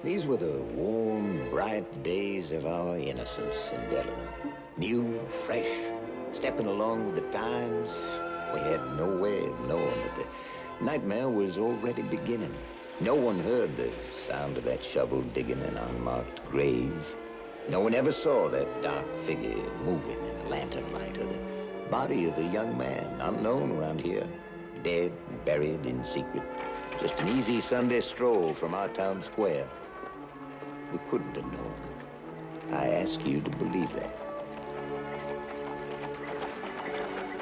These were the warm, bright days of our innocence in Delano. New, fresh, stepping along with the times. We had no way of knowing that the nightmare was already beginning. No one heard the sound of that shovel digging an unmarked grave. No one ever saw that dark figure moving in the lantern light, or the body of a young man, unknown around here, dead and buried in secret. Just an easy Sunday stroll from our town square. We couldn't have known. I ask you to believe that.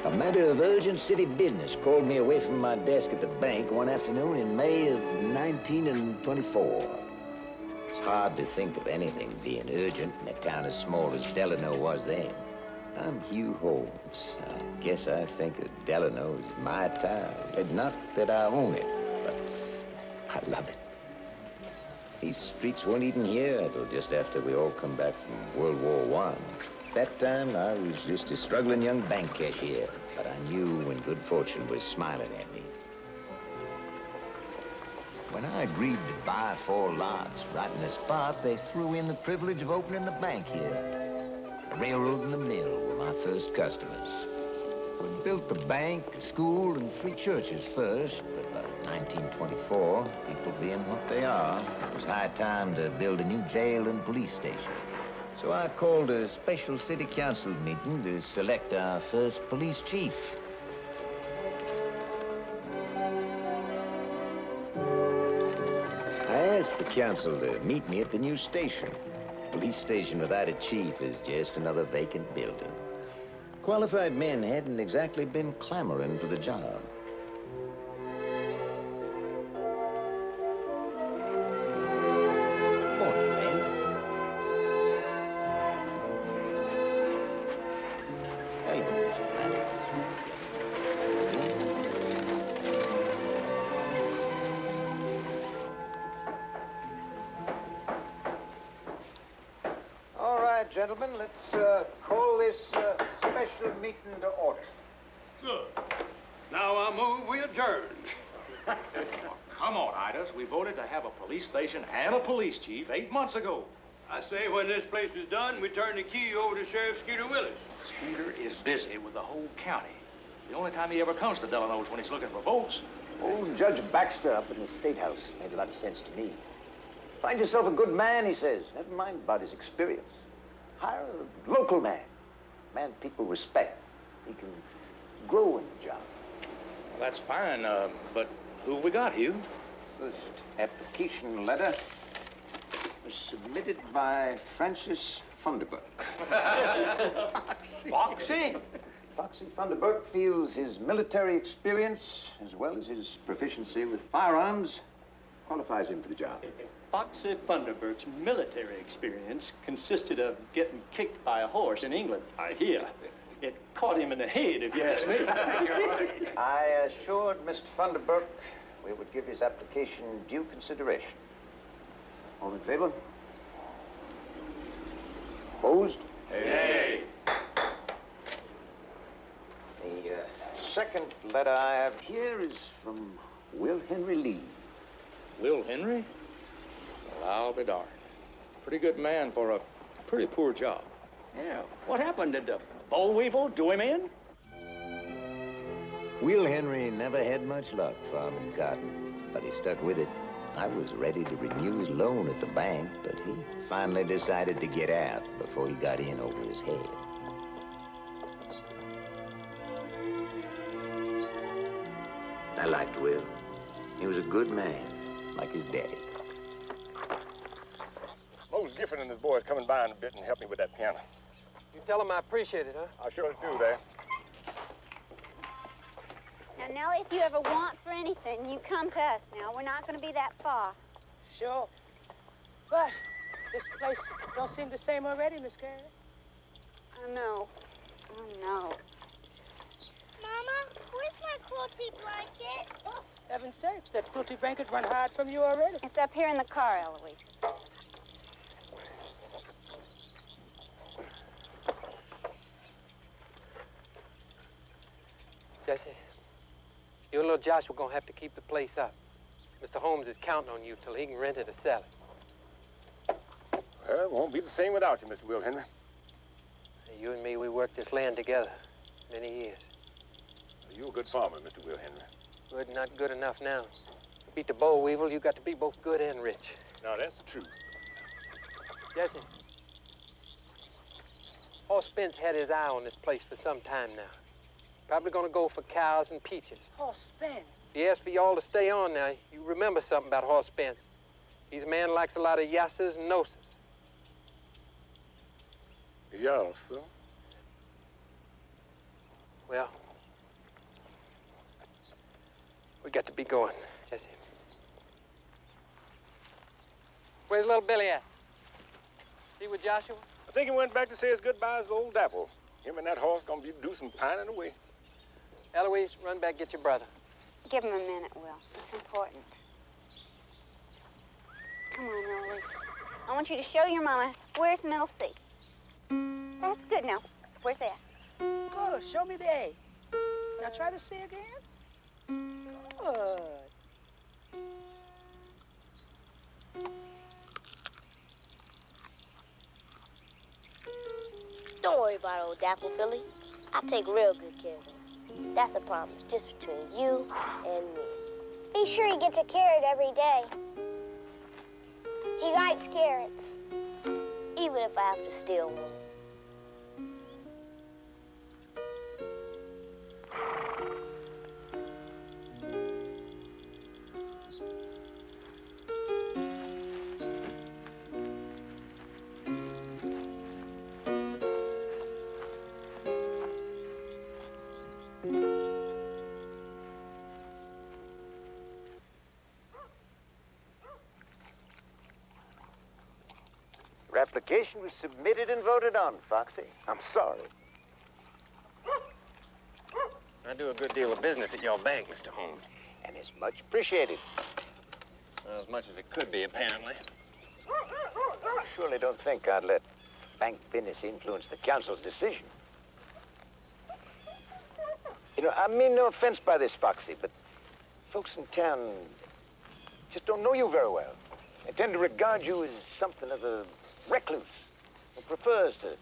A matter of urgent city business called me away from my desk at the bank one afternoon in May of 1924. It's hard to think of anything being urgent in a town as small as Delano was then. I'm Hugh Holmes. I guess I think of Delano as my town. Not that I own it, but I love it. These streets weren't even here until just after we all come back from World War I. That time, I was just a struggling young bank cashier, but I knew when good fortune was smiling at me. When I agreed to buy 4 lots right in the spot, they threw in the privilege of opening the bank here. The railroad and the mill were my first customers. We built the bank, a school, and 3 churches first, but by 1924, people being what they are, it was high time to build a new jail and police station. So I called a special city council meeting to select our first police chief. I asked the council to meet me at the new station. Police station without a chief is just another vacant building. Qualified men hadn't exactly been clamoring for the job. Morning, men. Hello, Mr. Manners. All right, gentlemen, let's call this special meeting to order. Good. Now I move we adjourn. Come on, Idas. We voted to have a police station and a police chief 8 months ago. I say when this place is done, we turn the key over to Sheriff Skeeter Willis. Skeeter is busy with the whole county. The only time he ever comes to Delano is when he's looking for votes. Old Judge Baxter up in the State House made a lot of sense to me. Find yourself a good man, he says. Never mind about his experience. Hire a local man. Man people respect. He can grow in the job. Well, that's fine, but who've we got, Hugh? First application letter was submitted by Francis Funderburk. Foxy? Foxy Funderburk feels his military experience, as well as his proficiency with firearms, qualifies him for the job. Foxy Funderburk's military experience consisted of getting kicked by a horse in England, I hear. It caught him in the head, if you ask me. I assured Mr. Funderburk we would give his application due consideration. All in favor? Opposed? Hey. The second letter I have here is from Will Henry Lee. Will Henry? Well, I'll be darned. Pretty good man for a pretty poor job. Yeah, what happened? Did the boll weevil do him in? Will Henry never had much luck farming cotton, but he stuck with it. I was ready to renew his loan at the bank, but he finally decided to get out before he got in over his head. I liked Will. He was a good man, like his daddy. Mose Giffen and his boys coming by in a bit and help me with that piano. You tell him I appreciate it, huh? I sure do, there. Now, Nellie, if you ever want for anything, you come to us now. We're not going to be that far. Sure. But this place don't seem the same already, Miss Carey. I know. I know. Mama, where's my quilty blanket? Heaven's sakes, that quilty blanket run hard from you already. It's up here in the car, Eloise. Jesse, you and little Josh are gonna have to keep the place up. Mr. Holmes is counting on you till he can rent it or sell it. won't be the same without you, Mr. Will Henry. You and me, we worked this land together many years. You're a good farmer, Mr. Will Henry. Good, not good enough now. To beat the boll weevil, you got to be both good and rich. Now, that's the truth. Jesse, Hoss Spence had his eye on this place for some time now. Probably gonna go for cows and peaches. Hoss Spence. He asked for y'all to stay on now. You remember something about Hoss Spence. He's a man who likes a lot of yasses and nosses. Yes, sir. Well, we got to be going, Jesse. Where's little Billy at? He with Joshua? I think he went back to say his goodbyes to old Dapple. Him and that horse gonna be do some pining away. Eloise, run back, get your brother. Give him a minute, Will. It's important. Come on, Eloise. I want you to show your mama where's middle C. That's good now. Where's that? Good. Show me the A. Now try to C again. Good. Don't worry about old Dapple, Billy. I'll take real good care of him. That's a promise just between you and me. Be sure he gets a carrot every day. He likes carrots. Even if I have to steal one. Your application was submitted and voted on, Foxy. I'm sorry. I do a good deal of business at your bank, Mr. Holmes. And it's much appreciated. Well, as much as it could be, apparently. Surely don't think I'd let bank business influence the council's decision. You know, I mean no offense by this, Foxy, but folks in town just don't know you very well. They tend to regard you as something of a recluse who prefers to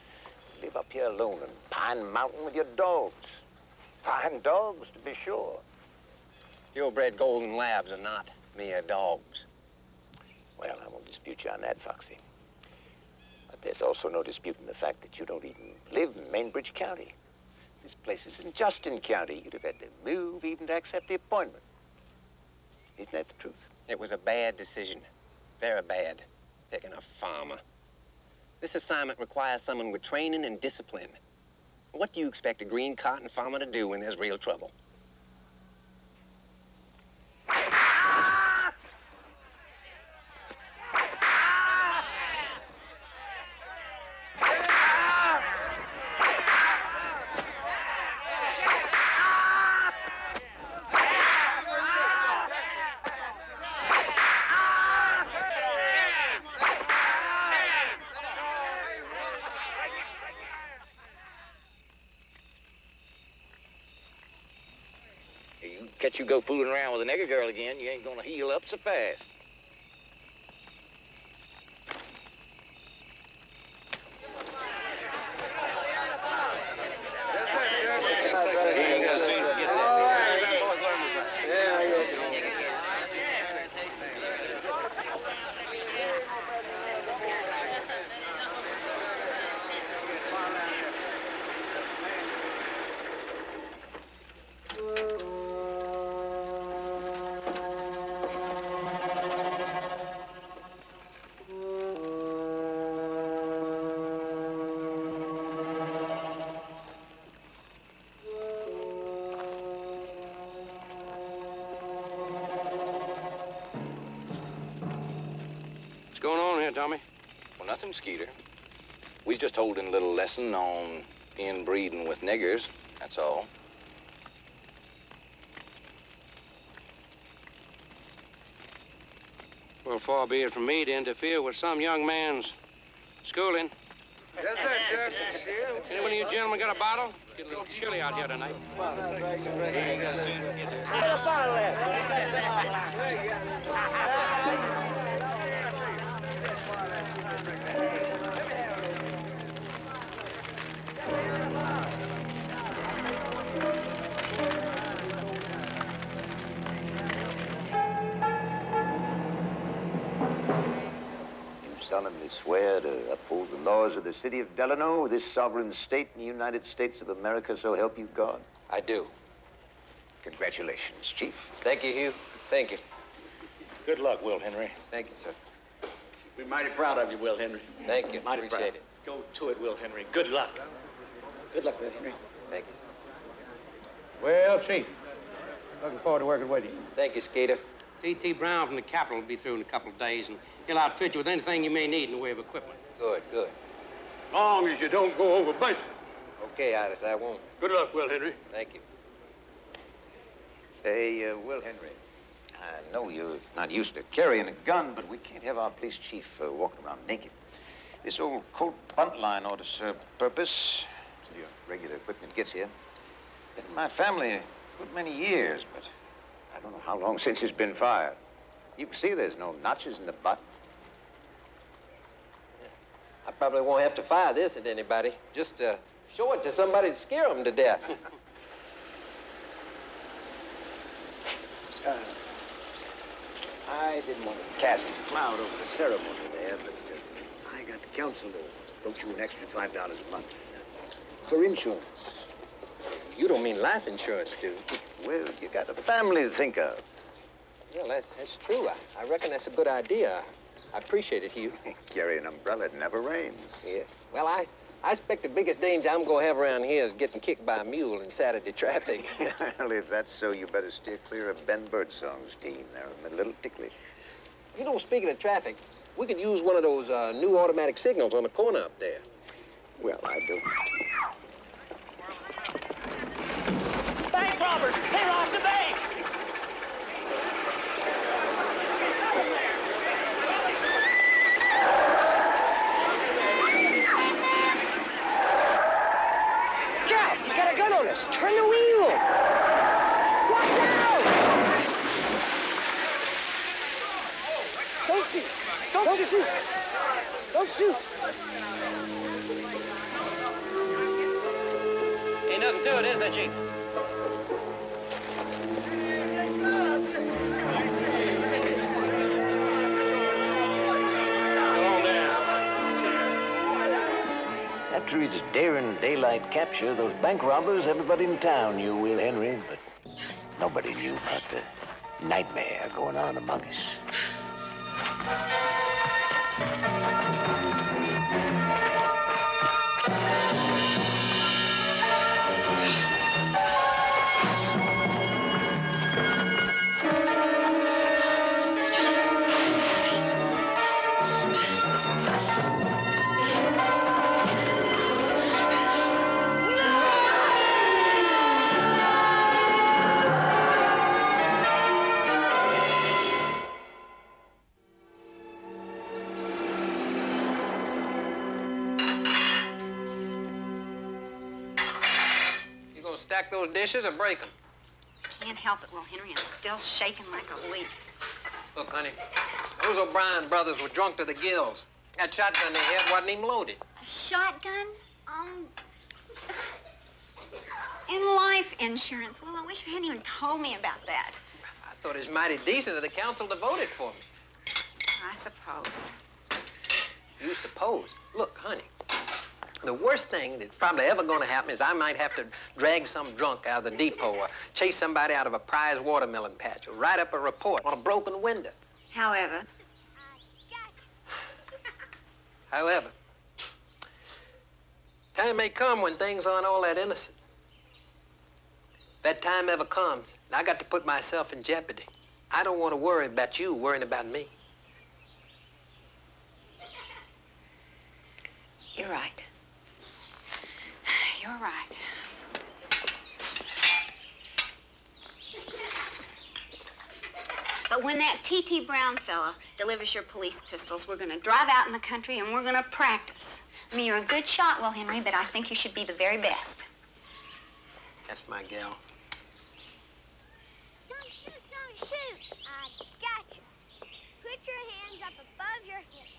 live up here alone in Pine Mountain with your dogs. Fine dogs, to be sure. Purebred golden labs are not mere dogs. Well, I won't dispute you on that, Foxy. But there's also no disputing the fact that you don't even live in Mainbridge County. This place is in Justin County. You'd have had to move even to accept the appointment. Isn't that the truth? It was a bad decision. Very bad. Picking a farmer. This assignment requires someone with training and discipline. What do you expect a green cotton farmer to do when there's real trouble? Catch you go fooling around with a nigger girl again, you ain't gonna heal up so fast. What's going on here, Tommy? Well, nothing, Skeeter. We was just holding a little lesson on inbreeding with niggers, that's all. Well, far be it from me to interfere with some young man's schooling. Yes, sir, Sheriff. Any one of you gentlemen got a bottle? It's getting a little chilly out here tonight. solemnly swear to uphold the laws of the city of Delano, this sovereign state in the United States of America, so help you God? I do. Congratulations, Chief. Thank you, Hugh. Thank you. Good luck, Will Henry. Thank you, sir. We're mighty proud of you, Will Henry. Thank you. Mighty Appreciate proud. it. Go to it, Will Henry. Good luck. Good luck, Will Henry. Thank you. Well, Chief, looking forward to working with you. Thank you, Skeeter. T.T. Brown from the Capitol will be through in a couple of days, and he'll outfit you with anything you may need in the way of equipment. Good, good. Long as you don't go over budget. Okay, Iris, I won't. Good luck, Will Henry. Thank you. Say, Will Henry, I know you're not used to carrying a gun, but we can't have our police chief walking around naked. This old Colt bunt line ought to serve purpose till your regular equipment gets here. Been in my family a good many years, but I don't know how long since it's been fired. You can see there's no notches in the butt. I probably won't have to fire this at anybody. Just show it to somebody to scare them to death. I didn't want to cast a cloud over the ceremony there, but I got the council to vote you an extra $5 a month for insurance. You don't mean life insurance, do you? Well, you got a family to think of. Well, that's true. I reckon that's a good idea. I appreciate it, Hugh. Carry an umbrella, it never rains. Yeah. Well, I expect the biggest danger I'm going to have around here is getting kicked by a mule in Saturday traffic. Well, if that's so, you better steer clear of Ben Birdsong's team. They're a little ticklish. You know, speaking of traffic, we could use one of those new automatic signals on the corner up there. Well, I do. Bank robbers! They robbed the bank! God, he's got a gun on us. Turn the wheel. Watch out! Don't shoot. Don't shoot. Don't shoot. Ain't nothing to it, is there, Chief? After his daring daylight capture, those bank robbers, everybody in town knew Will Henry, but nobody knew about the nightmare going on among us. Stack those dishes or break them? Can't help it, Will Henry. I'm still shaking like a leaf. Look, honey, those O'Brien brothers were drunk to the gills. That shotgun they had wasn't even loaded. A shotgun? And life insurance. Well, I wish you hadn't even told me about that. I thought it was mighty decent of the council to vote it for me. I suppose. You suppose? Look, honey, the worst thing that's probably ever going to happen is I might have to drag some drunk out of the depot or chase somebody out of a prize watermelon patch or write up a report on a broken window. However, time may come when things aren't all that innocent. If that time ever comes, I got to put myself in jeopardy. I don't want to worry about you worrying about me. you're right. You're right. But when that T.T. Brown fella delivers your police pistols, we're going to drive out in the country and we're going to practice. I mean, you're a good shot, Will Henry, but I think you should be the very best. That's my gal. Don't shoot, don't shoot. I got you. Put your hands up above your head.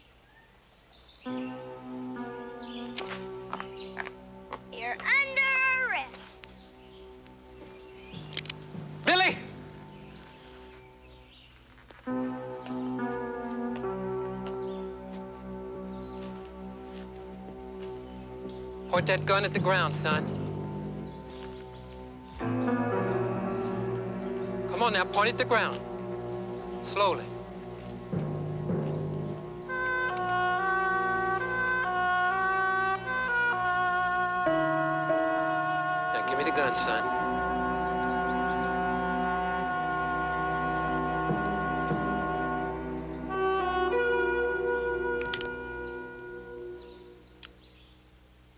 You're under arrest. Billy! Point that gun at the ground, son. Come on now, point at the ground. Slowly. Now give me the gun, son.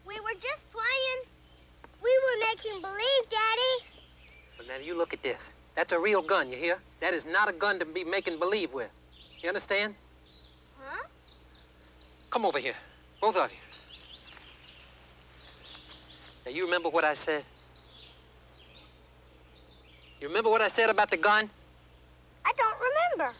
We were just playing. We were making believe, Daddy. But now you look at this. That's a real gun, you hear? That is not a gun to be making believe with. You understand? Huh? Come over here, both of you. Now, you remember what I said? You remember what I said about the gun? I don't remember.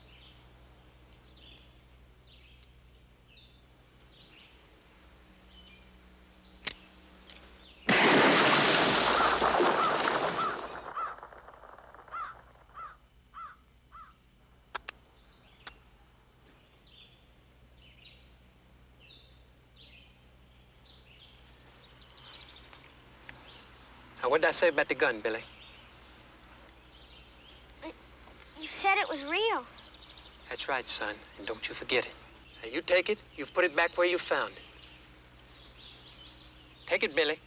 Now, what did I say about the gun, Billy? You said it was real. That's right, son, and don't you forget it. Now, you take it, you put it back where you found it. Take it, Billy.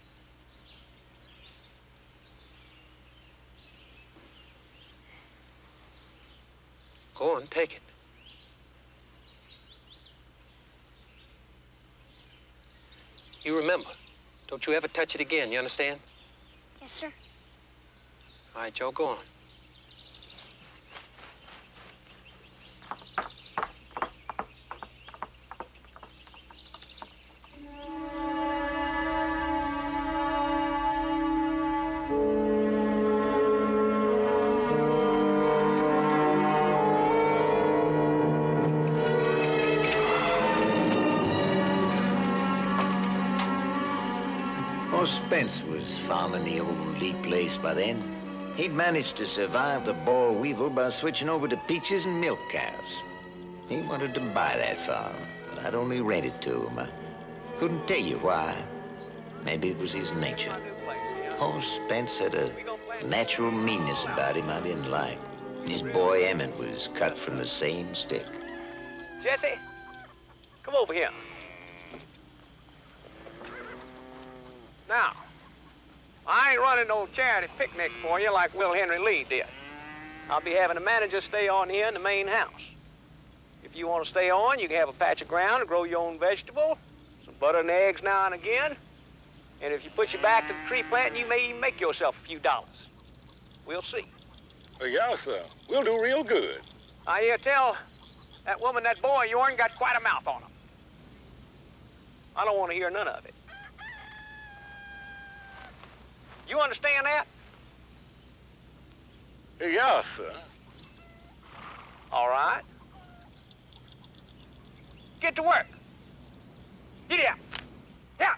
Go on, take it. You remember, don't you ever touch it again, you understand? Yes, sir. All right, Joe, go on. Hoss Spence was farming the old Lee place by then. He'd managed to survive the boll weevil by switching over to peaches and milk cows. He wanted to buy that farm, but I'd only rent it to him. I couldn't tell you why. Maybe it was his nature. Hoss Spence had a natural meanness about him I didn't like. His boy Emmett was cut from the same stick. Jesse, come over here. Now, I ain't running no charity picnic for you like Will Henry Lee did. I'll be having the manager stay on here in the main house. If you want to stay on, you can have a patch of ground and grow your own vegetable, some butter and eggs now and again. And if you put your back to the tree planting, you may even make yourself a few dollars. We'll see. Yeah, sir. We'll do real good. I hear tell that woman, that boy of yourn got quite a mouth on him. I don't want to hear none of it. You understand that? Yeah, sir. All right. Get to work. Get out. Yeah.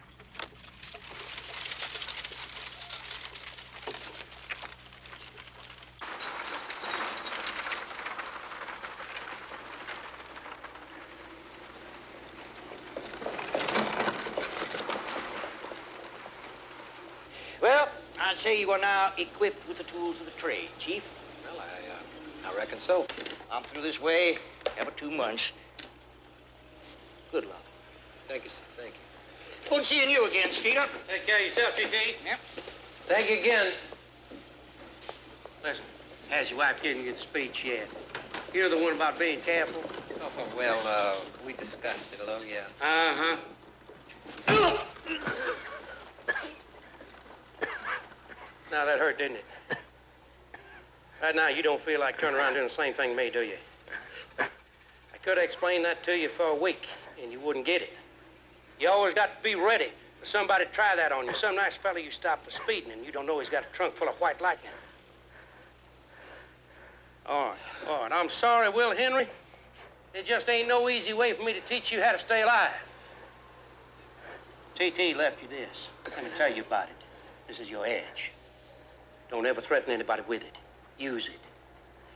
Well, I'd say you are now equipped with the tools of the trade, Chief. Well, I reckon so. I'm through this way every 2 months. Good luck. Thank you, sir. Thank you. Good seeing you again, Skeeter. Take care of yourself, T.T. Yep. Thank you again. Listen, has your wife given you the speech yet? You're the one about being careful? Oh, well, we discussed it a little, yeah. Uh-huh. Now, that hurt, didn't it? Right now, you don't feel like turning around doing the same thing to me, do you? I could have explained that to you for a week, and you wouldn't get it. You always got to be ready for somebody to try that on you. Some nice fella you stop for speeding, and you don't know he's got a trunk full of white lightning. All right. I'm sorry, Will Henry. There just ain't no easy way for me to teach you how to stay alive. T.T. left you this. Let me tell you about it. This is your edge. Don't ever threaten anybody with it. Use it.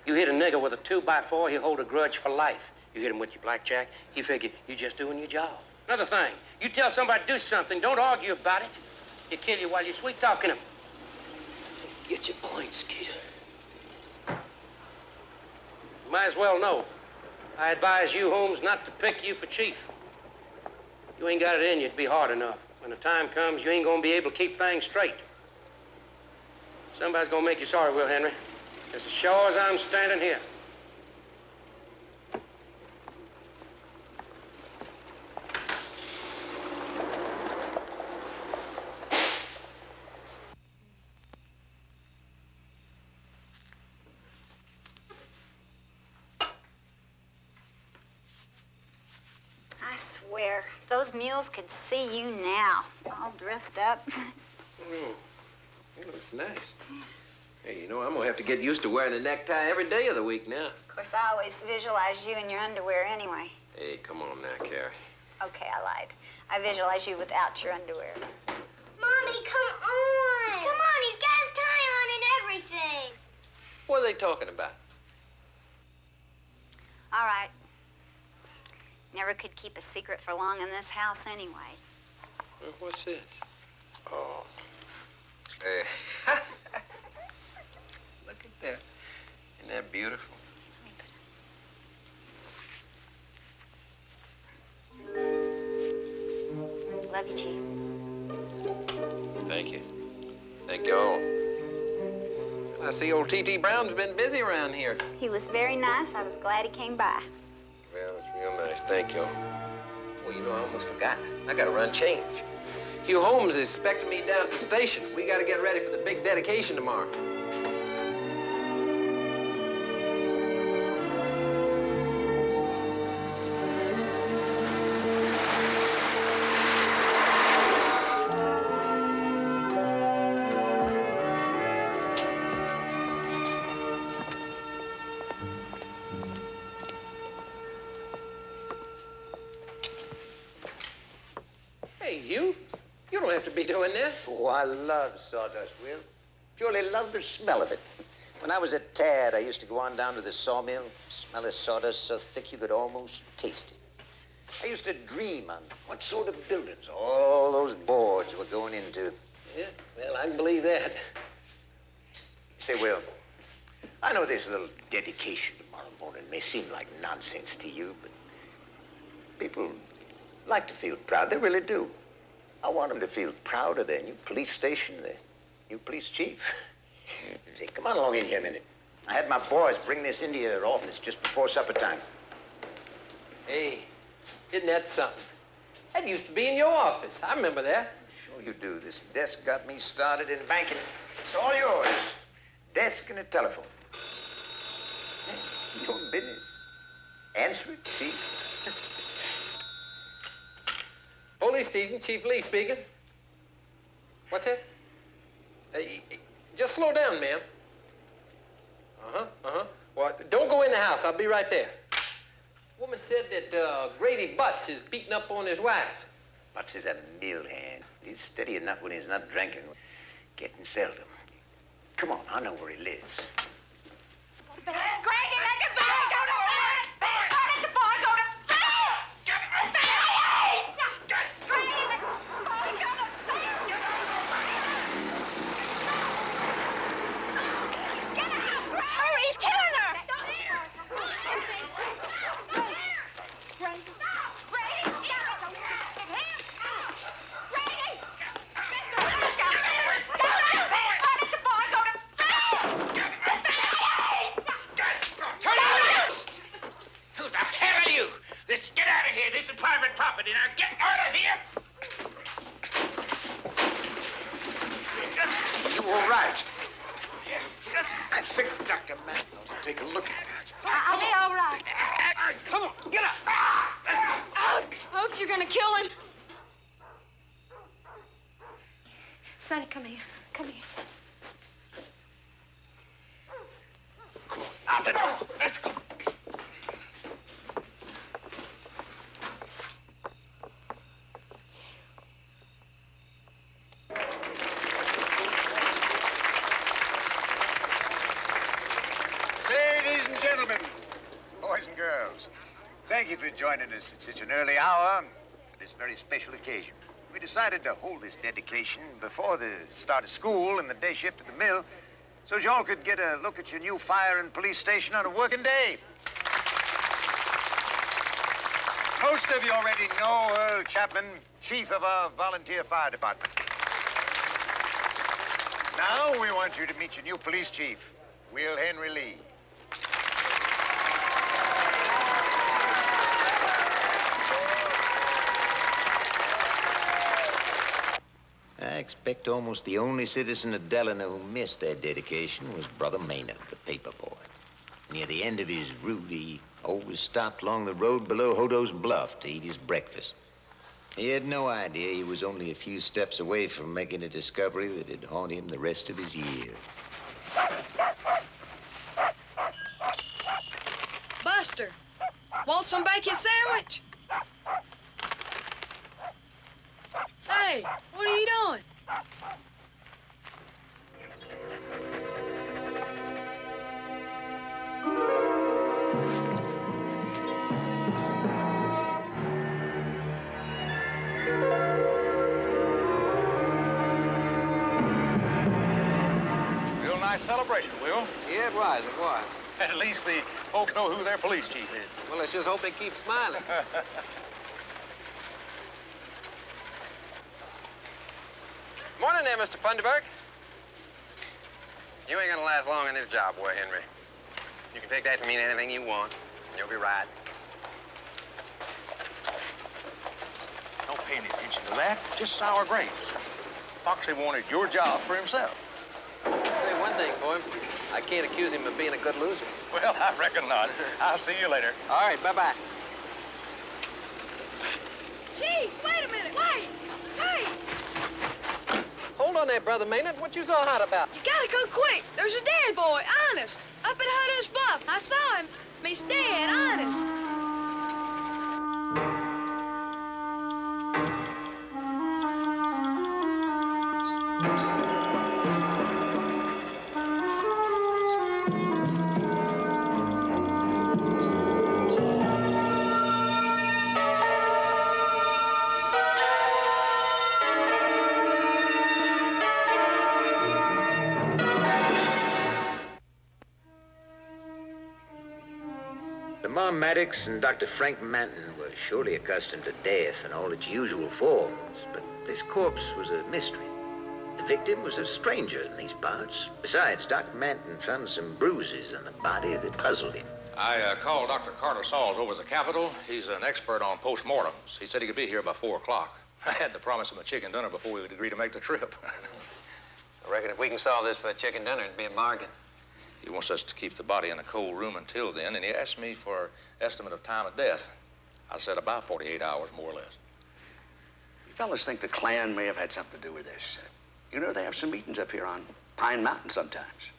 You hit a nigger with a 2x4, he'll hold a grudge for life. You hit him with your blackjack, he figure you're just doing your job. Another thing, you tell somebody to do something, don't argue about it. He'll kill you while you're sweet-talking him. Get your point, Skeeter. You might as well know. I advise you, Holmes, not to pick you for chief. You ain't got it in you to be hard enough. When the time comes, you ain't gonna be able to keep things straight. Somebody's gonna make you sorry, Will Henry. As sure as I'm standing here. I swear, if those mules could see you now, all dressed up. It looks nice. Hey, you know, I'm gonna have to get used to wearing a necktie every day of the week now. Of course, I always visualize you in your underwear anyway. Hey, come on now, Carrie. Okay, I lied. I visualize you without your underwear. Mommy, come on! Come on, he's got his tie on and everything. What are they talking about? All right. Never could keep a secret for long in this house anyway. Well, what's this? Oh. Look at that. Isn't that beautiful? Love you, Chief. Thank you. Thank you all. I see old T.T. Brown's been busy around here. He was very nice. I was glad he came by. Well, it's real nice. Thank you. Well, you know, I almost forgot. I gotta run change. Hugh Holmes is expecting me down at the station. We gotta get ready for the big dedication tomorrow. Hey, Hugh, you don't have to be doing that. Oh, I love sawdust, Will. Purely love the smell of it. When I was a tad, I used to go on down to the sawmill, smell of sawdust so thick you could almost taste it. I used to dream on what sort of buildings all those boards were going into. Yeah, well, I can believe that. Say, Will, I know this little dedication tomorrow morning may seem like nonsense to you, but people like to feel proud. They really do. I want them to feel proud of their new police station, their new police chief. Say, come on along in here a minute. I had my boys bring this into your office just before supper time. Hey, isn't that something? That used to be in your office. I remember that. Sure you do. This desk got me started in banking. It's all yours. Desk and a telephone. Hey, your business. Answer it, Chief. Police station, Chief Lee speaking. What's that? Just slow down, ma'am. Well, don't go in the house. I'll be right there. Woman said that Grady Butts is beating up on his wife. Butts is a mill hand. He's steady enough when he's not drinking. Getting seldom. Come on, I know where he lives. Grady, let the boy go to bed! Let the boy go to bed! Hurry, he's killing her! Who the hell are you? Get out of here. This is private property. Now get out of here. You all right? I think Dr. Mann ought to take a look at that. I'll be all right. Come on, get up. Let's go. I hope you're gonna kill him. Sonny, come here. Come here, son. Come on, out the door. Let's go. Ladies and gentlemen, boys and girls, thank you for joining us at such an early hour for this this very special occasion. We decided to hold this dedication before the start of school and the day shift at the mill, so y'all could get a look at your new fire and police station on a working day. Most of you already know Earl Chapman, chief of our volunteer fire department. Now we want you to meet your new police chief, Will Henry Lee. I expect almost the only citizen of Delano who missed that dedication was Brother Maynard, the paper boy. Near the end of his route, he always stopped along the road below Hodo's Bluff to eat his breakfast. He had no idea he was only a few steps away from making a discovery that'd haunt him the rest of his years. Buster, want some bacon sandwich? Hey, what are you doing? Real nice celebration, Will. Yeah, it was, it was. At least the folks know who their police chief is. Well, let's just hope they keep smiling. Morning there, Mr. Funderburg. You ain't gonna last long in this job, boy, Henry. You can take that to mean anything you want, and you'll be right. Don't pay any attention to that. Just sour grapes. Foxy wanted your job for himself. I'll say one thing for him. I can't accuse him of being a good loser. Well, I reckon not. I'll see you later. All right, bye-bye. Gee, wait a minute, wait! Hey! Hold on there, Brother Maynard. What you so hot about? You gotta go quick. There's a dead boy, honest. Up at Hodo's Bluff. I saw him. He's dead, honest. Lamar Maddox and Dr. Frank Manton were surely accustomed to death in all its usual forms, but this corpse was a mystery. The victim was a stranger in these parts. Besides, Dr. Manton found some bruises on the body that puzzled him. I called Dr. Carter Sauls over at the Capitol. He's an expert on postmortems. He said he could be here by 4 o'clock. I had to promise him a chicken dinner before we would agree to make the trip. I reckon if we can solve this for a chicken dinner, it'd be a bargain. He wants us to keep the body in a cold room until then, and he asked me for an estimate of time of death. I said about 48 hours, more or less. You fellas think the Klan may have had something to do with this? You know, they have some meetings up here on Pine Mountain sometimes.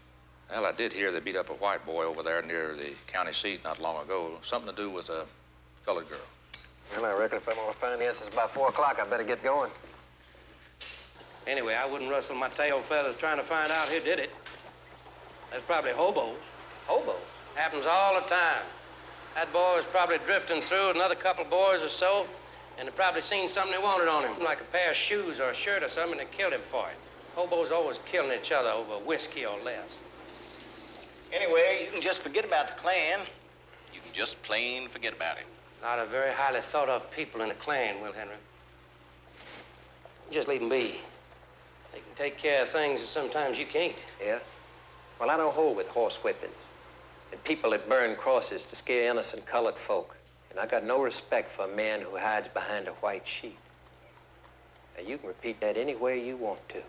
Well, I did hear they beat up a white boy over there near the county seat not long ago. Something to do with a colored girl. Well, I reckon if I'm gonna find the answers by 4 o'clock, I better get going. Anyway, I wouldn't rustle my tail feathers trying to find out who did it. That's probably hobos. Hobos? Happens all the time. That boy was probably drifting through with another couple of boys or so, and they probably seen something they wanted on him, like a pair of shoes or a shirt or something, and they killed him for it. Hobos always killing each other over whiskey or less. Anyway, you can just forget about the Klan. You can just plain forget about it. A lot of very highly thought of people in the Klan, Will Henry. Just leave them be. They can take care of things that sometimes you can't. Yeah? Well, I don't hold with horse whippings and people that burn crosses to scare innocent colored folk. And I got no respect for a man who hides behind a white sheet. Now, you can repeat that any way you want to.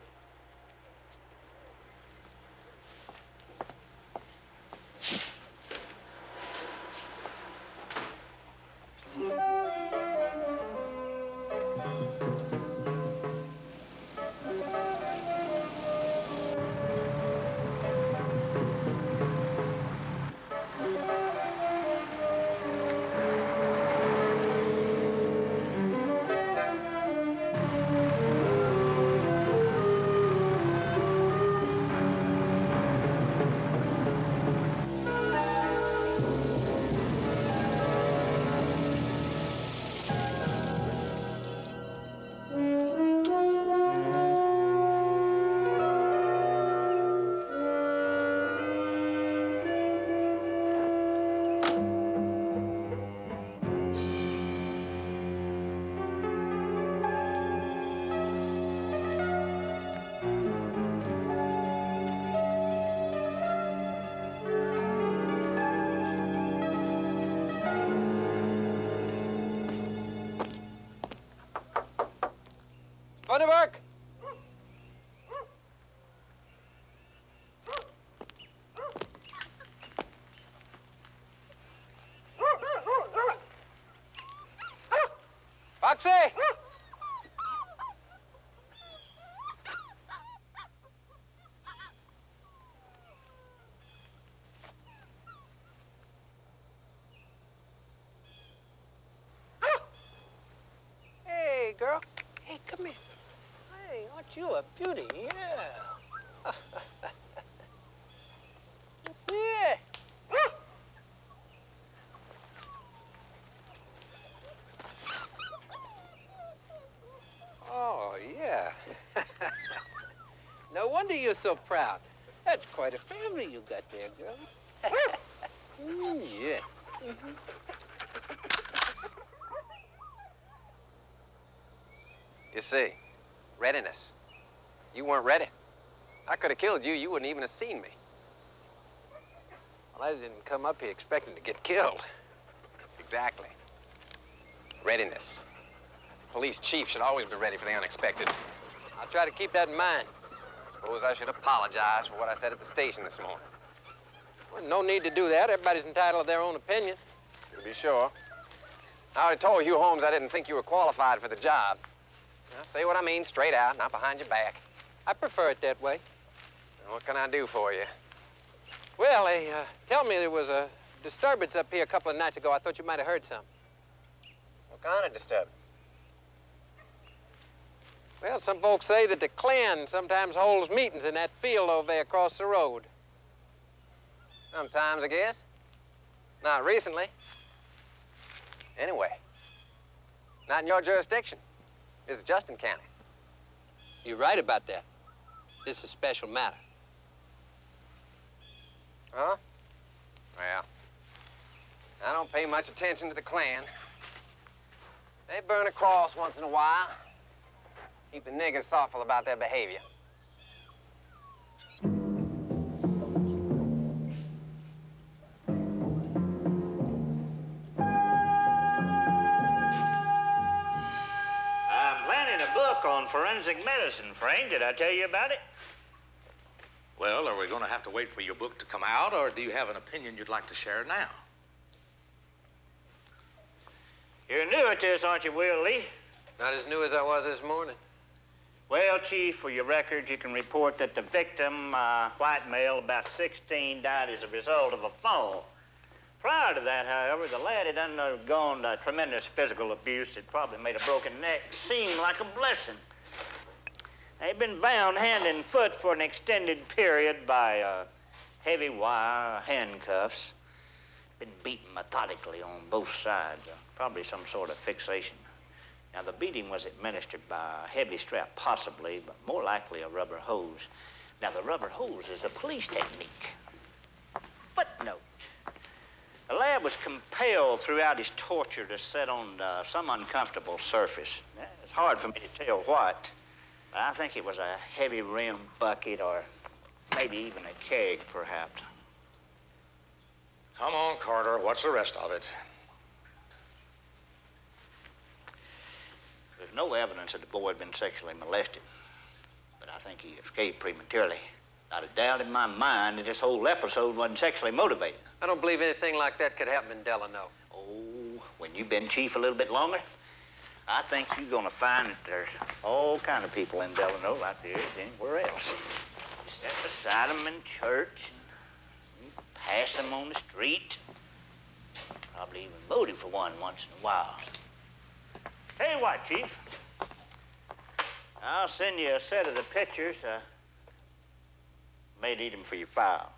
Vandenberg! Foxy! Hey, girl. Hey, come here. Hey, aren't you a beauty? Yeah. Yeah. Oh, yeah. No wonder you're so proud. That's quite a family you got there, girl. Yeah. You see, readiness. You weren't ready. I could have killed you. You wouldn't even have seen me. Well, I didn't come up here expecting to get killed. Exactly. Readiness. Police chief should always be ready for the unexpected. I'll try to keep that in mind. Suppose I should apologize for what I said at the station this morning. Well, no need to do that. Everybody's entitled to their own opinion. To be sure. I already told Hugh Holmes I didn't think you were qualified for the job. Now, say what I mean straight out, not behind your back. I prefer it that way. What can I do for you? Well, they tell me there was a disturbance up here a couple of nights ago. I thought you might have heard something. What kind of disturbance? Well, some folks say that the Klan sometimes holds meetings in that field over there across the road. Sometimes, I guess. Not recently. Anyway, not in your jurisdiction. This is Justin County. You're right about that. This is a special matter. Huh? Well, I don't pay much attention to the Klan. They burn a cross once in a while. Keep the niggers thoughtful about their behavior. I'm planning a book on forensic medicine, Frank. Did I tell you about it? Well, are we going to have to wait for your book to come out, or do you have an opinion you'd like to share now? You're new at this, aren't you, Will Lee? Not as new as I was this morning. Well, Chief, for your records, you can report that the victim, white male, about 16, died as a result of a fall. Prior to that, however, the lad had undergone tremendous physical abuse. It probably made a broken neck seem like a blessing. They'd been bound hand and foot for an extended period by heavy wire handcuffs. Been beaten methodically on both sides, probably some sort of fixation. Now, the beating was administered by a heavy strap, possibly, but more likely a rubber hose. Now, the rubber hose is a police technique. Footnote. The lad was compelled throughout his torture to sit on some uncomfortable surface. It's hard for me to tell what, but I think it was a heavy rim bucket or maybe even a keg, perhaps. Come on, Carter. What's the rest of it? There's no evidence that the boy had been sexually molested, but I think he escaped prematurely. Not a doubt in my mind that this whole episode wasn't sexually motivated. I don't believe anything like that could happen in Delano. Oh, when you've been chief a little bit longer, I think you're gonna find that there's all kind of people in Delano like there is anywhere else. You step beside them in church, and you pass them on the street. Probably even voted for one once in a while. Tell you what, Chief. I'll send you a set of the pictures. May need them for your file.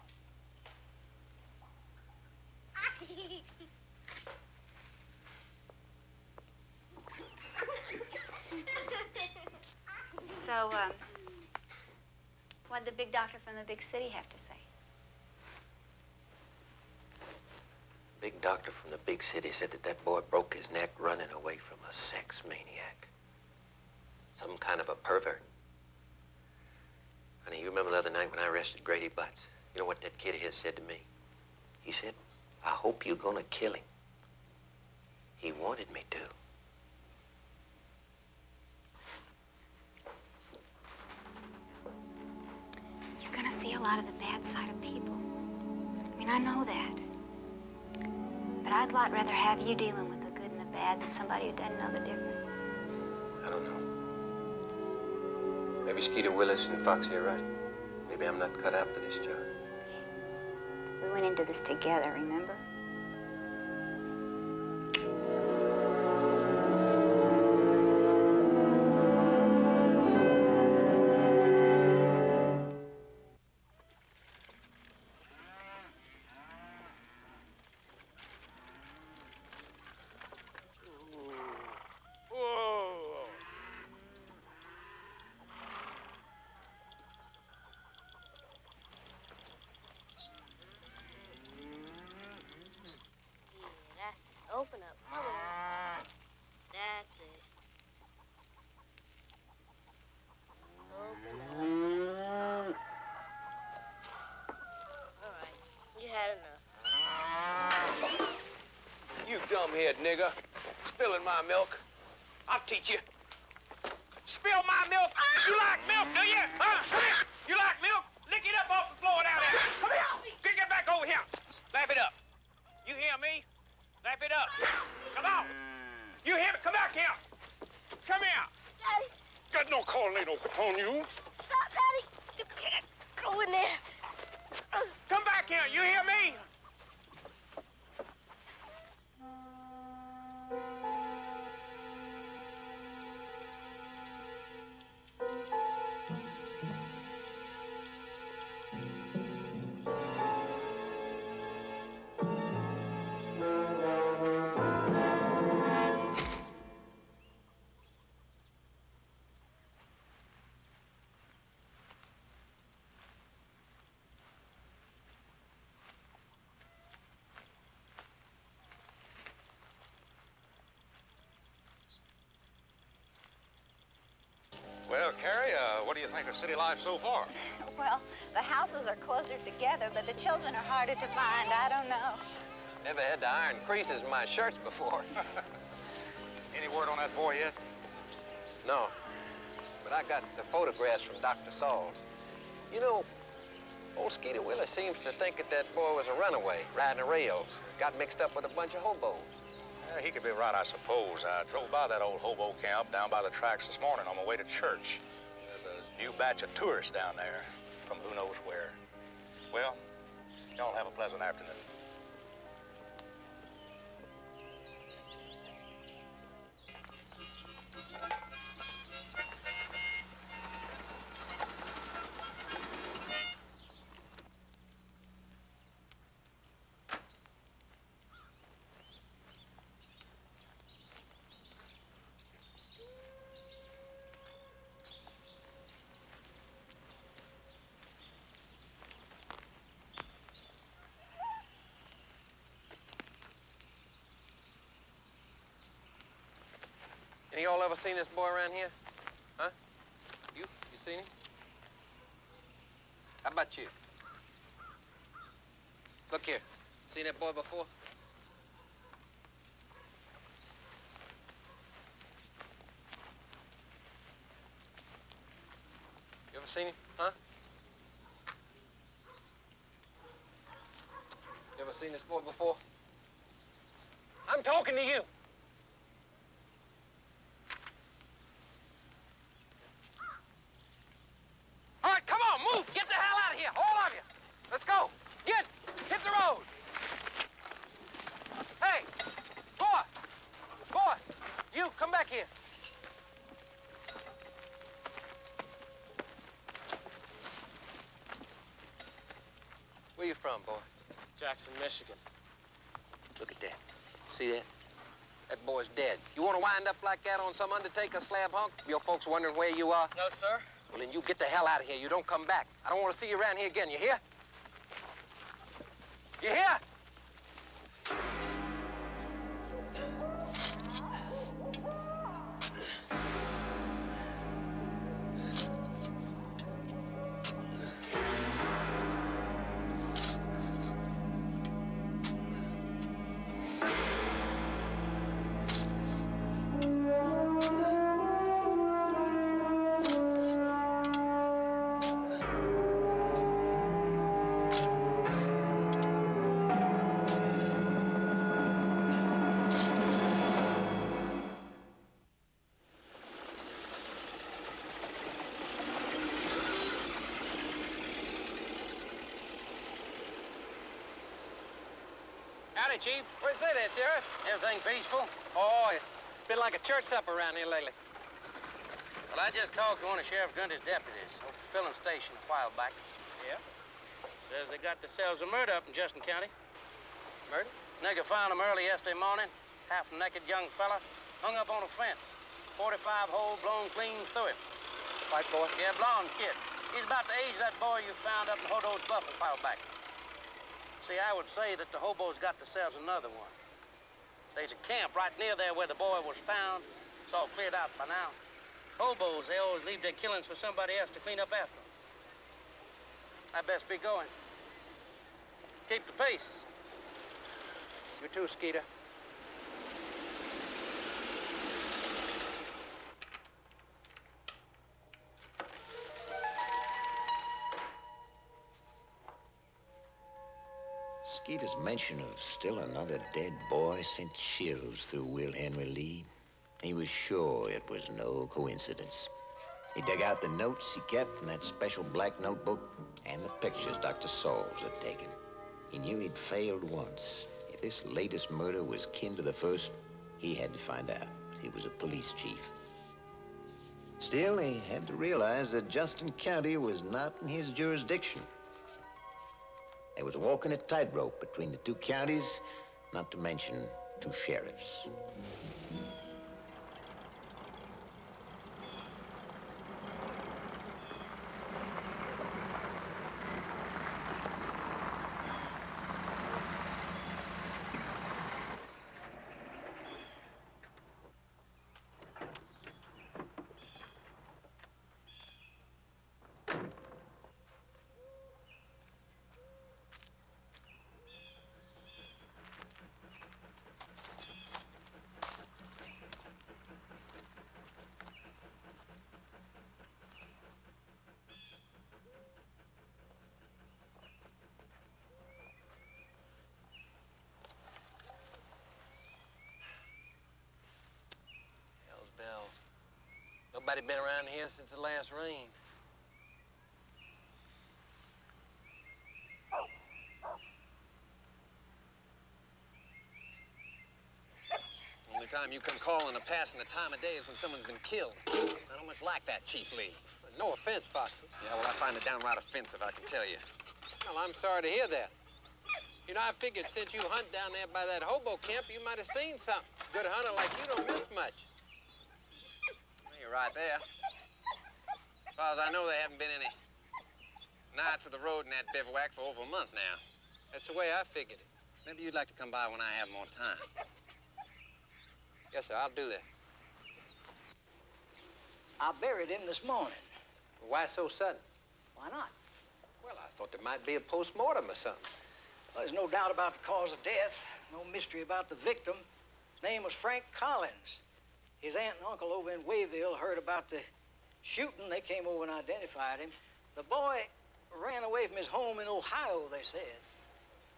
So, what'd the big doctor from the big city have to say? Big doctor from the big city said that that boy broke his neck running away from a sex maniac. Some kind of a pervert. Honey, you remember the other night when I arrested Grady Butts? You know what that kid of his said to me? He said, I hope you're gonna kill him. He wanted me to. lot of the bad side of people. I mean, I know that. But I'd a lot rather have you dealing with the good and the bad than somebody who doesn't know the difference. I don't know. Maybe Skeeter Willis and Foxy are right. Maybe I'm not cut out for this job. We went into this together, remember? Open up. Come on. That's it. Open up. All right. You had enough. You dumbhead nigger. Spilling my milk. I'll teach you. Spill my milk. You like milk, do you? Huh? Come here. You like milk? Lick it up off the floor down there. Come here. Get back over here. Lap it up. You hear me? Lap it up. Come on. You hear me? Come back here. Come here. Daddy. Got no cornado on you. Stop, Daddy. You can't go in there. Come back here. You hear me? Well, Carrie, what do you think of city life so far? Well, the houses are closer together, but the children are harder to find. I don't know. Never had to iron creases in my shirts before. Any word on that boy yet? No, but I got the photographs from Dr. Sauls. You know, old Skeeter Willis seems to think that boy was a runaway, riding the rails. Got mixed up with a bunch of hobos. He could be right, I suppose. I drove by that old hobo camp down by the tracks this morning on my way to church. There's a new batch of tourists down there from who knows where. Well, y'all have a pleasant afternoon. Any of y'all ever seen this boy around here? Huh? You seen him? How about you? Look here. Seen that boy before? You ever seen him? Huh? You ever seen this boy before? I'm talking to you. All right, come on, move. Get the hell out of here, all of you. Let's go. Hit the road. Hey, boy, you, come back here. Where you from, boy? Jackson, Michigan. Look at that. See that? That boy's dead. You want to wind up like that on some undertaker slab hunk? Your folks wondering where you are? No, sir. Well, then you get the hell out of here. You don't come back. I don't want to see you around here again. You hear? You hear? Hi, Chief. What'd you say there, Sheriff? Everything peaceful? Oh, it's been like a church supper around here lately. Well, I just talked to one of Sheriff Grundy's deputies over at the filling station a while back. Yeah? Says they got themselves a murder up in Justin County. Murder? Nigger found him early yesterday morning. Half-naked young fella, hung up on a fence. 45 hole blown clean through him. White boy? Yeah, blonde kid. He's about the age of that boy you found up in Hodo's Bluff a while back. See, I would say that the hobos got themselves another one. There's a camp right near there where the boy was found. It's all cleared out by now. Hobos, they always leave their killings for somebody else to clean up after them. I best be going. Keep the peace. You too, Skeeter. Skeeter's mention of still another dead boy sent chills through Will Henry Lee. He was sure it was no coincidence. He dug out the notes he kept in that special black notebook and the pictures Dr. Sauls had taken. He knew he'd failed once. If this latest murder was kin to the first, he had to find out. He was a police chief. Still, he had to realize that Justin County was not in his jurisdiction. They was walking a tightrope between the two counties, not to mention two sheriffs. Bells. Nobody been around here since the last rain. Only time you come calling or passing the time of day is when someone's been killed. I don't much like that, Chief Lee. No offense, Foxy. Yeah, well, I find it downright offensive, I can tell you. Well, I'm sorry to hear that. You know, I figured since you hunt down there by that hobo camp, you might have seen something. Good hunter like you don't miss much. You're right there. As far as I know, there haven't been any Knights of the road in that bivouac for over a month now. That's the way I figured it. Maybe you'd like to come by when I have more time. Yes, sir, I'll do that. I buried him this morning. Why so sudden? Why not? Well, I thought there might be a post-mortem or something. Well, there's no doubt about the cause of death. No mystery about the victim. His name was Frank Collins. His aunt and uncle over in Wayville heard about the shooting. They came over and identified him. The boy ran away from his home in Ohio, they said.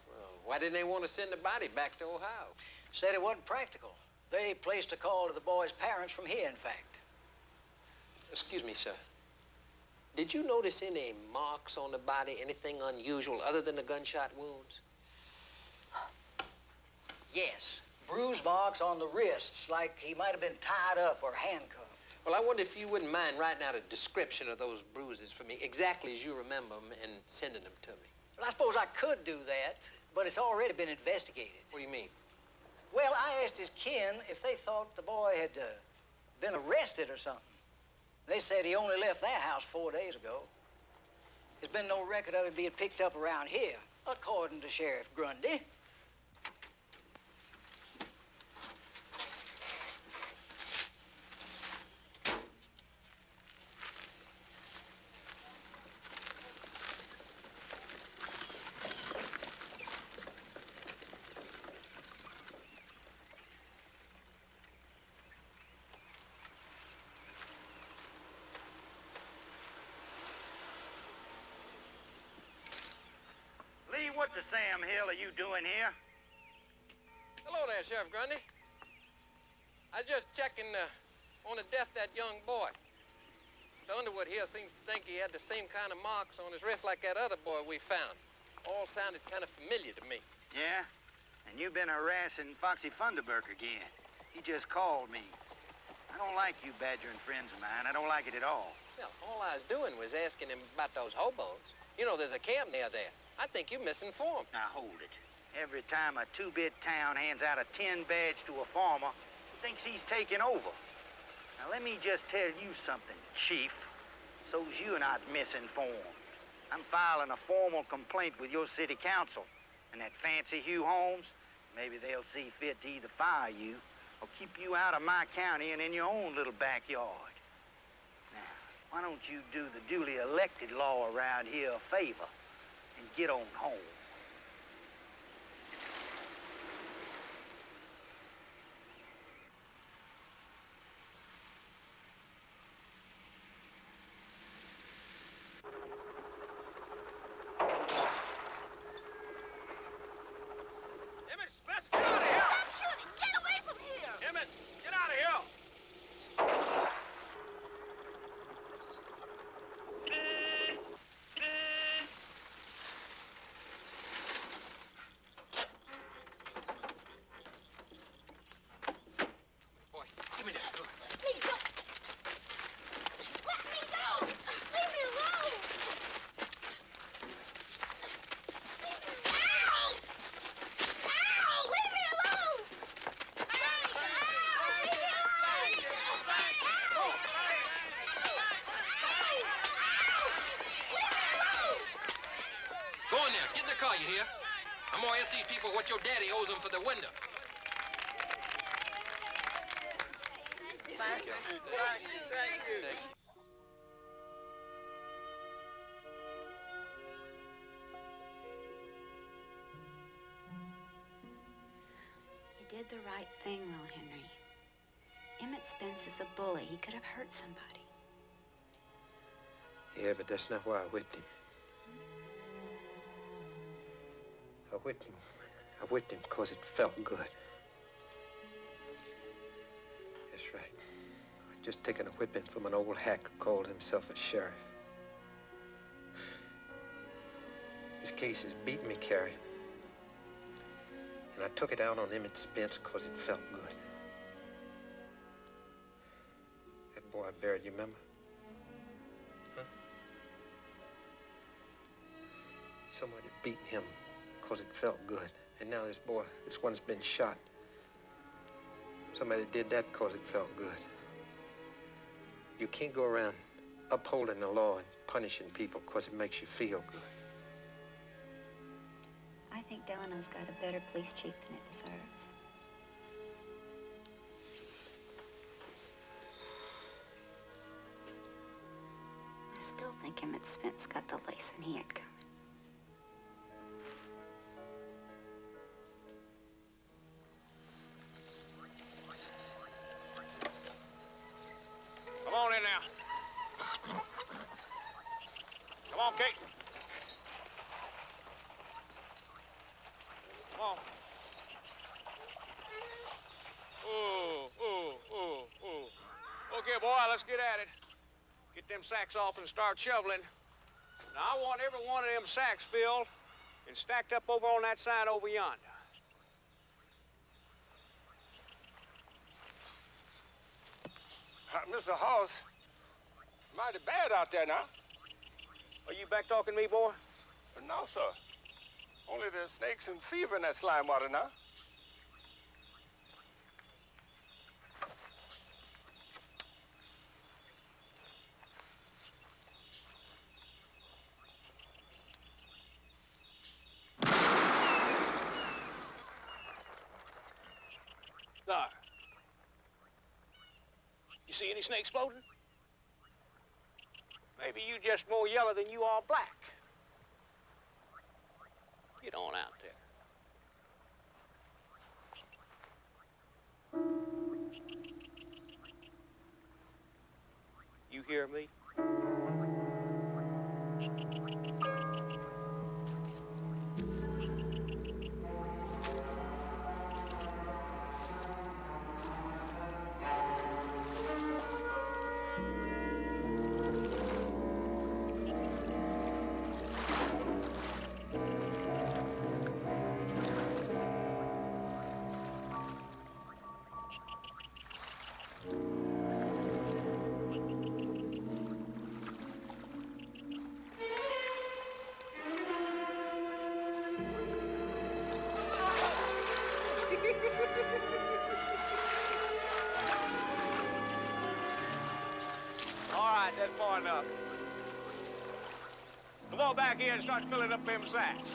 Well, why didn't they want to send the body back to Ohio? Said it wasn't practical. They placed a call to the boy's parents from here, in fact. Excuse me, sir. Did you notice any marks on the body, anything unusual other than the gunshot wounds? Yes. Bruise marks on the wrists, like he might have been tied up or handcuffed. Well, I wonder if you wouldn't mind writing out a description of those bruises for me, exactly as you remember them, and sending them to me. Well, I suppose I could do that, but it's already been investigated. What do you mean? Well, I asked his kin if they thought the boy had been arrested or something. They said he only left that house 4 days ago. There's been no record of him being picked up around here, according to Sheriff Grundy. Lee, what the Sam Hill are you doing here? Hello there, Sheriff Grundy. I was just checking on the death of that young boy. Mr. Underwood here seems to think he had the same kind of marks on his wrist like that other boy we found. All sounded kind of familiar to me. Yeah? And you've been harassing Foxy Funderburk again. He just called me. I don't like you badgering friends of mine. I don't like it at all. Well, all I was doing was asking him about those hobos. You know, there's a camp near there. I think you're misinformed. Now, hold it. Every time a two-bit town hands out a 10 badge to a farmer, he thinks he's taking over. Now, let me just tell you something, Chief, so's you're not misinformed. I'm filing a formal complaint with your city council. And that fancy Hugh Holmes, maybe they'll see fit to either fire you or keep you out of my county and in your own little backyard. Now, why don't you do the duly elected law around here a favor and get on home? Let's get out of here! Stop shooting! Get away from here! Emmett, get out of here! Boy, give me that gun. Please don't. Let me go! Leave me alone! Ow! Ow! Leave me alone! Go in there. Get in the car, you hear? I'm gonna ask these people what your daddy owes them for the window. Thank you. Thank you. You did the right thing, Will Henry. Emmett Spence is a bully. He could have hurt somebody. Yeah, but that's not why I whipped him. I whipped him because it felt good. That's right. I'd just taken a whipping from an old hack who called himself a sheriff. His case has beaten me, Carrie. And I took it out on Emmett Spence because it felt good. That boy I buried, you remember? Huh? Somebody beaten him because it felt good. And now this one's been shot. Somebody did that because it felt good. You can't go around upholding the law and punishing people because it makes you feel good. I think Delano's got a better police chief than it deserves. I still think Emmett Spence got the lacing he had coming. Come on in now. Come on, Kate. Come on. Okay, boy, let's get at it. Get them sacks off and start shoveling. Now, I want every one of them sacks filled and stacked up over on that side over yonder. Mr. Hoss, mighty bad out there now. Are you back talking to me, boy? No, sir. Only there's snakes and fever in that slime water now. There. You see any snakes floating? Maybe you just more yellow than you are black. Get on out there. You hear me? on. Come on back here and start filling up them sacks.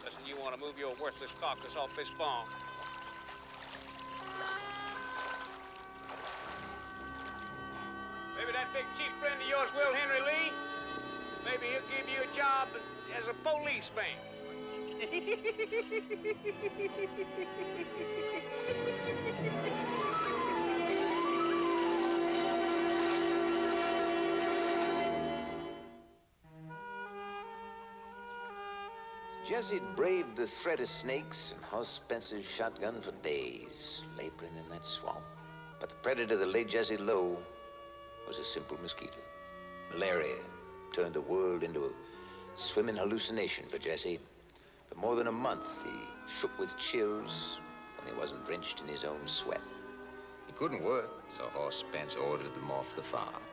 Listen, you want to move your worthless carcass off this farm. Maybe that big chief friend of yours, Will Henry Lee, maybe he'll give you a job as a policeman. Jesse'd braved the threat of snakes and Hoss Spencer's shotgun for days, laboring in that swamp. But the predator that laid Jesse low was a simple mosquito. Malaria turned the world into a swimming hallucination for Jesse. For more than a month, he shook with chills when he wasn't drenched in his own sweat. He couldn't work, so Hoss Spence ordered them off the farm.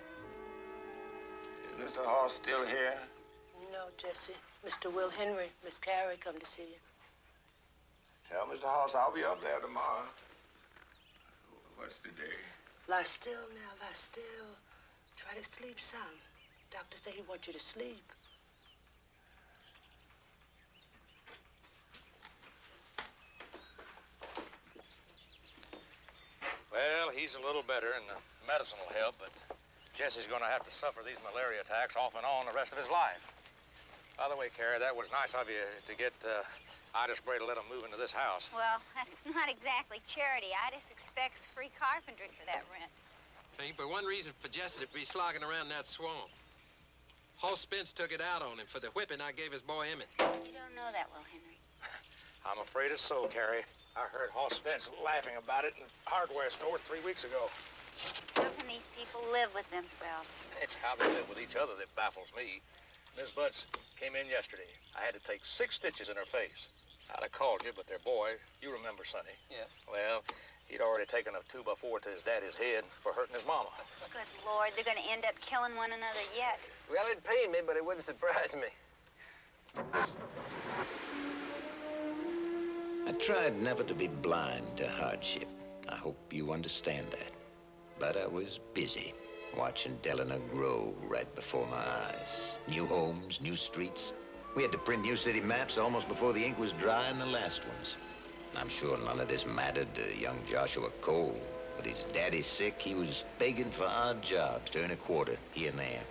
Is Mr. Hoss still here? No, Jesse. Mr. Will Henry, Miss Carey come to see you. Tell Mr. Hoss I'll be up there tomorrow. What's the day? Lie still now, lie still. Try to sleep some. Doctor say he wants you to sleep. Well, he's a little better, and the medicine will help, but Jesse's gonna have to suffer these malaria attacks off and on the rest of his life. By the way, Carrie, that was nice of you to get Ida Spray to let him move into this house. Well, that's not exactly charity. I just expects free carpentry for that rent. Ain't but one reason for Jesse to be slogging around that swamp. Hoss Spence took it out on him for the whipping I gave his boy Emmett. You don't know that, Will Henry. I'm afraid it's so, Carrie. I heard Hoss Spence laughing about it in the hardware store 3 weeks ago. How can these people live with themselves? It's how they live with each other that baffles me. Miss Butts came in yesterday. I had to take 6 stitches in her face. I'd have called you, but their boy, you remember Sonny. Yeah. Well, he'd already taken a 2x4 to his daddy's head for hurting his mama. Good Lord, they're going to end up killing one another yet. Well, it'd pain me, but it wouldn't surprise me. I tried never to be blind to hardship. I hope you understand that. But I was busy watching Delano grow right before my eyes. New homes, new streets. We had to print new city maps almost before the ink was dry in the last ones. I'm sure none of this mattered to young Joshua Cole. With his daddy sick, he was begging for odd jobs to earn a quarter here and there.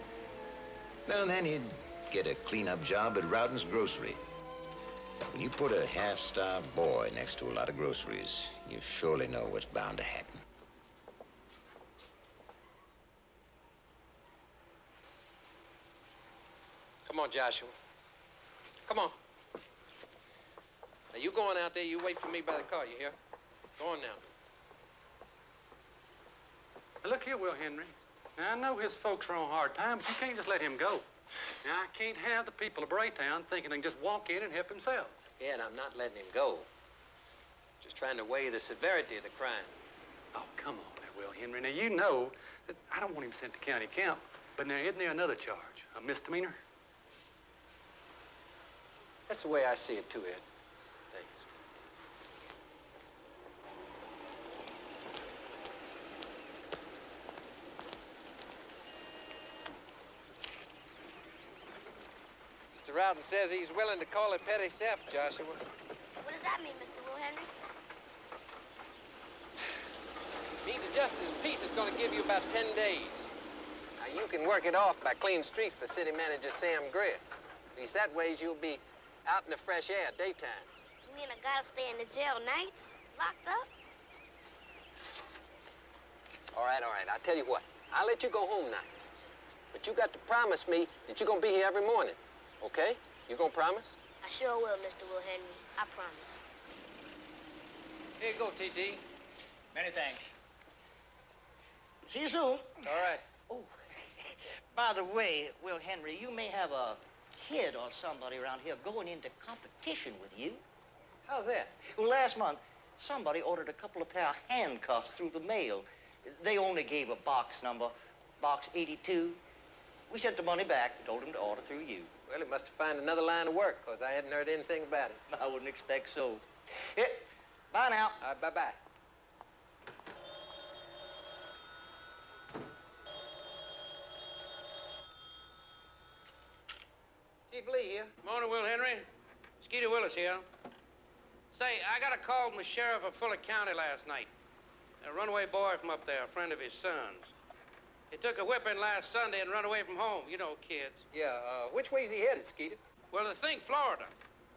Now and then he'd get a cleanup job at Rowden's Grocery. When you put a half-starved boy next to a lot of groceries, you surely know what's bound to happen. Come on, Joshua. Come on. Now, you go on out there. You wait for me by the car, you hear? Go on now. Now, look here, Will Henry. Now, I know his folks are on hard times. You can't just let him go. Now, I can't have the people of Braytown thinking they can just walk in and help themselves. Yeah, and I'm not letting him go. Just trying to weigh the severity of the crime. Oh, come on now, Will Henry. Now, you know that I don't want him sent to county camp, but now, isn't there another charge? A misdemeanor? That's the way I see it, too, Ed. Thanks. Mr. Rowden says he's willing to call it petty theft, Joshua. What does that mean, Mr. Will Henry? Means the justice of peace is going to give you about 10 days. Now, you can work it off by cleaning streets for city manager Sam Greer. At least that way you'll be out in the fresh air daytime. You mean I gotta stay in the jail nights? Locked up? All right. I'll tell you what. I'll let you go home nights. But you got to promise me that you're going to be here every morning. Okay? You going to promise? I sure will, Mr. Will Henry. I promise. Here you go, T.T. Many thanks. See you soon. All right. Oh, by the way, Will Henry, you may have a kid or somebody around here going into competition with you. How's that? Well, last month, somebody ordered a couple of pair of handcuffs through the mail. They only gave a box number, box 82. We sent the money back and told them to order through you. Well, it must have found another line of work, because I hadn't heard anything about it. I wouldn't expect so. Yeah, bye now. All right, bye-bye. Chief Lee here. Morning, Will Henry. Skeeter Willis here. Say, I got a call from the sheriff of Fuller County last night. A runaway boy from up there, a friend of his son's. He took a whipping last Sunday and run away from home. You know, kids. Yeah, which way's he headed, Skeeter? Well, they think Florida,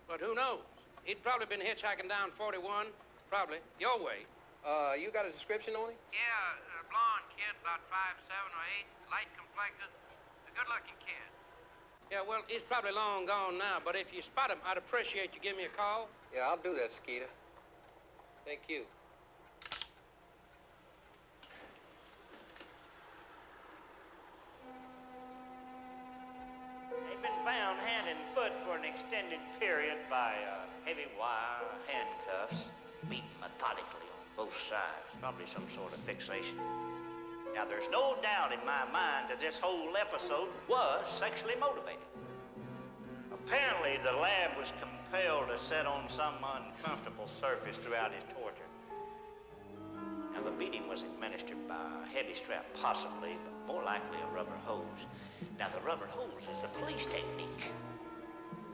but who knows? He'd probably been hitchhiking down 41, probably, your way. You got a description on him? Yeah, a blonde kid, about 5'7" or 8, light complected, a good-looking kid. Yeah, well, he's probably long gone now, but if you spot him, I'd appreciate you give me a call. Yeah, I'll do that, Skeeter. Thank you. They've been bound hand and foot for an extended period by heavy wire handcuffs, beaten methodically on both sides. Probably some sort of fixation. Now, there's no doubt in my mind that this whole episode was sexually motivated. Apparently, the lad was compelled to sit on some uncomfortable surface throughout his torture. Now, the beating was administered by a heavy strap, possibly, but more likely a rubber hose. Now, the rubber hose is a police technique.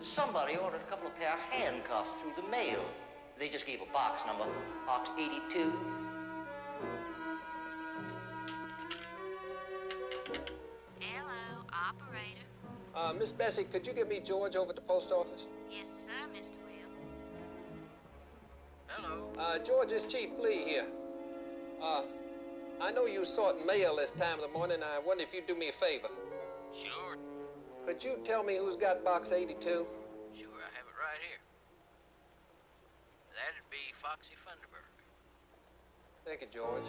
Somebody ordered a couple of pair of handcuffs through the mail. They just gave a box number, box 82. Hello, operator. Miss Bessie, could you get me George over at the post office? Yes, sir, Mr. Will. Hello. George, it's Chief Lee here. I know you sorting mail this time of the morning. I wonder if you'd do me a favor. Sure. Could you tell me who's got box 82? Sure, I have it right here. That'd be Foxy Funderburg. Thank you, George.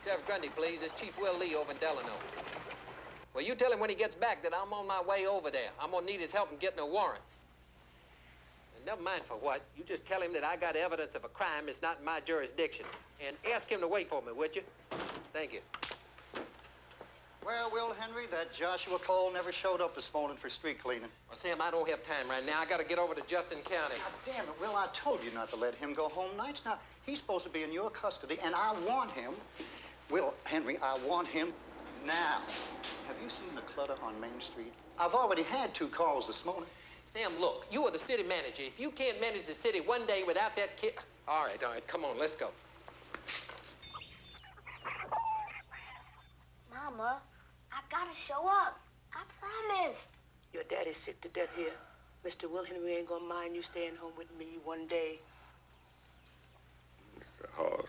Sheriff Grundy, please. It's Chief Will Lee over in Delano. Well, you tell him when he gets back that I'm on my way over there. I'm gonna need his help in getting a warrant. And never mind for what. You just tell him that I got evidence of a crime that's not in my jurisdiction. And ask him to wait for me, would you? Thank you. Well, Will Henry, that Joshua Cole never showed up this morning for street cleaning. Well, Sam, I don't have time right now. I gotta get over to Justin County. God damn it, Will, I told you not to let him go home nights. Now, he's supposed to be in your custody, and I want him. Will Henry, I want him now. Have you seen the clutter on Main Street? I've already had 2 calls this morning. Sam, look, you are the city manager. If you can't manage the city one day without that kid... All right, come on, let's go. Mama, I gotta show up. I promised. Your daddy's sick to death here. Mr. Will Henry ain't gonna mind you staying home with me one day. Mr. Hoss,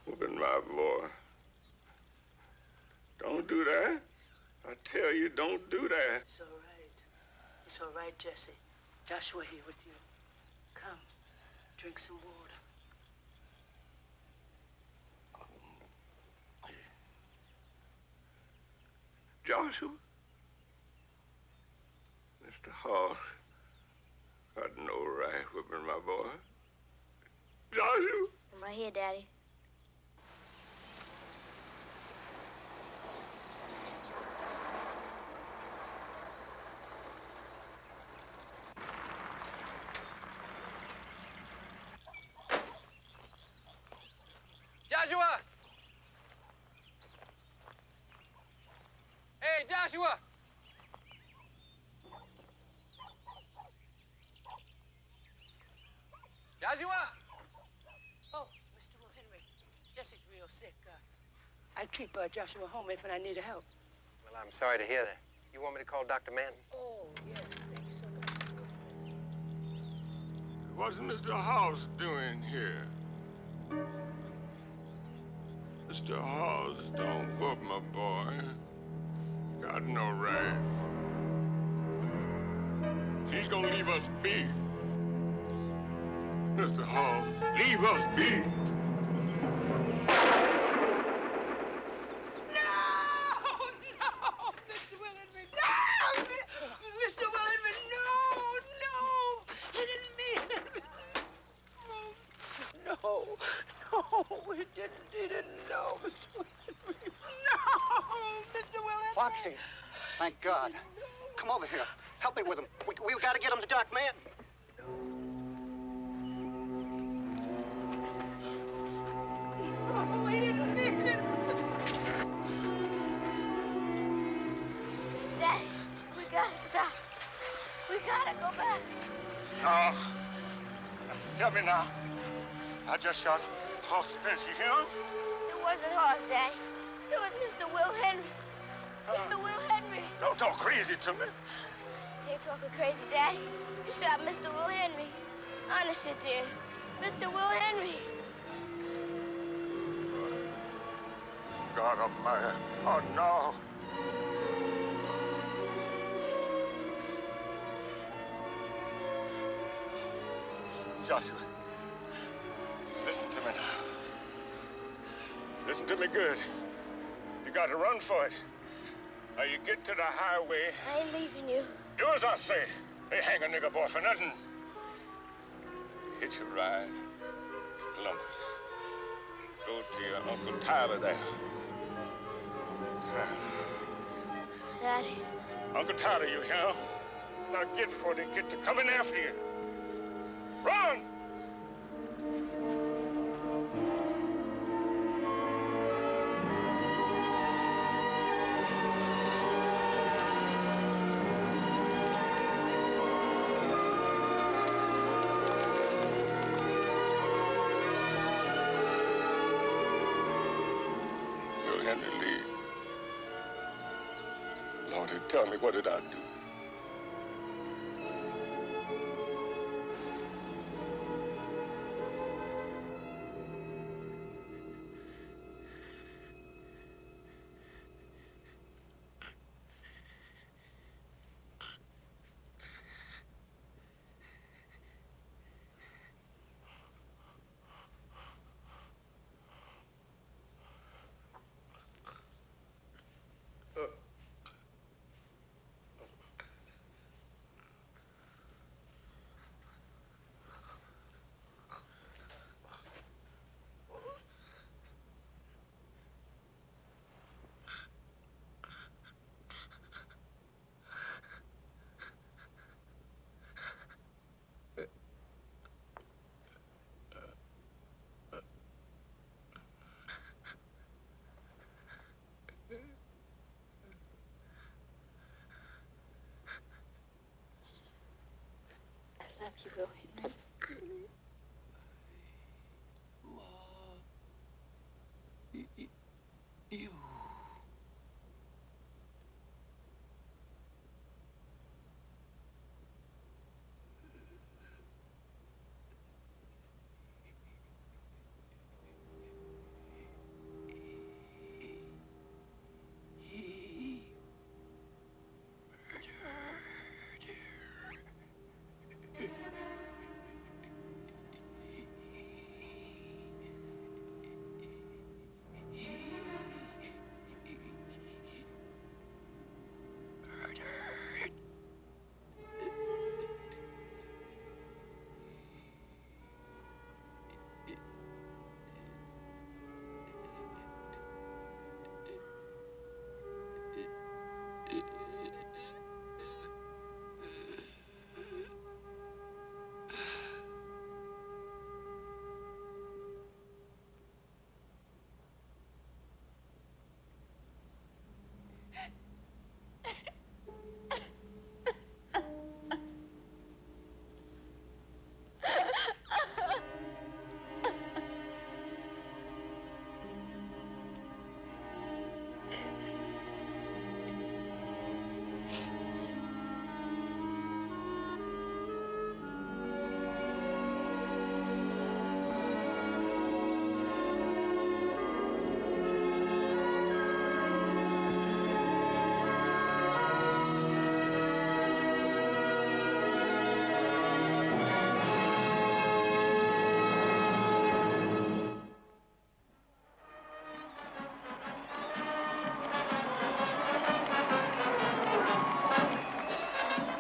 whooping my boy. Don't do that. I tell you, don't do that. It's all right. It's all right, Jesse. Joshua here with you. Come, drink some water. Joshua? Mr. Hoss got no right whipping my boy. Joshua? I'm right here, Daddy. Joshua! Hey, Joshua! Joshua! Oh, Mr. Will Henry. Jesse's real sick. I keep Joshua home if I need help. Well, I'm sorry to hear that. You want me to call Dr. Manton? Oh, yes. Thank you so much. What's Mr. Hoss doing here? Mr. Hoss don't whoop my boy. Got no right. He's gonna leave us be. Mr. Hoss, leave us be. Foxy, thank God. Come over here. Help me with him. We got to get him to Doc Manton. Oh, he didn't mean it. Daddy, we gotta stop. We gotta go back. No. Hear me now. I just shot Hoss Spence. You hear him? It wasn't Hoss, Daddy. It was Mr. Will Henry. Mr. Will Henry. Don't talk crazy to me. You ain't talking crazy, Daddy. You shot Mr. Will Henry. Honest, you did. Mr. Will Henry. God almighty. Oh, no. Joshua, listen to me now. Listen to me good. You got to run for it. Now you get to the highway. I ain't leaving you. Do as I say. They hang a nigger boy for nothing. Hitch a ride to Columbus. Go to your Uncle Tyler there. Tyler. Daddy. Uncle Tyler, you hear? Now get for they get to coming after you. Run! Tell me, what did I do? love you, Will Henry. You.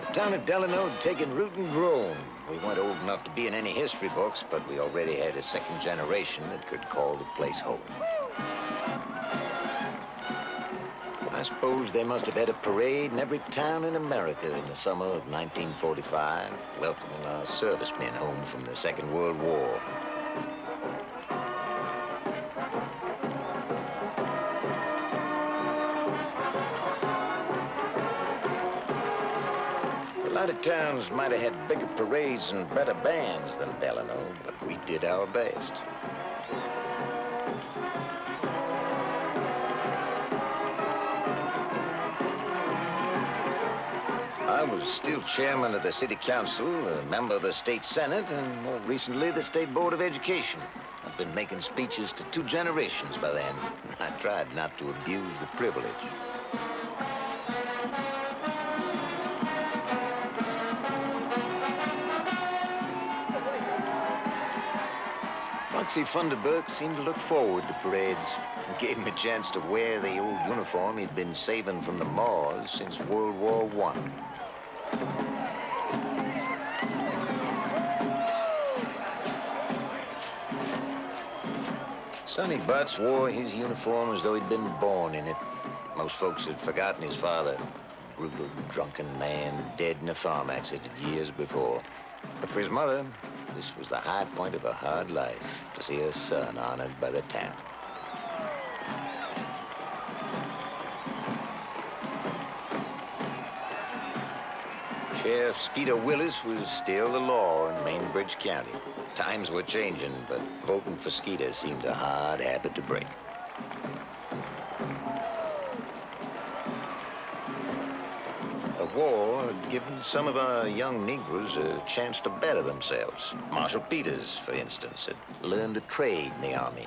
The town of Delano had taken root and grown. We weren't old enough to be in any history books, but we already had a second generation that could call the place home. I suppose they must have had a parade in every town in America in the summer of 1945, welcoming our servicemen home from the Second World War. A lot of towns might have had bigger parades and better bands than Delano, but we did our best. I was still chairman of the city council, a member of the state senate, and more recently the state board of education. I've been making speeches to 2 generations by then. I tried not to abuse the privilege. Foxy Funderburk seemed to look forward to parades. It gave him a chance to wear the old uniform he'd been saving from the Moors since World War I. Sonny Butts wore his uniform as though he'd been born in it. Most folks had forgotten his father, brutal, drunken man, dead in a farm accident years before. But for his mother, this was the high point of her hard life, to see her son honored by the town. Sheriff Skeeter Willis was still the law in Mainbridge County. Times were changing, but voting for Skeeter seemed a hard habit to break. The war had given some of our young Negroes a chance to better themselves. Marshal Peters, for instance, had learned a trade in the Army.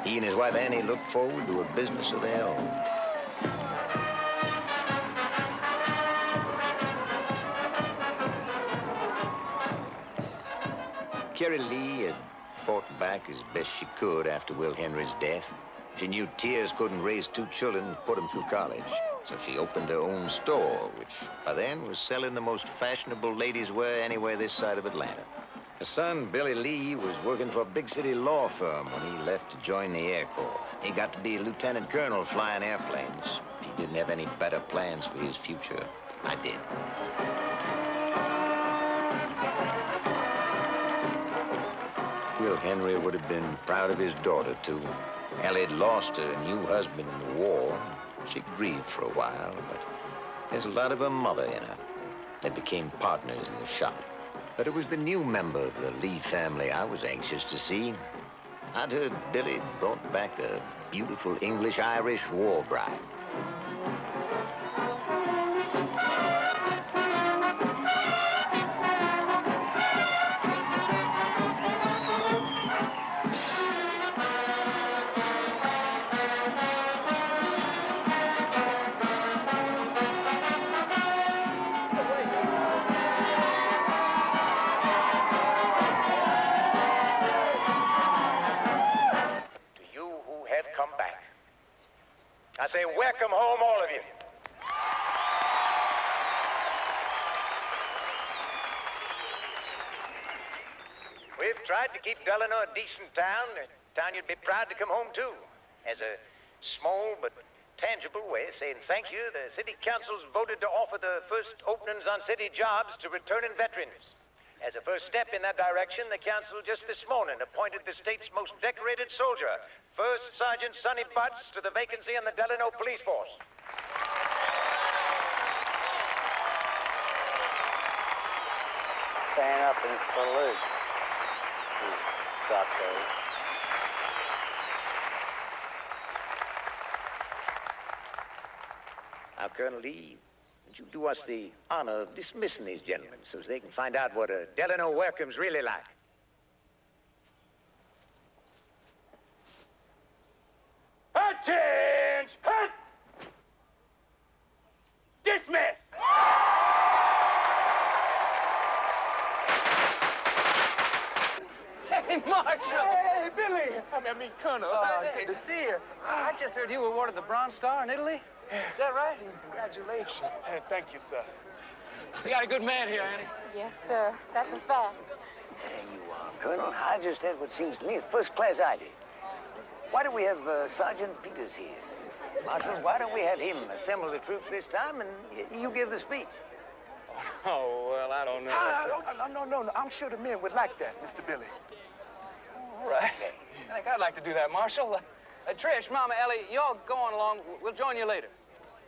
He and his wife Annie looked forward to a business of their own. Carrie Lee had fought back as best she could after Will Henry's death. She knew tears couldn't raise 2 children and put them through college. So she opened her own store, which by then was selling the most fashionable ladies' wear anywhere this side of Atlanta. Her son, Billy Lee, was working for a big city law firm when he left to join the Air Corps. He got to be a lieutenant colonel flying airplanes. He didn't have any better plans for his future. I did. Will Henry would have been proud of his daughter, too. Ellie had lost her new husband in the war. She grieved for a while, but there's a lot of her mother in her. They became partners in the shop. But it was the new member of the Lee family I was anxious to see. I'd heard Billy brought back a beautiful English-Irish war bride. Come back. I say, welcome home, all of you. We've tried to keep Delano a decent town, a town you'd be proud to come home to. As a small but tangible way of saying thank you, the city council's voted to offer the first openings on city jobs to returning veterans. As a first step in that direction, the council just this morning appointed the state's most decorated soldier, First Sergeant Sonny Butts, to the vacancy in the Delano Police Force. Stand up and salute, you suckers. Now, Colonel Lee, would you do us the honor of dismissing these gentlemen so they can find out what a Delano welcome's really like? Attention! Dismissed! Hey, Marshal! Hey, Billy! I mean, Colonel. Good to see you. I just heard you were awarded the Bronze Star in Italy. Is that right? Congratulations. Hey, thank you, sir. You got a good man here, Annie. Yes, sir. That's a fact. There you are, Colonel. I just had what seems to me a first-class idea. Why don't we have Sergeant Peters here? Marshal, why don't we have him assemble the troops this time and you give the speech? Oh, well, I don't know. No. I'm sure the men would like that, Mr. Billy. All right. I think I'd like to do that, Marshal. Trish, Mama, Ellie, y'all go on along. We'll join you later.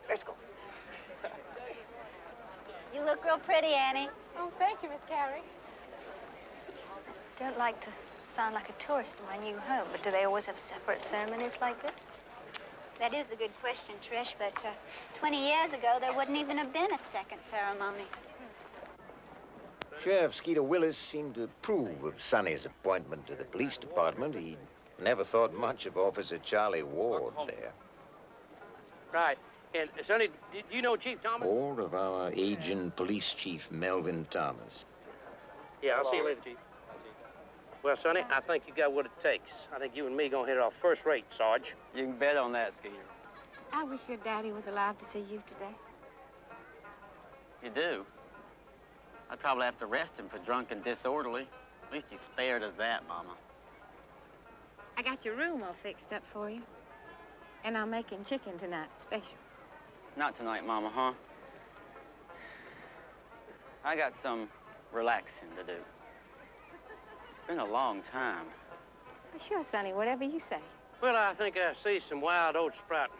Let's go. You look real pretty, Annie. Oh, thank you, Miss Carrie. Don't like to sound like a tourist in my new home, but do they always have separate ceremonies like this? That is a good question, Trish, but 20 years ago, there wouldn't even have been a second ceremony. Sheriff Skeeter Willis seemed to approve of Sonny's appointment to the police department. He never thought much of Officer Charlie Ward there. Right. And, Sonny, do you know Chief Thomas? Or of our aging police chief, Melvin Thomas. Yeah, I'll see you later, Chief. Well, Sonny, I think you got what it takes. I think you and me gonna hit it off first rate, Sarge. You can bet on that, Skeeter. I wish your daddy was alive to see you today. You do? I'd probably have to arrest him for drunk and disorderly. At least he spared us that, Mama. I got your room all fixed up for you. And I'm making chicken tonight, special. Not tonight, Mama, huh? I got some relaxing to do. It's been a long time. Sure, Sonny, whatever you say. Well, I think I see some wild oats sprouting.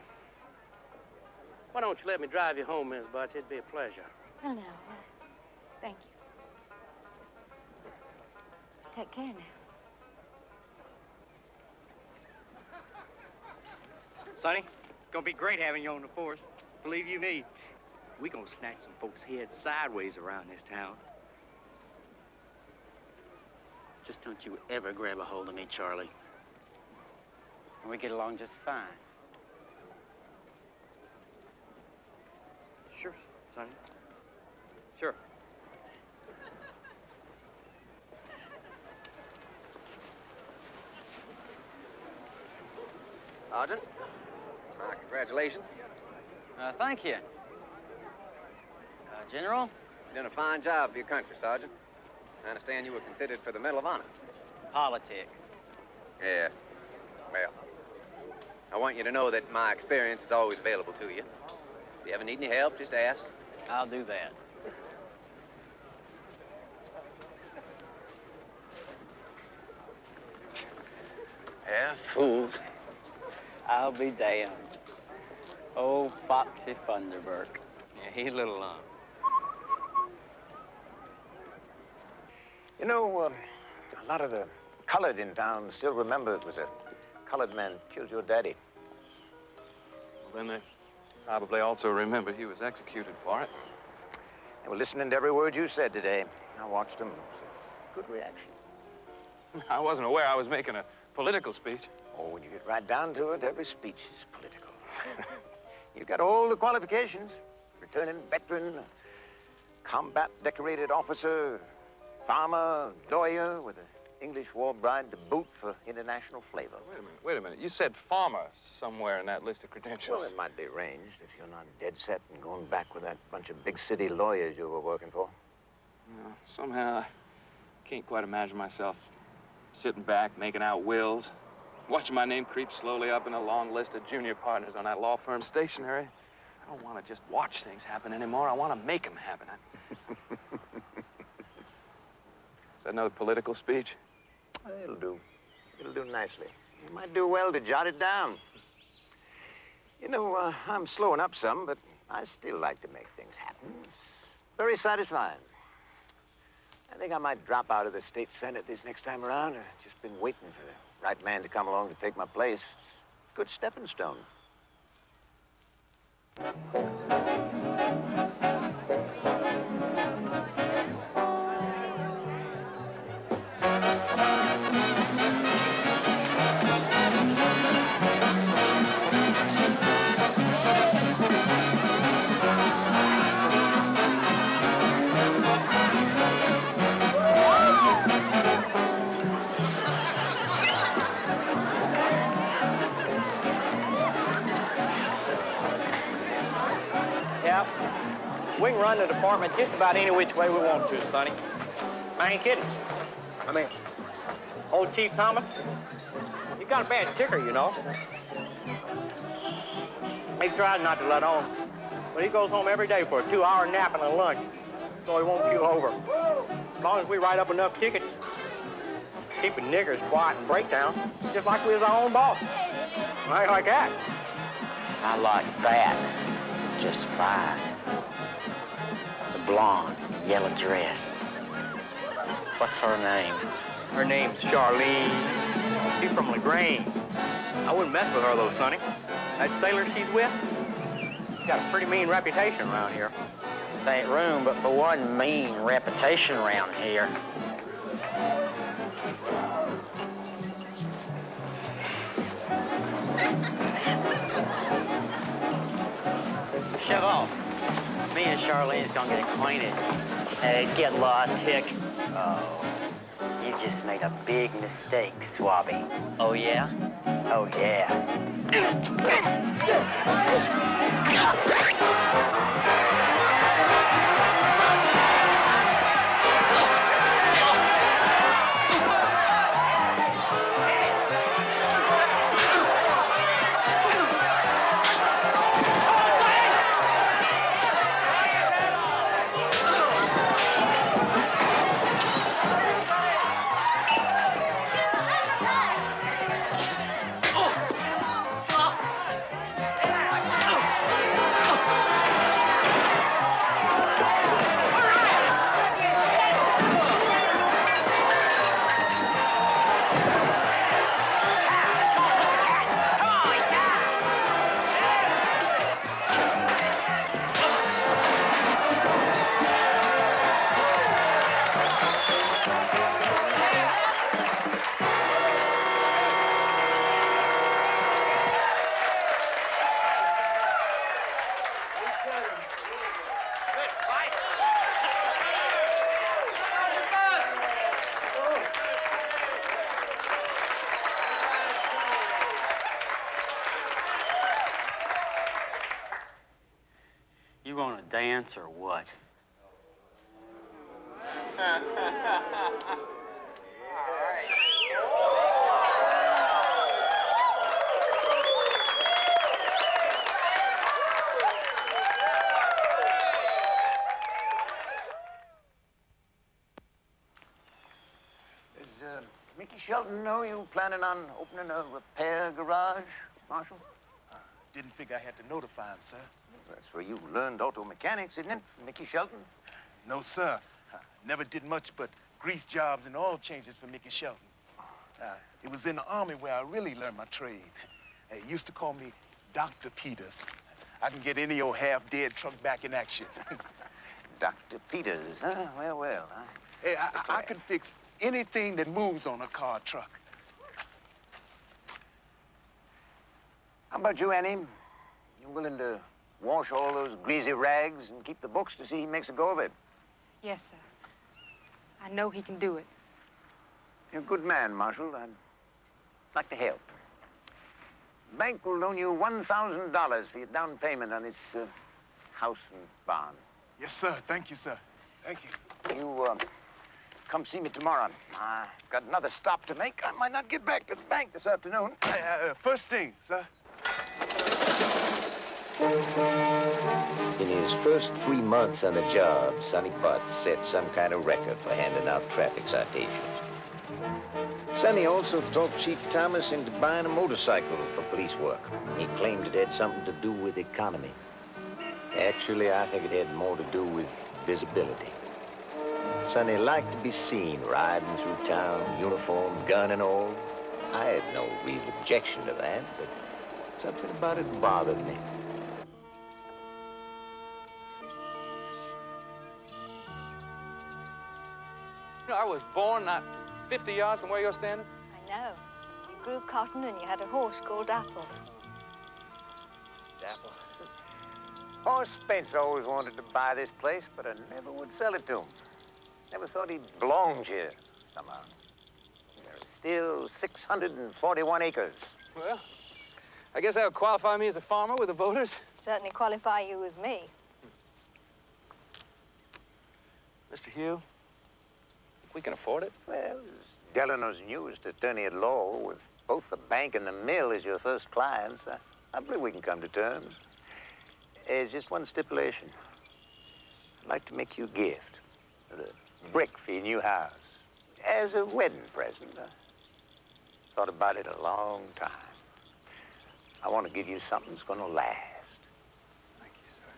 Why don't you let me drive you home, Miss Butts? It'd be a pleasure. Well, now, thank you. Take care now. Sonny, it's gonna be great having you on the force. Believe you me, we gonna snatch some folks' heads sideways around this town. Just don't you ever grab a hold of me, Charlie. And we get along just fine. Sure, Sonny. Sure. Sergeant, congratulations. Thank you. General? You've done a fine job for your country, Sergeant. I understand you were considered for the Medal of Honor. Politics. Yeah. Well, I want you to know that my experience is always available to you. If you ever need any help, just ask. I'll do that. Yeah, fools. I'll be damned. Oh, Foxy Thunderbird. Yeah, he's a little You know, a lot of the colored in town still remember it was a colored man killed your daddy. Well, then they probably also remember he was executed for it. They were listening to every word you said today. I watched them. It was a good reaction. I wasn't aware I was making a political speech. Oh, when you get right down to it, every speech is political. You've got all the qualifications. Returning veteran, combat decorated officer, farmer, lawyer with an English war bride to boot for international flavor. Wait a minute. You said farmer somewhere in that list of credentials. Well, it might be arranged if you're not dead set and going back with that bunch of big city lawyers you were working for. No, somehow I can't quite imagine myself sitting back, making out wills, watching my name creep slowly up in a long list of junior partners on that law firm's stationery. I don't want to just watch things happen anymore. I want to make them happen. Is that another political speech? It'll do. It'll do nicely. You might do well to jot it down. You know, I'm slowing up some, but I still like to make things happen. It's very satisfying. I think I might drop out of the state senate this next time around. I've just been waiting for the right man to come along to take my place. It's a good stepping stone. Yeah, we can run the department just about any which way we want to, Sonny. I ain't kidding. I mean, old Chief Thomas, he got a bad ticker, you know. He tries not to let on, but he goes home every day for a 2-hour nap and a lunch, so he won't keel over. As long as we write up enough tickets, keeping niggers quiet and breakdown, just like we was our own boss. I ain't like that. I like that just fine. The blonde, yellow dress. What's her name? Her name's Charlene. She's from LaGrange. I wouldn't mess with her, though, Sonny. That sailor she's with, she's got a pretty mean reputation around here. There ain't room but for one mean reputation around here. Shove off. Me and Charlene's gonna get acquainted. Hey, get lost, Hick. Oh, you just made a big mistake, Swabby. Oh, yeah? Oh, yeah. You want to dance or what? Does Mickey Shelton know you planning on opening a repair garage, Marshal? Didn't figure I had to notify him, sir. That's where you learned auto mechanics, isn't it, Mickey Shelton? No, sir. Never did much but grease jobs and oil changes for Mickey Shelton. It was in the Army where I really learned my trade. They used to call me Dr. Peters. I can get any old half-dead truck back in action. Dr. Peters, huh? Well, huh? Hey, I can fix anything that moves on a car or truck. How about you, Annie? You willing to wash all those greasy rags and keep the books to see he makes a go of it? Yes, sir. I know he can do it. You're a good man, Marshal. I'd like to help. The bank will loan you $1,000 for your down payment on this house and barn. Yes, sir. Thank you, sir. Thank you. You come see me tomorrow. I got another stop to make. I might not get back to the bank this afternoon. First thing, sir. In his first 3 months on the job, Sonny Potts set some kind of record for handing out traffic citations. Sonny also talked Chief Thomas into buying a motorcycle for police work. He claimed it had something to do with economy. Actually, I think it had more to do with visibility. Sonny liked to be seen riding through town, uniform, gun and all. I had no real objection to that, but something about it bothered me. You know, I was born not 50 yards from where you're standing. I know. You grew cotton and you had a horse called Dapple. Dapple. Oh, Spence always wanted to buy this place, but I never would sell it to him. Never thought he belonged here, somehow. There are still 641 acres. Well, I guess that would qualify me as a farmer with the voters. Certainly qualify you with me. Mr. Hugh, we can afford it. Well, as Delano's newest attorney at law, with both the bank and the mill as your first clients, I believe we can come to terms. There's just one stipulation. I'd like to make you a gift. A brick for your new house. As a wedding present. I thought about it a long time. I want to give you something that's going to last. Thank you, sir.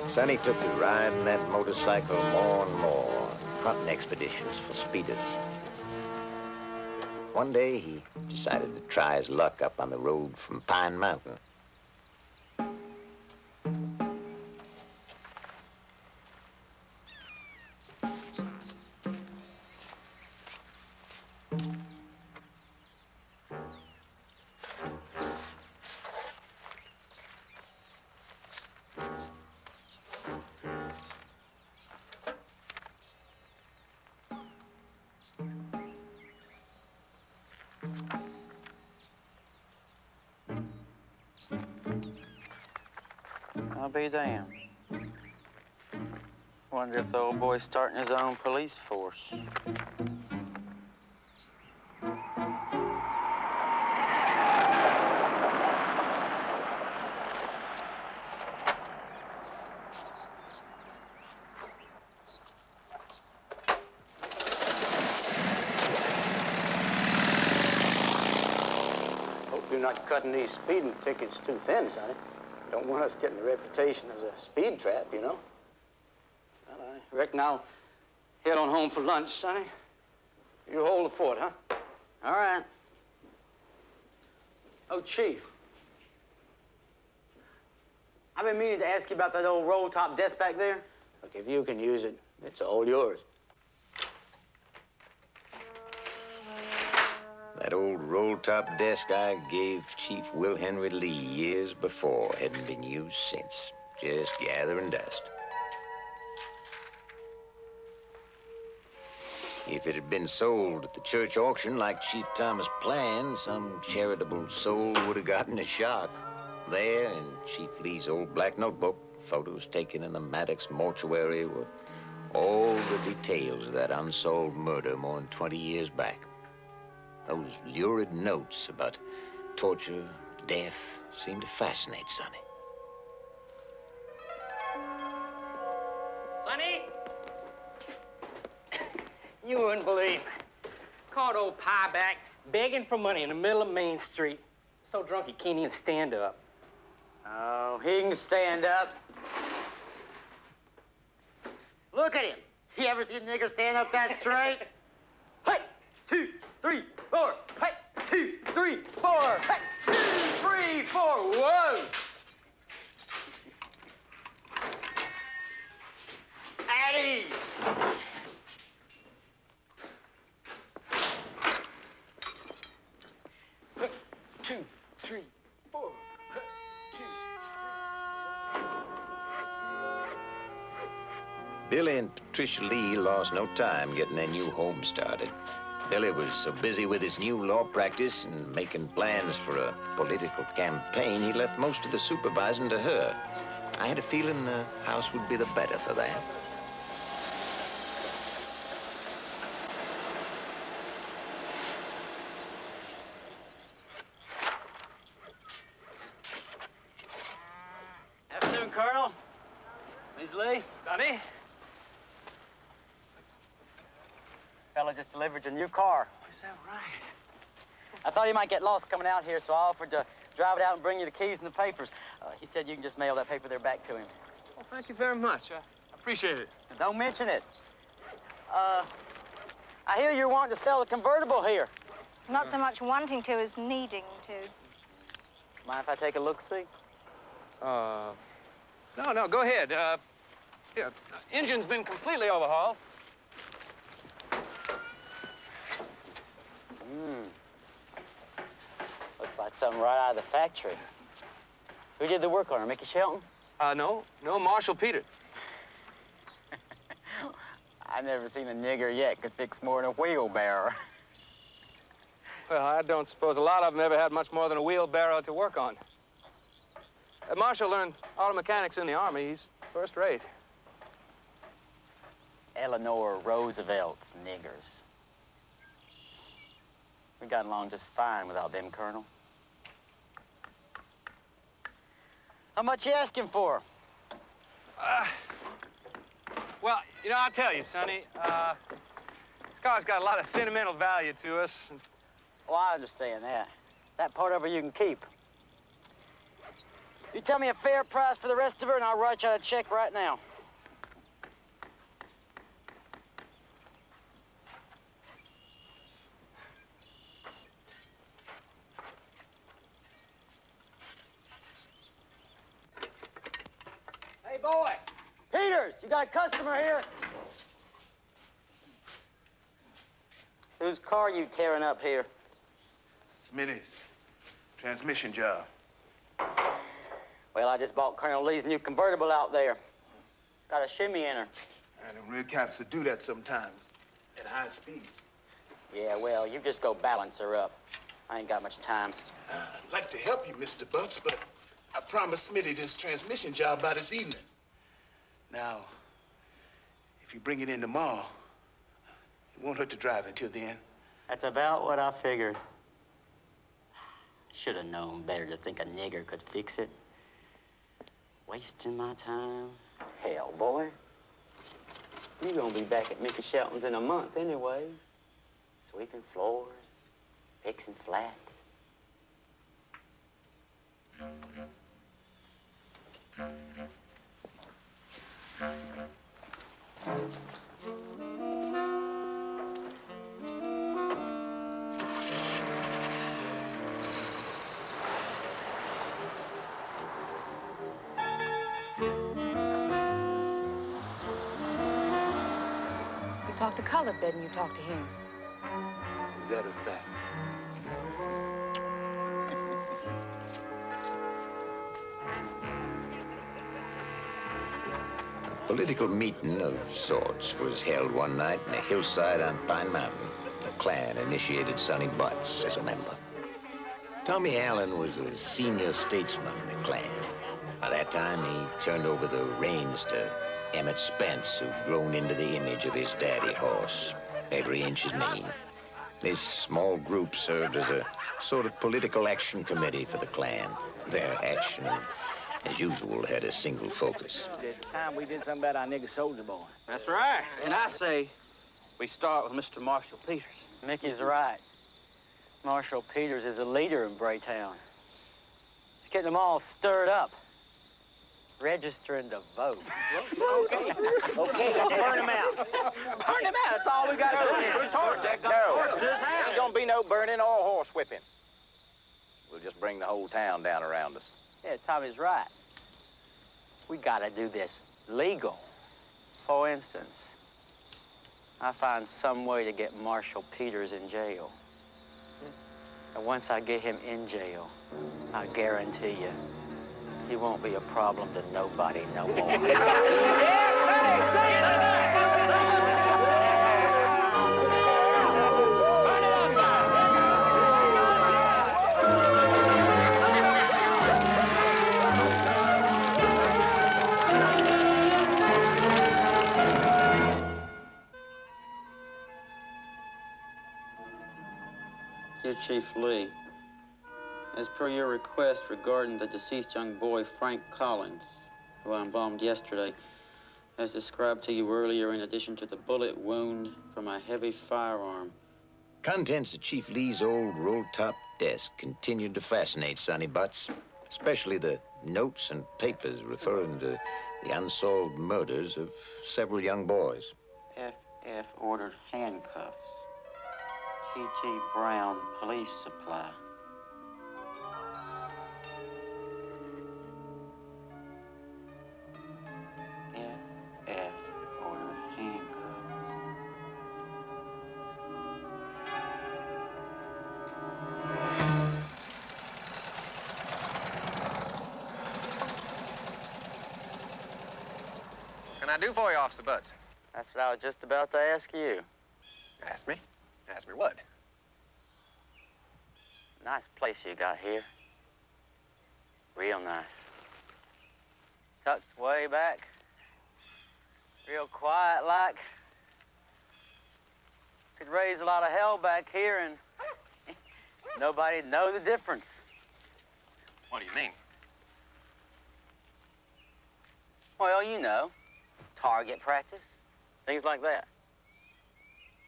Sonny took to riding that motorcycle more and more on hunting expeditions for speeders. One day, he decided to try his luck up on the road from Pine Mountain. I'll be damned. Wonder if the old boy's starting his own police force. Hope you're not cutting these speeding tickets too thin, Sonny. Don't want us getting a reputation as a speed trap, you know. Well, I reckon I'll head on home for lunch, Sonny. You hold the fort, huh? All right. Oh, Chief. I've been meaning to ask you about that old roll-top desk back there. Look, if you can use it, it's all yours. That old roll-top desk I gave Chief Will Henry Lee years before hadn't been used since. Just gathering dust. If it had been sold at the church auction like Chief Thomas planned, some charitable soul would have gotten a shot. There, in Chief Lee's old black notebook, photos taken in the Maddox mortuary were all the details of that unsolved murder more than 20 years back. Those lurid notes about torture, death, seemed to fascinate Sonny. Sonny? You wouldn't believe. Caught old Pieback begging for money in the middle of Main Street. So drunk he can't even stand up. Oh, he can stand up. Look at him. You ever see a nigger stand up that straight? Hey, 2, 3, 4. Hey, 2, 3, 4. Hey, 2, 3, 4. Whoa! At ease. Two, three, four. Billy and Patricia Lee lost no time getting their new home started. Billy was so busy with his new law practice and making plans for a political campaign, he left most of the supervising to her. I had a feeling the house would be the better for that. Afternoon, Colonel. Miss Lee. Sonny? Fella just delivered your new car. Is that right? I thought he might get lost coming out here, so I offered to drive it out and bring you the keys and the papers. He said you can just mail that paper there back to him. Well, thank you very much. I appreciate it. Don't mention it. I hear you're wanting to sell the convertible here. Not so much wanting to as needing to. Mind if I take a look-see? No, go ahead. Yeah, engine's been completely overhauled. Looks like something right out of the factory. Who did the work on her, Mickey Shelton? No, Marshall Peters. I've never seen a nigger yet could fix more than a wheelbarrow. Well, I don't suppose a lot of them ever had much more than a wheelbarrow to work on. Marshall learned auto mechanics in the Army. He's first rate. Eleanor Roosevelt's niggers. We got along just fine without them, Colonel. How much you asking for? Well, you know, I'll tell you, Sonny. This car's got a lot of sentimental value to us. Oh, I understand that. That part of her you can keep. You tell me a fair price for the rest of her, and I'll write you out a check right now. Hey, boy! Peters, you got a customer here. Whose car you tearing up here? Smitty's transmission job. Well, I just bought Colonel Lee's new convertible out there. Got a shimmy in her. And them red caps do that sometimes at high speeds. Yeah, well, you just go balance her up. I ain't got much time. I'd like to help you, Mr. Butts, but I promised Smitty this transmission job by this evening. Now, if you bring it in tomorrow, it won't hurt to drive until then. That's about what I figured. Should have known better to think a nigger could fix it. Wasting my time. Hell, boy. You're gonna be back at Mickey Shelton's in a month anyways. Sweeping floors, fixing flats. You talk to Colored better than you talk to him. Is that a fact? A political meeting of sorts was held one night in a hillside on Pine Mountain. The Klan initiated Sonny Butts as a member. Tommy Allen was a senior statesman in the Klan. By that time, he turned over the reins to Emmett Spence, who'd grown into the image of his daddy horse, every inch his name. This small group served as a sort of political action committee for the Klan. Their action, as usual, had a single focus. It's time we did something about our nigger soldier boy. That's right. And I say we start with Mr. Marshall Peters. Mickey's right. Marshall Peters is a leader in Braytown. getting them all stirred up. Registering to vote. Okay, let's burn him out. Burn him out. That's all we got to do. Ain't gonna be no burning or horse whipping. We'll just bring the whole town down around us. Yeah, Tommy's right. We gotta do this legal. For instance, I find some way to get Marshal Peters in jail. And once I get him in jail, I guarantee you, he won't be a problem to nobody no more. Dear Chief Lee, as per your request regarding the deceased young boy, Frank Collins, who I embalmed yesterday, as described to you earlier, in addition to the bullet wound from a heavy firearm. Contents of Chief Lee's old roll-top desk continued to fascinate Sonny Butts, especially the notes and papers referring to the unsolved murders of several young boys. FF ordered handcuffs. T.T. Brown, police supply. FF ordered handcuffs. What can I do for you, Officer Butts? That's what I was just about to ask you. Ask me? Ask me what? Nice place you got here. Real nice. Tucked way back. Real quiet like. Could raise a lot of hell back here and nobody'd know the difference. What do you mean? Well, you know, target practice, things like that.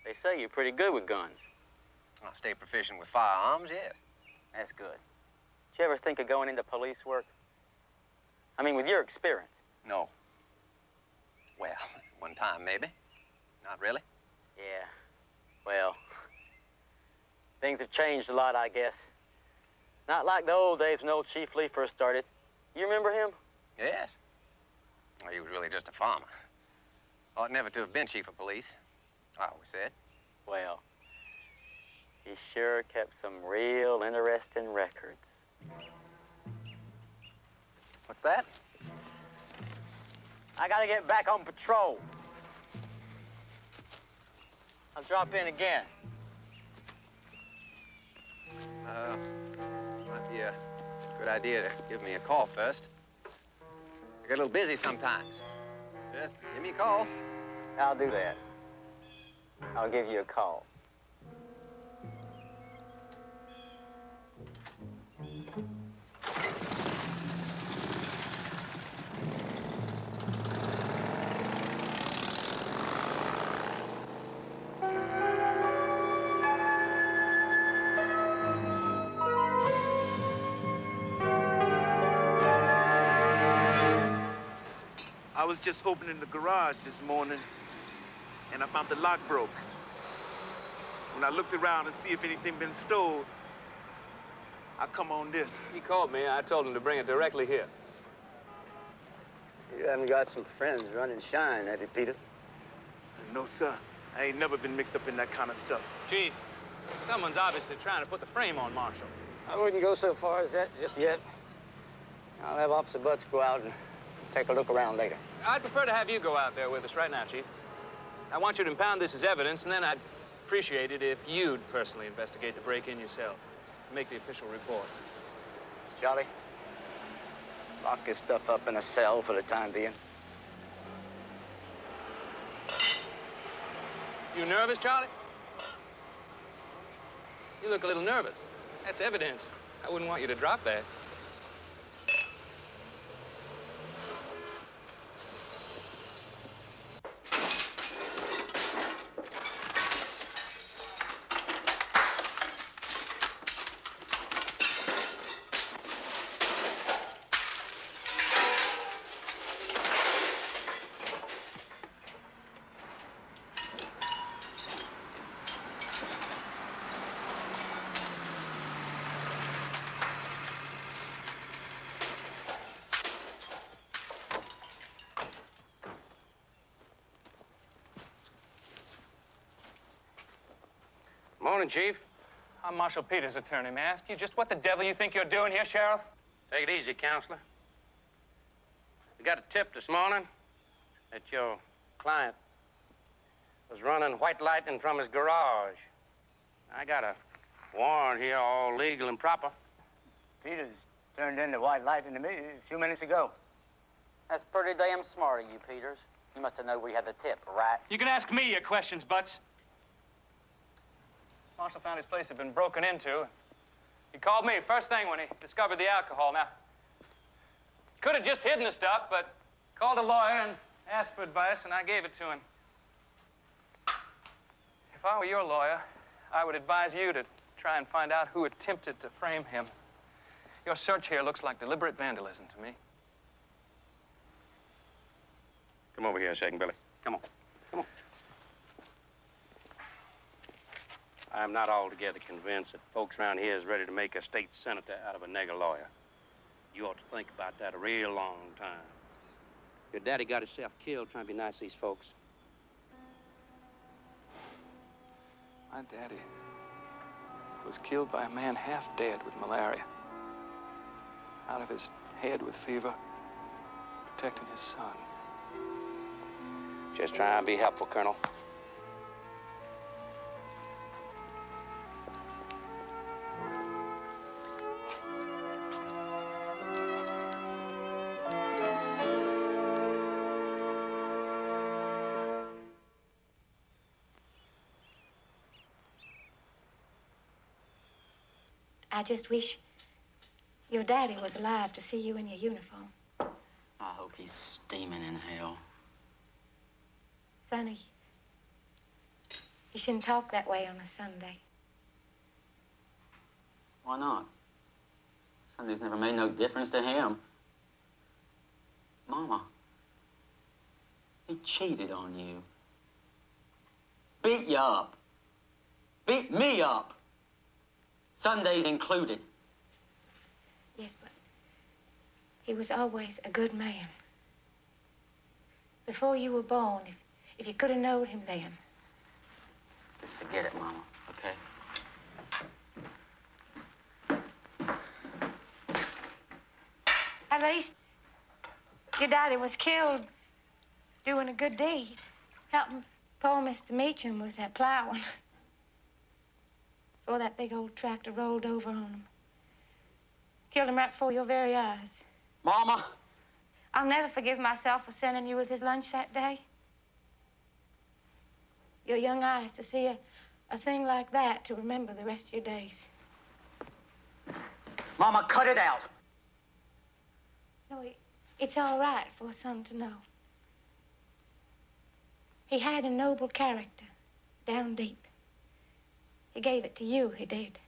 They say you're pretty good with guns. I'll stay proficient with firearms, yes. That's good. Did you ever think of going into police work? I mean, with your experience. No. Well, one time, maybe. Not really. Yeah. Well, things have changed a lot, I guess. Not like the old days when old Chief Lee first started. You remember him? Yes. Well, he was really just a farmer. Ought never to have been chief of police, I always said. Well, he sure kept some real interesting records. What's that? I gotta get back on patrol. I'll drop in again. Might be a good idea to give me a call first. I get a little busy sometimes. Just give me a call. I'll do that. I'll give you a call. I was just opening the garage this morning, and I found the lock broke. When I looked around to see if anything been stole, I come on this. He called me. I told him to bring it directly here. You haven't got some friends running shine, have you, Peters? No, sir. I ain't never been mixed up in that kind of stuff. Chief, someone's obviously trying to put the frame on Marshall. I wouldn't go so far as that just yet. I'll have Officer Butts go out and take a look around later. I'd prefer to have you go out there with us right now, Chief. I want you to impound this as evidence, and then I'd appreciate it if you'd personally investigate the break-in yourself. Make the official report. Charlie, lock this stuff up in a cell for the time being. You nervous, Charlie? You look a little nervous. That's evidence. I wouldn't want you to drop that. Morning, Chief. I'm Marshal Peters, attorney. May I ask you just what the devil you think you're doing here, Sheriff? Take it easy, Counselor. We got a tip this morning that your client was running white lightning from his garage. I got a warrant here, all legal and proper. Peters turned in the white light to me a few minutes ago. That's pretty damn smart of you, Peters. You must have known we had the tip, right? You can ask me your questions, Butts. Marshal found his place had been broken into. He called me first thing when he discovered the alcohol. Now, he could have just hidden the stuff, but called a lawyer and asked for advice, and I gave it to him. If I were your lawyer, I would advise you to try and find out who attempted to frame him. Your search here looks like deliberate vandalism to me. Come over here a second, Billy. Come on. Come on. I'm not altogether convinced that folks around here is ready to make a state senator out of a nigger lawyer. You ought to think about that a real long time. Your daddy got himself killed trying to be nice to these folks. My daddy was killed by a man half dead with malaria. Out of his head with fever, protecting his son. Just try and be helpful, Colonel. I just wish your daddy was alive to see you in your uniform. I hope he's steaming in hell. Sonny, you shouldn't talk that way on a Sunday. Why not? Sunday's never made no difference to him. Mama, he cheated on you. Beat you up. Beat me up. Sundays included. Yes, but he was always a good man. Before you were born, if you could have known him then. Just forget it, Mama, okay? At least your daddy was killed doing a good deed, helping poor Mr. Meacham with that plowing. Before that big old tractor rolled over on him. Killed him right before your very eyes. Mama! I'll never forgive myself for sending you with his lunch that day. Your young eyes to see a thing like that to remember the rest of your days. Mama, cut it out! No, it's all right for a son to know. He had a noble character, down deep. He gave it to you, he did.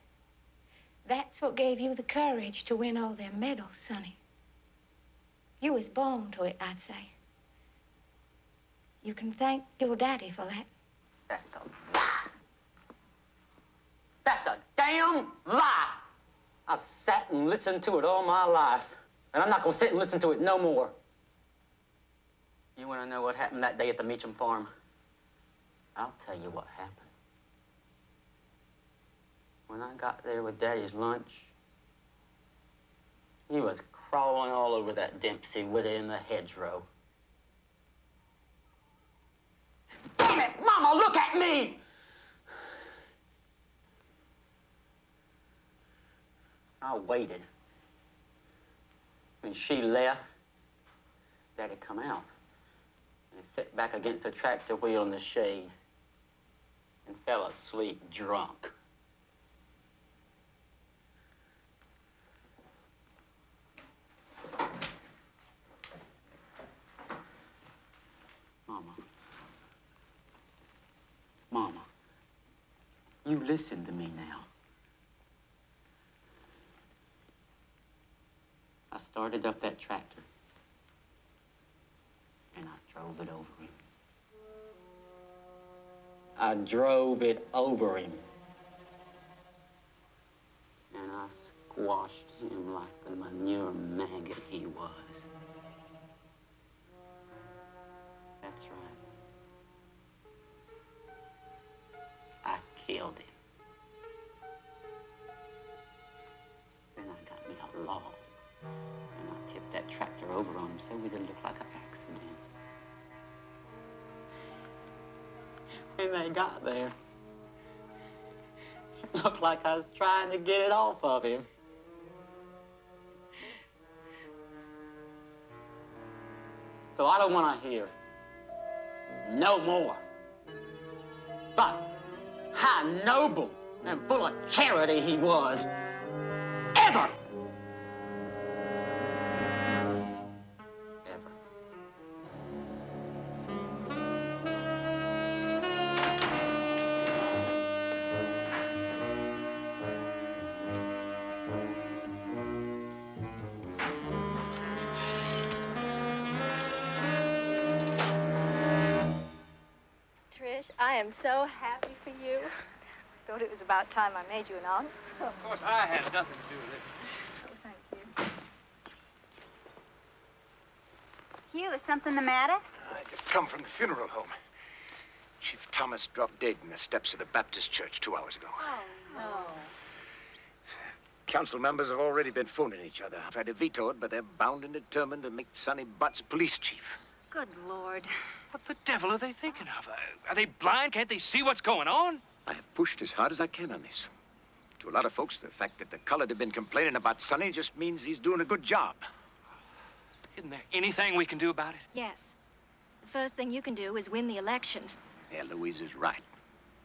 That's what gave you the courage to win all them medals, Sonny. You was born to it, I'd say. You can thank your daddy for that. That's a lie. That's a damn lie. I've sat and listened to it all my life, and I'm not gonna sit and listen to it no more. You wanna know what happened that day at the Meacham farm? I'll tell you what happened. When I got there with Daddy's lunch, he was crawling all over that Dempsey widow in the hedgerow. Damn it, Mama, look at me! I waited. When she left, Daddy come out and sat back against the tractor wheel in the shade and fell asleep drunk. Mama, you listen to me now. I started up that tractor, and I drove it over him. I drove it over him. And I squashed him like the manure maggot he was. That's right. I killed him. along. And I tipped that tractor over on him so it didn't look like an accident. When they got there, it looked like I was trying to get it off of him. So I don't want to hear no more. But how noble and full of charity he was. Ever! Trish, I am so happy for you. Thought it was about time I made you an aunt. Of course, I had nothing to do with it. Oh, thank you. Hugh, is something the matter? I just come from the funeral home. Chief Thomas dropped dead in the steps of the Baptist church 2 hours ago. Oh, no. Council members have already been phoning each other. I tried to veto it, but they're bound and determined to make Sonny Butts police chief. Good Lord. What the devil are they thinking of? Are they blind? Can't they see what's going on? I have pushed as hard as I can on this. To a lot of folks, the fact that the colored have been complaining about Sonny just means he's doing a good job. Isn't there anything we can do about it? Yes. The first thing you can do is win the election. Yeah, Louise is right.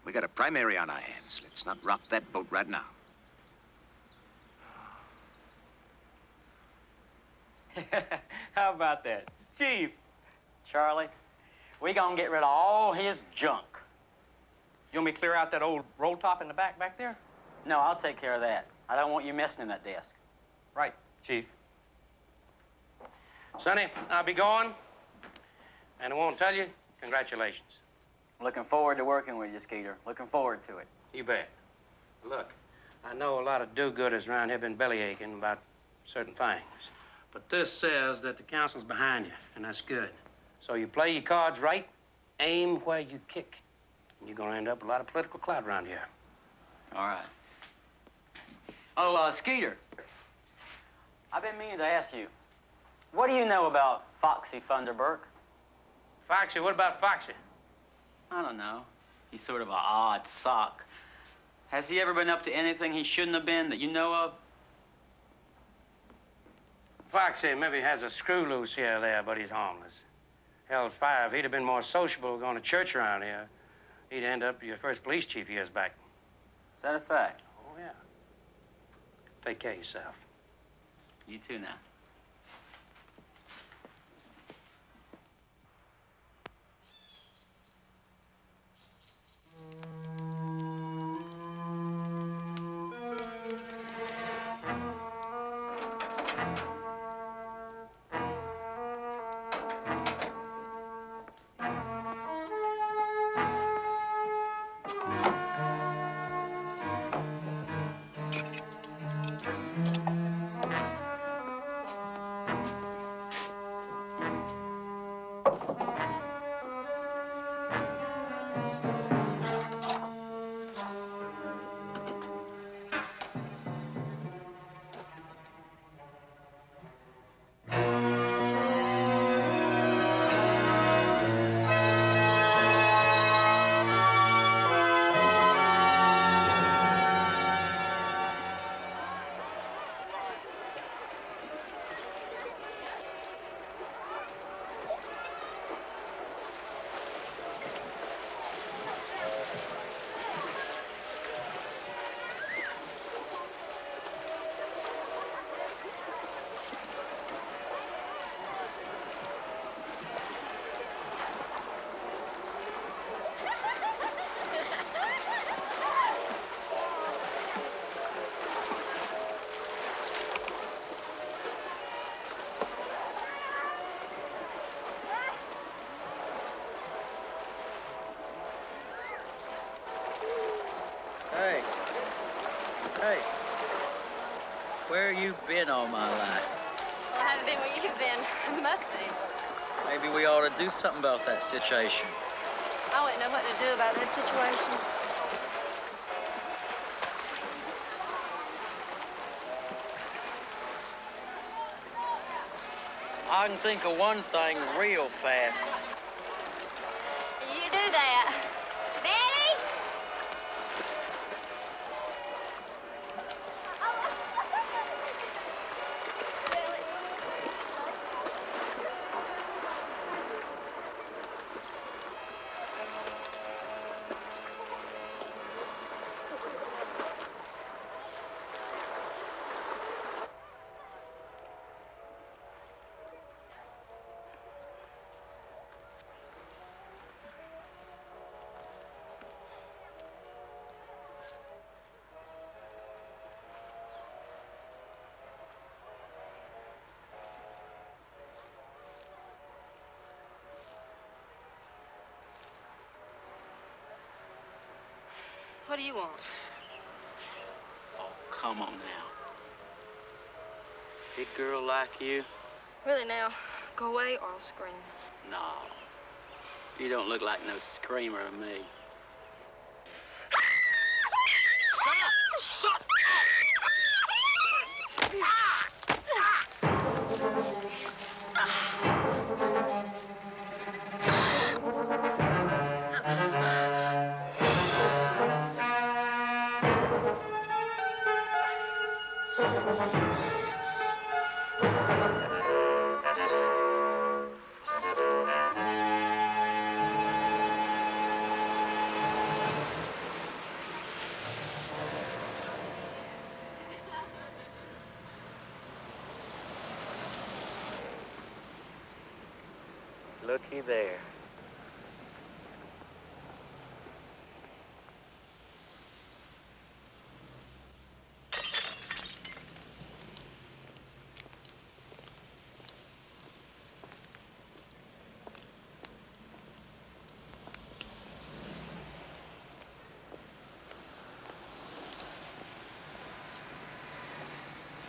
We got a primary on our hands. Let's not rock that boat right now. How about that? Chief! Charlie, we gonna get rid of all his junk. You want me to clear out that old roll top in the back there? No, I'll take care of that. I don't want you messing in that desk. Right, Chief. Sonny, I'll be going. And I won't tell you, congratulations. Looking forward to working with you, Skeeter. Looking forward to it. You bet. Look, I know a lot of do-gooders around here been bellyaching about certain things. But this says that the council's behind you, and that's good. So you play your cards right, aim where you kick. And you're gonna end up with a lot of political clout around here. All right. Oh, Skeeter, I've been meaning to ask you, what do you know about Foxy Funderburk? Foxy? What about Foxy? I don't know. He's sort of an odd sock. Has he ever been up to anything he shouldn't have been that you know of? Foxy maybe has a screw loose here or there, but he's harmless. Hell's fire, if he'd have been more sociable going to church around here, he'd end up your first police chief years back. Is that a fact? Oh, yeah. Take care of yourself. You too now. Hey. Hey. Where you been all my life? Well, I haven't been where you've been. Must be. Maybe we ought to do something about that situation. I wouldn't know what to do about that situation. I can think of one thing real fast. You do that. Betty? What do you want? Oh, come on now. Big girl like you? Really now, go away or I'll scream. No. You don't look like no screamer to me. Shut up! Looky there.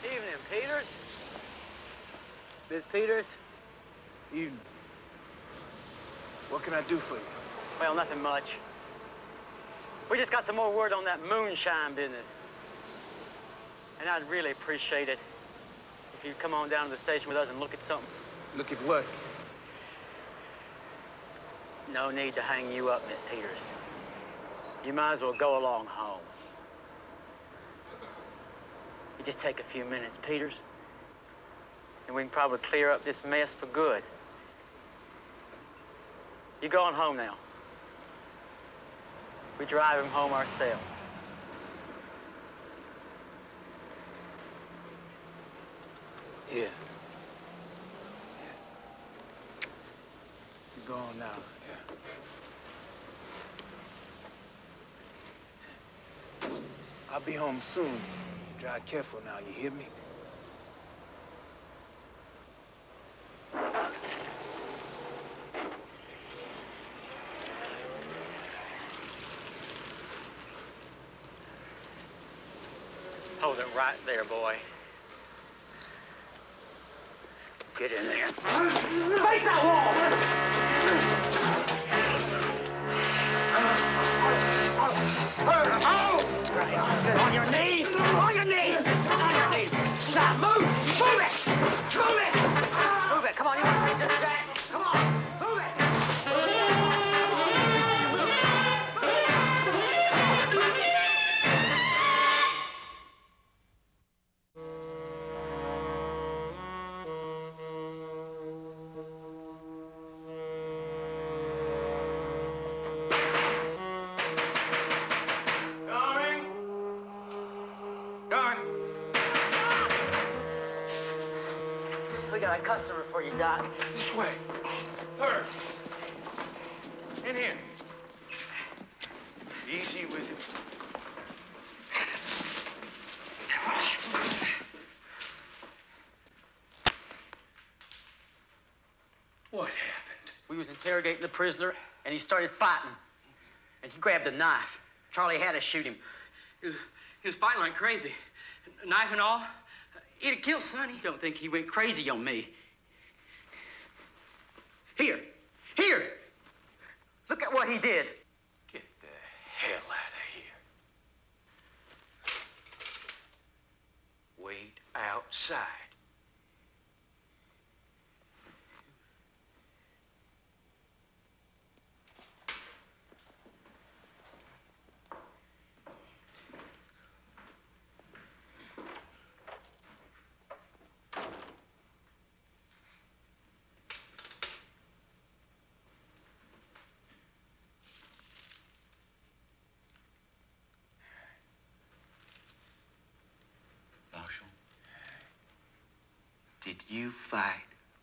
Evening, Peters. Miss Peters? Evening. What can I do for you? Well, nothing much. We just got some more word on that moonshine business. And I'd really appreciate it if you'd come on down to the station with us and look at something. Look at what? No need to hang you up, Miss Peters. You might as well go along home. You just take a few minutes, Peters, and we can probably clear up this mess for good. You going home now. We drive him home ourselves. Yeah. You're gone now, yeah. I'll be home soon. Drive careful now, you hear me? Hold it right there, boy. Get in there. Face that wall! Right. On your knees! On your knees! On your knees! Now move! Move it! Move it! Move it! Come on, you want to take this, Jack? Come on! Move it! We got a customer for you, Doc. This way. Her. In here. Easy with it. What happened? We was interrogating the prisoner, and he started fighting. And he grabbed a knife. Charlie had to shoot him. He was fighting like crazy. Knife and all. He'd have killed Sonny. Don't think he went crazy on me. Here. Here. Look at what he did. Get the hell out of here. Wait outside. you fight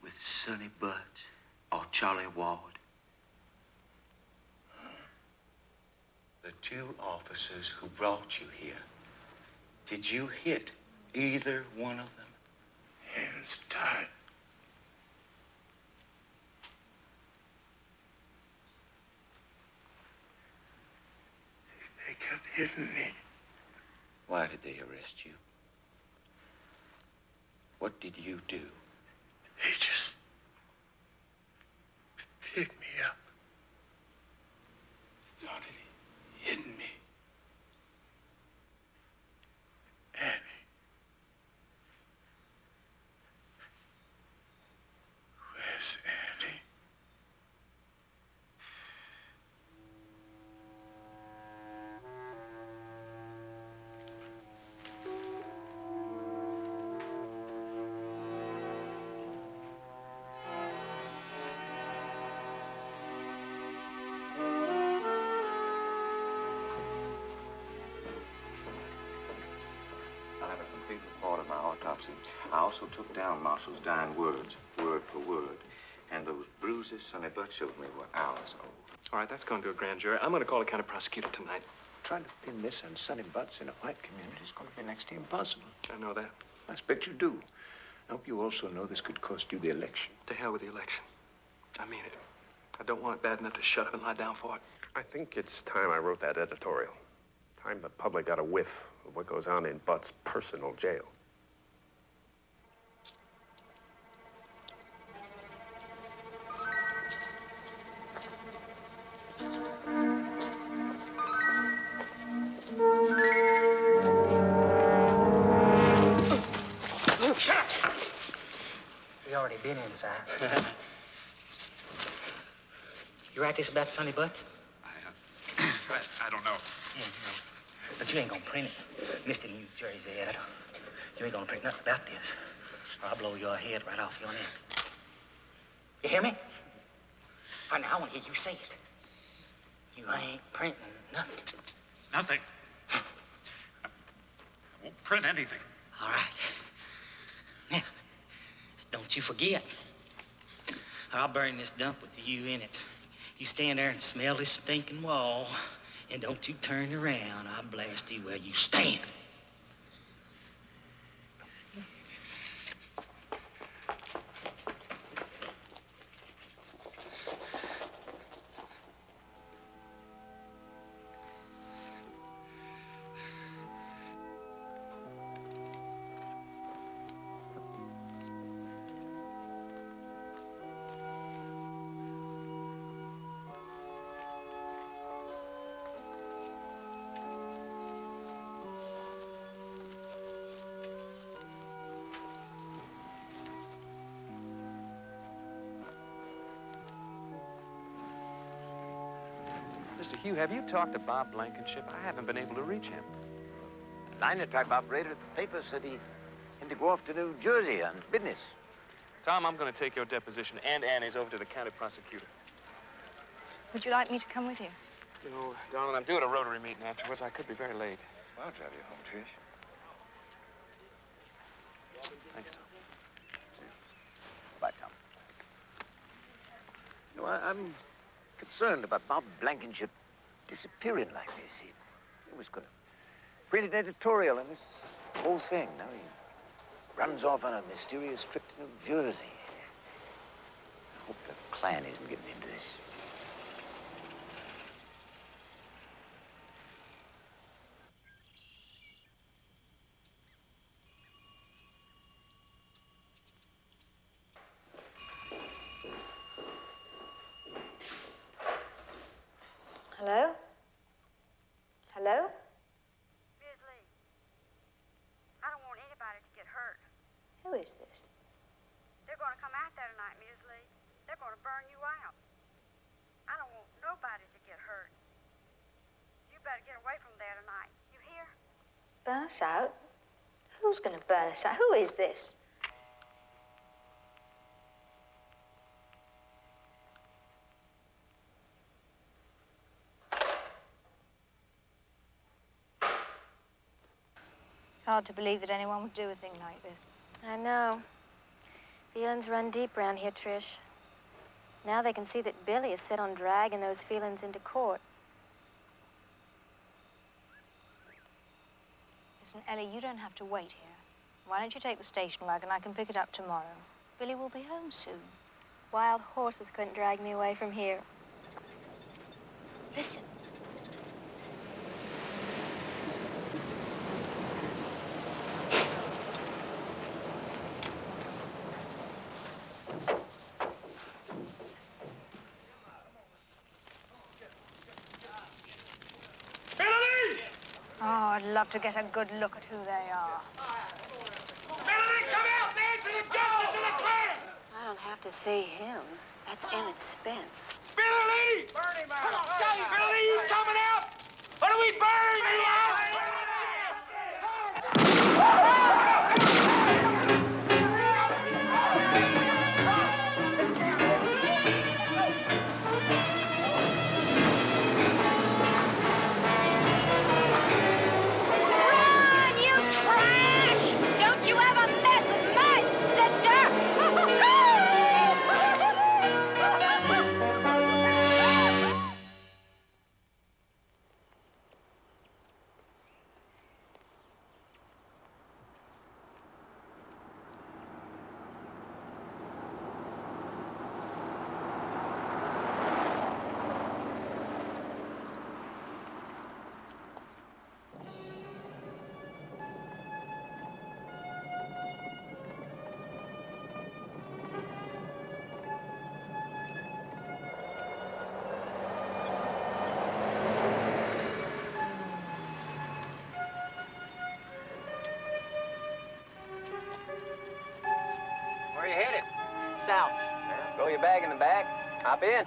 with Sonny Butts or Charlie Ward? The two officers who brought you here, did you hit either one of them? Hands tied. They kept hitting me. Why did they arrest you? What did you do? They just picked me up. Started hitting me. Annie. Where's Annie? I'll have a complete report of my autopsy. I also took down Marshall's dying words, word for word. And those bruises Sonny Butt showed me were hours old. All right, that's going to a grand jury. I'm going to call a county prosecutor tonight. Trying to pin this on Sonny Butts in a white community is going to be next to impossible. I know that. I expect you do. I hope you also know this could cost you the election. To hell with the election. I mean it. I don't want it bad enough to shut up and lie down for it. I think it's time I wrote that editorial. Time the public got a whiff of what goes on in Butt's personal jail. Shut up! We already been inside. You write this about Sonny Butts? I don't know. Yeah, you know. But you ain't gonna print it, Mr. New Jersey editor. You ain't gonna print nothing about this, or I'll blow your head right off your neck. You hear me? Right now, I want to hear you say it. You ain't printing nothing. Nothing. I won't print anything. All right. Now, don't you forget, or I'll burn this dump with you in it. You stand there and smell this stinking wall, and don't you turn around. I'll blast you where you stand. Mr. Hugh, have you talked to Bob Blankenship? I haven't been able to reach him. Liner type operator at the paper said he had to go off to New Jersey on business. Tom, I'm going to take your deposition and Annie's over to the county prosecutor. Would you like me to come with you? You know, darling, I'm doing a Rotary meeting afterwards. I could be very late. I'll drive you home, Trish. Thanks, Tom. Bye, Tom. You know, I'm concerned about Bob Blankenship disappearing like this. He was going to print an editorial on this whole thing. Now he runs off on a mysterious trip to New Jersey. I hope the Klan isn't getting into this. Hello? Hello? Ms. Lee, I don't want anybody to get hurt. Who is this? They're going to come out there tonight, Ms. Lee. They're going to burn you out. I don't want nobody to get hurt. You better get away from there tonight. You hear? Burn us out? Who's going to burn us out? Who is this? It's hard to believe that anyone would do a thing like this. I know. Feelings run deep around here, Trish. Now they can see that Billy is set on dragging those feelings into court. Listen, Ellie, you don't have to wait here. Why don't you take the station wagon? I can pick it up tomorrow. Billy will be home soon. Wild horses couldn't drag me away from here. Listen. Oh, I'd love to get a good look at who they are. Melanie, come out, man, to the justice of the clan! I don't have to see him. That's Emmett Spence. Billy! Burn him out! Come on, say, Billy, you coming out? Or do we burn you out? Run, you trash! Don't you ever mess with my sister! Where you headed? South. Well, throw your bag in the back. Hop in.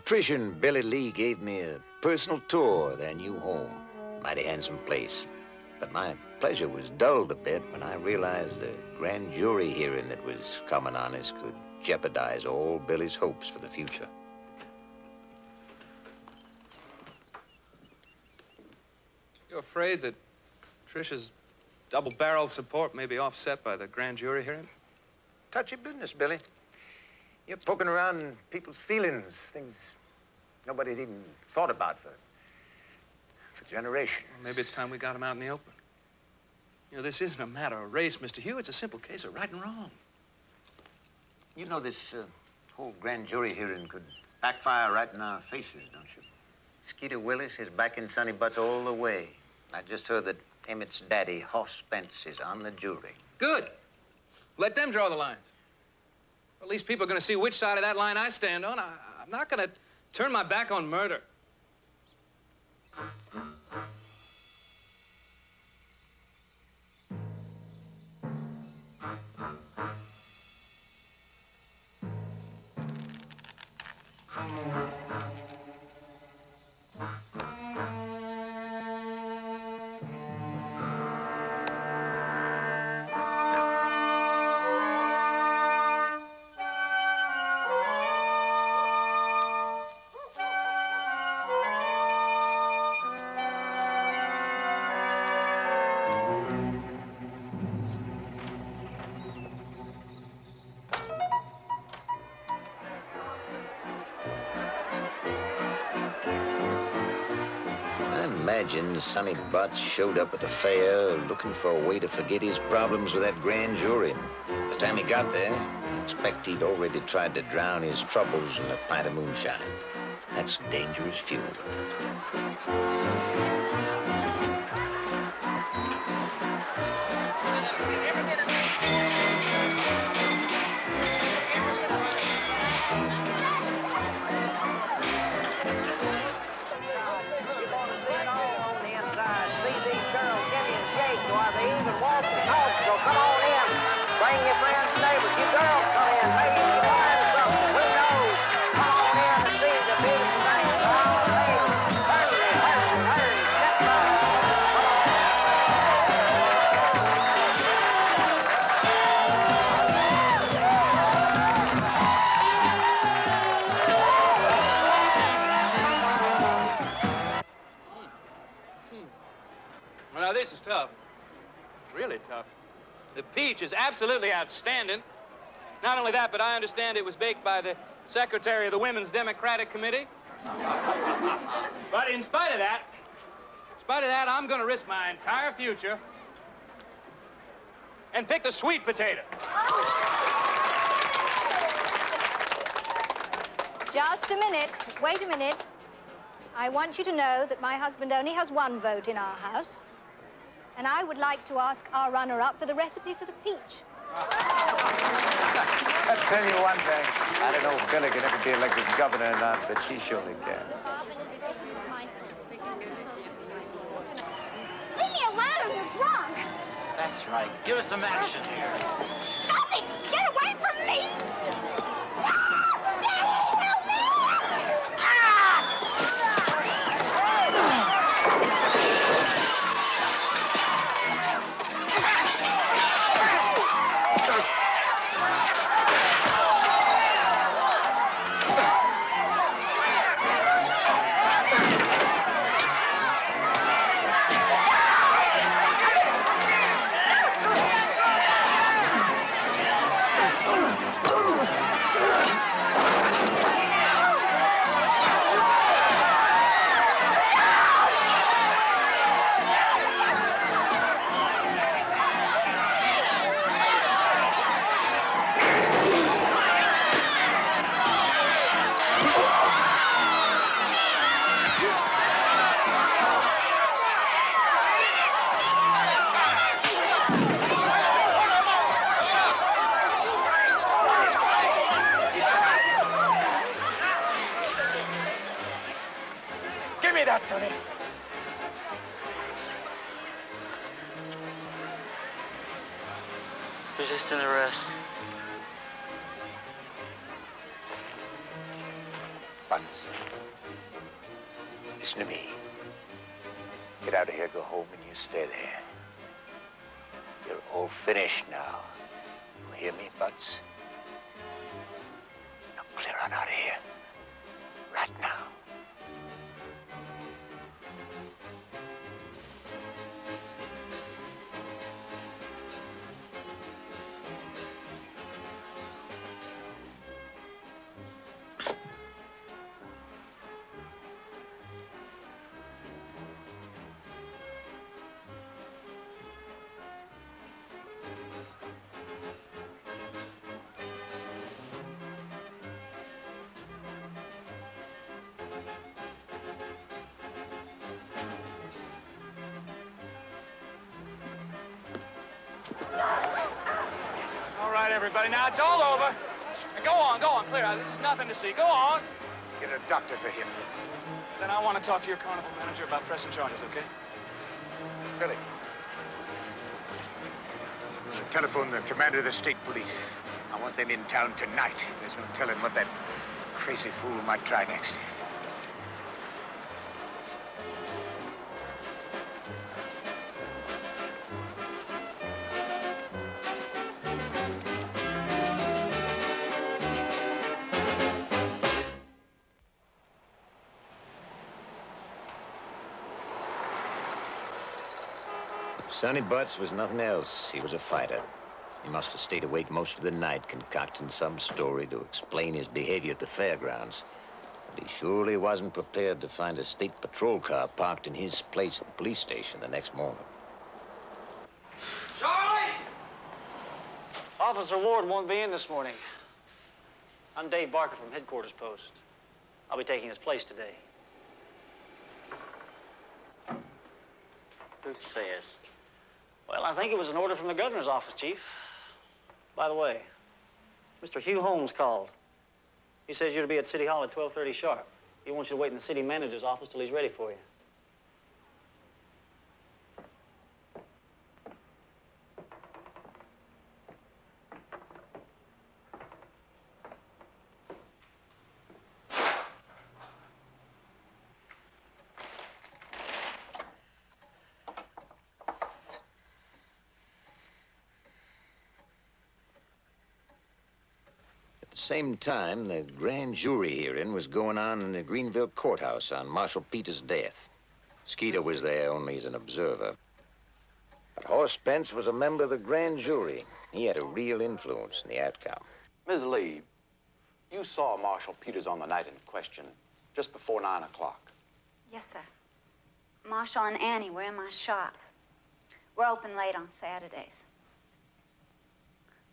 Trish and Billy Lee gave me a personal tour of their new home. Mighty handsome place. But my pleasure was dulled a bit when I realized the grand jury hearing that was coming on us could jeopardize all Billy's hopes for the future. You're afraid that Trish's double-barreled support may be offset by the grand jury hearing? Touchy business, Billy. You're poking around in people's feelings, things nobody's even thought about for generations. Well, maybe it's time we got him out in the open. You know, this isn't a matter of race, Mr. Hugh. It's a simple case of right and wrong. You know this whole grand jury hearing could backfire right in our faces, don't you? Skeeter Willis is backing Sonny Butts all the way. I just heard that Emmett's daddy, Hoss Spence, is on the jury. Good. Let them draw the lines. At least people are going to see which side of that line I stand on. I'm not going to turn my back on murder. Imagine Sonny Butts showed up at the fair looking for a way to forget his problems with that grand jury. By the time he got there, I expect he'd already tried to drown his troubles in a pint of moonshine. That's dangerous fuel. So come on in. Bring your friends and neighbors. You girls come in. Maybe you can find something. The peach is absolutely outstanding. Not only that, but I understand it was baked by the secretary of the Women's Democratic Committee. But in spite of that, I'm going to risk my entire future and pick the sweet potato. Just a minute. Wait a minute. I want you to know that my husband only has one vote in our house. And I would like to ask our runner-up for the recipe for the peach. I'll tell you one thing. I don't know if Billy can ever be elected governor or not, but she surely can. Leave me alone, you're drunk. That's right. Give us some action here. Stop it! Get away from me! No! Daddy, help me! Give me that, Sonny. Resisting arrest. Bunce, listen to me. Get out of here, go home, and you stay there. You're all finished now. You hear me, Bunce? Now clear on out of here. Right now. All right, everybody, now it's all over. Now, go on, clear out. This is nothing to see. Go on. Get a doctor for him. Then I want to talk to your carnival manager about pressing charges, okay? Billy. Telephone the commander of the state police. I want them in town tonight. There's no telling what that crazy fool might try next. Sonny Butts was nothing else. He was a fighter. He must have stayed awake most of the night concocting some story to explain his behavior at the fairgrounds. But he surely wasn't prepared to find a state patrol car parked in his place at the police station the next morning. Charlie! Officer Ward won't be in this morning. I'm Dave Barker from Headquarters Post. I'll be taking his place today. Who says? Well, I think it was an order from the governor's office, Chief. By the way, Mr. Hugh Holmes called. He says you're to be at City Hall at 12:30 sharp. He wants you to wait in the city manager's office till he's ready for you. At the same time, the grand jury hearing was going on in the Greenville courthouse on Marshal Peters' death. Skeeter was there only as an observer. But Horace Spence was a member of the grand jury. He had a real influence in the outcome. Ms. Lee, you saw Marshal Peters on the night in question, just before 9 o'clock. Yes, sir. Marshall and Annie were in my shop. We're open late on Saturdays.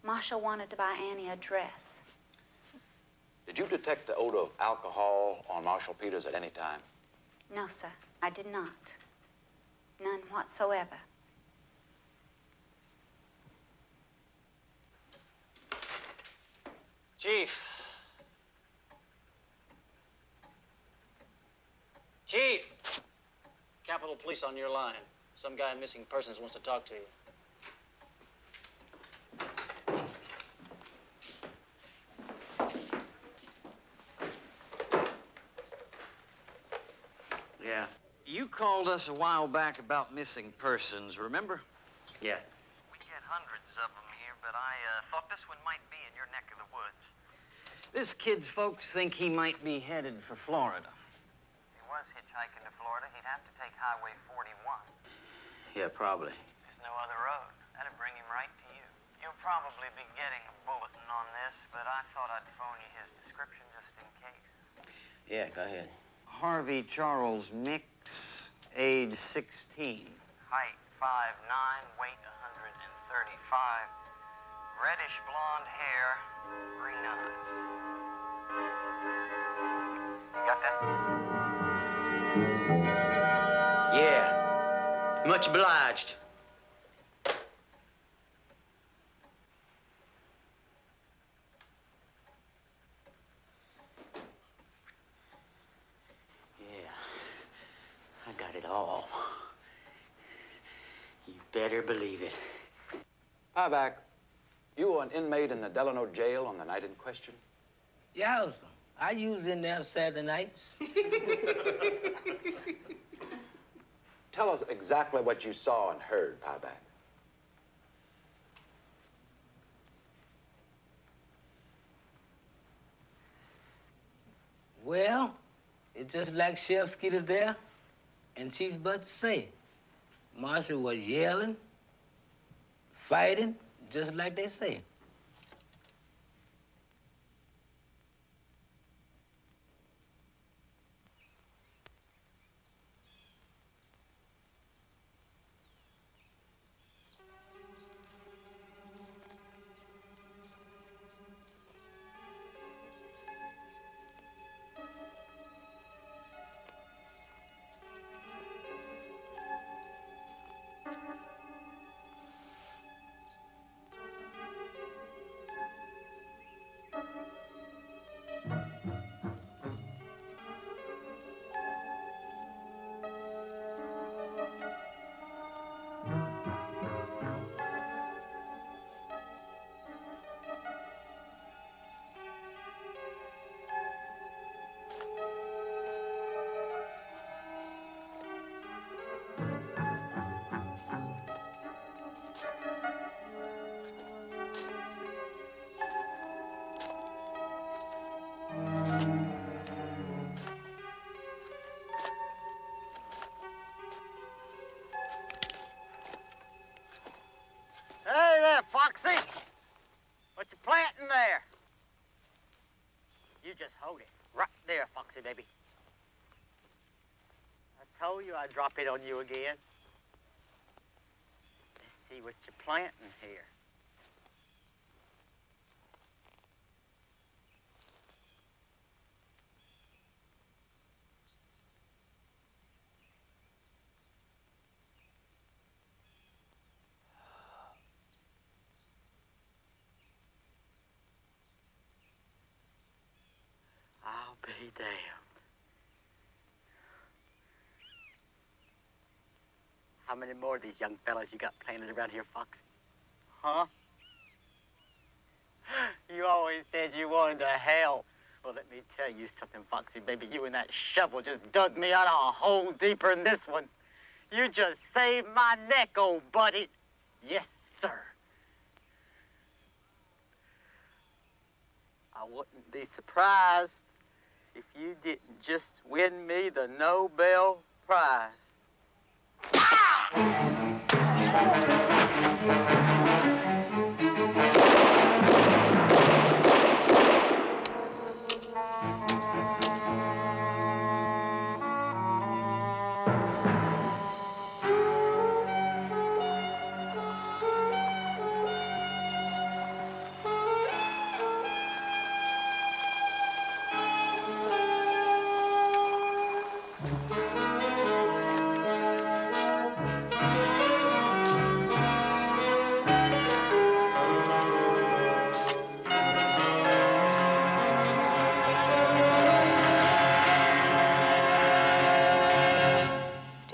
Marshall wanted to buy Annie a dress. Did you detect the odor of alcohol on Marshal Peters at any time? No, sir, I did not. None whatsoever. Chief. Chief! Capitol Police on your line. Some guy in missing persons wants to talk to you. Yeah. You called us a while back about missing persons, remember? Yeah. We get hundreds of them here, but I thought this one might be in your neck of the woods. This kid's folks think he might be headed for Florida. If he was hitchhiking to Florida, he'd have to take Highway 41. Yeah, probably. There's no other road. That'd bring him right to you. You'll probably be getting a bulletin on this, but I thought I'd phone you his description just in case. Yeah, go ahead. Harvey Charles Mix, age 16. Height 5'9", weight 135. Reddish blonde hair, green eyes. You got that? Yeah. Much obliged. I got it all. You better believe it. Pieback, you were an inmate in the Delano jail on the night in question? Yowza. I use in there Saturday nights. Tell us exactly what you saw and heard, Pieback. Well, it's just like Sheriff Skeeter there and Chief Butts say. Marshall was yelling, fighting, just like they say. Hey there, Foxy. What you planting there? You just hold it. Right there, Foxy, baby. I told you I'd drop it on you again. Let's see what you're planting here. I'll be damned. How many more of these young fellas you got planted around here, Foxy? Huh? You always said you wanted to help. Well, let me tell you something, Foxy, baby. You and that shovel just dug me out of a hole deeper than this one. You just saved my neck, old buddy. Yes, sir. I wouldn't be surprised if you didn't just win me the Nobel Prize. Ah!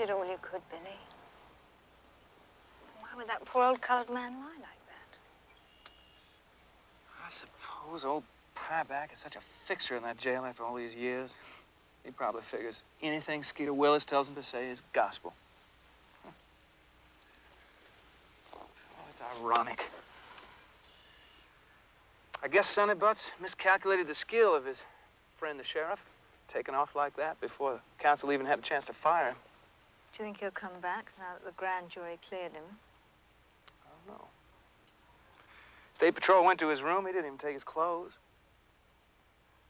Did all you could, Billy. Why would that poor old colored man lie like that? I suppose old Pieback is such a fixture in that jail after all these years. He probably figures anything Skeeter Willis tells him to say is gospel. Oh, it's ironic. I guess Sonny Butts miscalculated the skill of his friend, the sheriff, taking off like that before the council even had a chance to fire him. Do you think he'll come back now that the grand jury cleared him? I don't know. State Patrol went to his room. He didn't even take his clothes.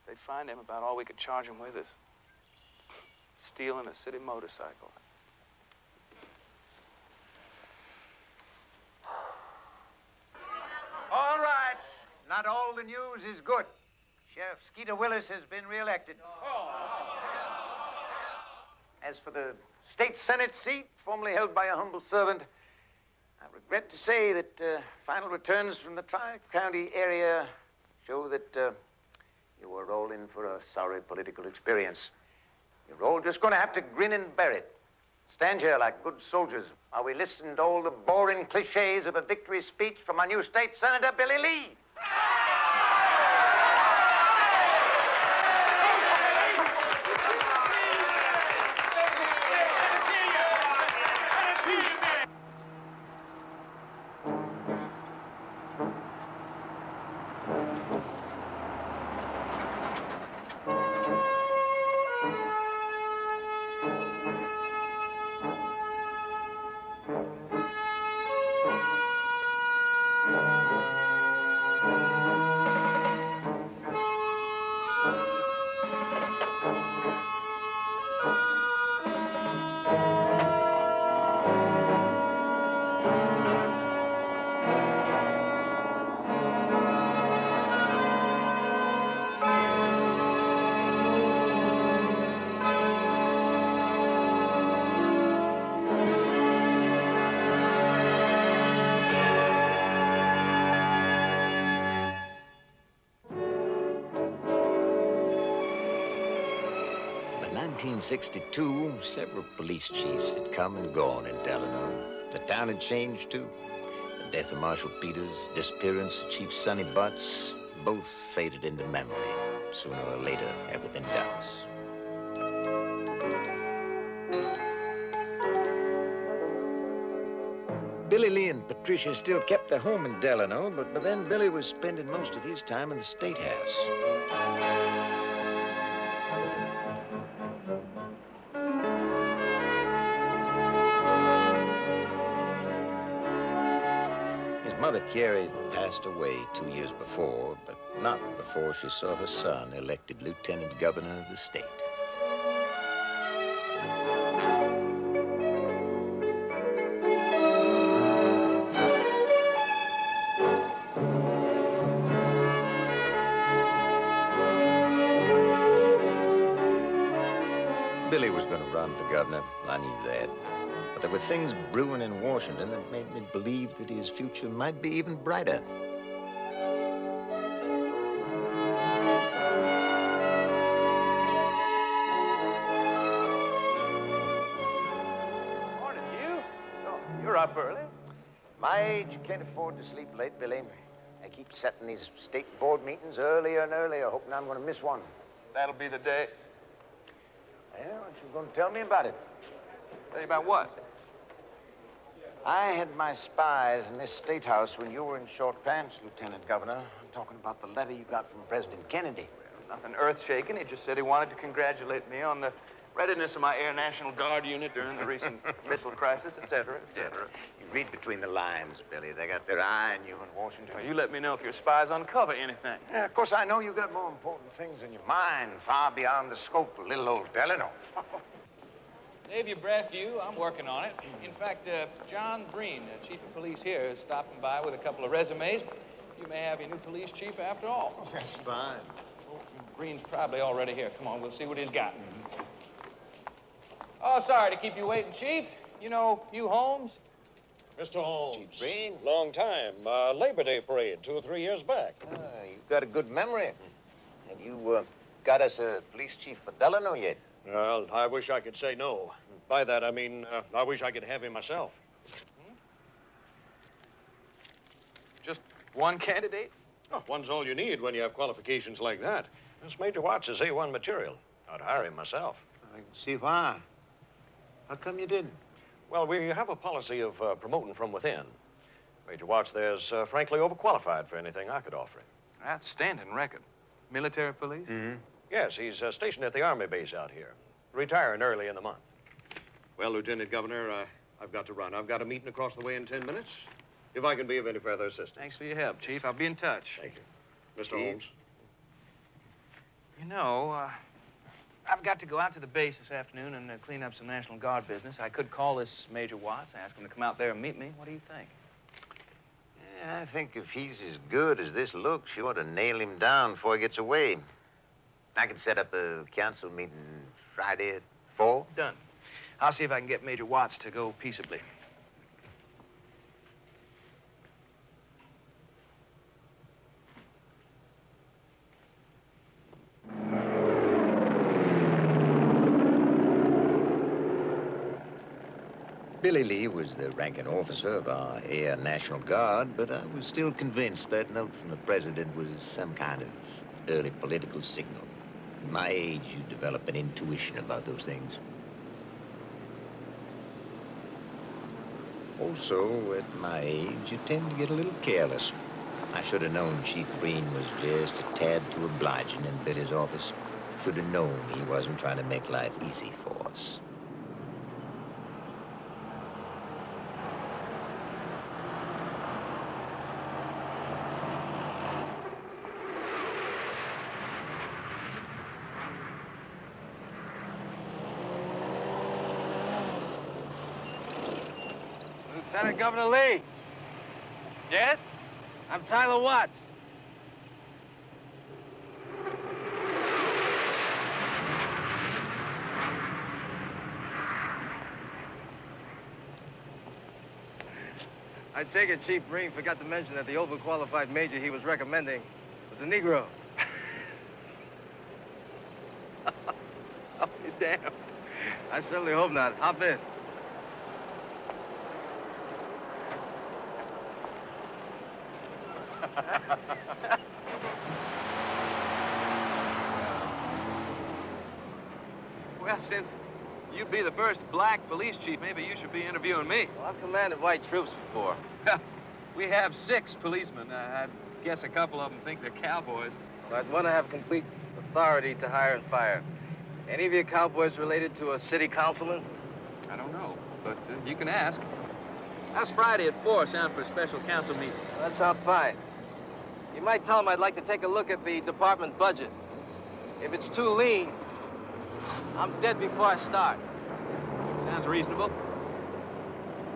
They'd find him, about all we could charge him with is stealing a city motorcycle. All right. Not all the news is good. Sheriff Skeeter Willis has been reelected. As for the state senate seat, formerly held by a humble servant, I regret to say that final returns from the Tri-County area show that you are all in for a sorry political experience. You're all just going to have to grin and bear it. Stand here like good soldiers while we listen to all the boring cliches of a victory speech from our new state senator, Billy Lee. In 1962, several police chiefs had come and gone in Delano. The town had changed, too. The death of Marshal Peters, disappearance of Chief Sonny Butts, both faded into memory. Sooner or later, everything does. Billy Lee and Patricia still kept their home in Delano, but by then Billy was spending most of his time in the State House. Mother Carrie passed away 2 years before, but not before she saw her son elected lieutenant governor of the state. Billy was going to run for governor. I knew that. But there were things brewing in Washington that made me believe that his future might be even brighter. Morning, you. Oh, you're up early. My age, you can't afford to sleep late, Billy. I keep setting these state board meetings earlier and earlier, hoping I'm going to miss one. That'll be the day. Well, aren't you going to tell me about it? Tell you about what? I had my spies in this state house when you were in short pants, Lieutenant Governor. I'm talking about the letter you got from President Kennedy. Well, nothing earth-shaking. He just said he wanted to congratulate me on the readiness of my Air National Guard unit during the recent missile crisis, et cetera, et cetera. You read between the lines, Billy. They got their eye on you in Washington. Well, you let me know if your spies uncover anything. Yeah, of course, I know you got more important things in your mind, far beyond the scope of little old Delano. Save your breath, you. I'm working on it. In fact, John Green, the chief of police here, is stopping by with a couple of resumes. You may have your new police chief after all. Oh, that's fine. Green's probably already here. Come on, we'll see what he's got. Oh, sorry to keep you waiting, Chief. You know Hugh Holmes? Mr. Holmes. Chief Green. Long time. Labor Day parade, 2 or 3 years back. You've got a good memory. Have you got us a police chief for Delano yet? Well, I wish I could say no. By that, I mean, I wish I could have him myself. Just one candidate? Oh, one's all you need when you have qualifications like that. This Major Watts is A1 material. I'd hire him myself. I can see why. How come you didn't? Well, we have a policy of promoting from within. Major Watts there's frankly overqualified for anything I could offer him. Outstanding record. Military police? Mm-hmm. Yes, he's stationed at the Army base out here. Retiring early in the month. Well, Lieutenant Governor, I've got to run. I've got a meeting across the way in 10 minutes. If I can be of any further assistance. Thanks for your help, Chief. I'll be in touch. Thank you. Mr. Holmes? You know, I've got to go out to the base this afternoon and clean up some National Guard business. I could call this Major Watts, ask him to come out there and meet me. What do you think? Yeah, I think if he's as good as this looks, you ought to nail him down before he gets away. I can set up a council meeting Friday at 4. Done. I'll see if I can get Major Watts to go peaceably. Billy Lee was the ranking officer of our Air National Guard, but I was still convinced that note from the president was some kind of early political signal. At my age, you develop an intuition about those things. Also, at my age, you tend to get a little careless. I should have known Chief Green was just a tad too obliging in Billy's office. Should have known he wasn't trying to make life easy for us. Lieutenant Governor Lee. Yes? I'm Tyler Watts. I take it Chief Green forgot to mention that the overqualified major he was recommending was a Negro. I'll be damned. I certainly hope not. Hop in. Well, since you'd be the first black police chief, maybe you should be interviewing me. Well, I've commanded white troops before. We have 6 policemen. I guess a couple of them think they're cowboys. Well, I'd want to have complete authority to hire and fire. Any of you cowboys related to a city councilman? I don't know, but you can ask. How's Friday at 4 sound for a special council meeting? Well, that sounds fine. You might tell them I'd like to take a look at the department budget. If it's too lean, I'm dead before I start. Sounds reasonable.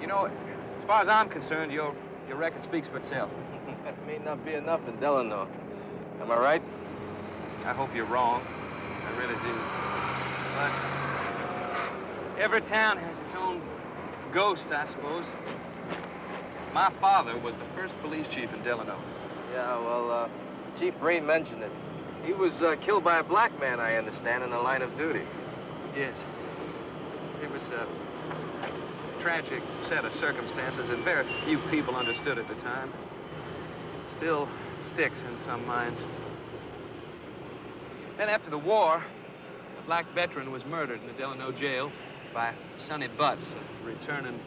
You know, as far as I'm concerned, your record speaks for itself. That may not be enough in Delano. Am I right? I hope you're wrong. I really do. But every town has its own ghost, I suppose. My father was the first police chief in Delano. Yeah, well, Chief Green mentioned it. He was killed by a black man, I understand, in the line of duty. Yes. It was a tragic set of circumstances, and very few people understood at the time. Still sticks in some minds. Then after the war, a black veteran was murdered in the Delano jail by Sonny Butts, a returning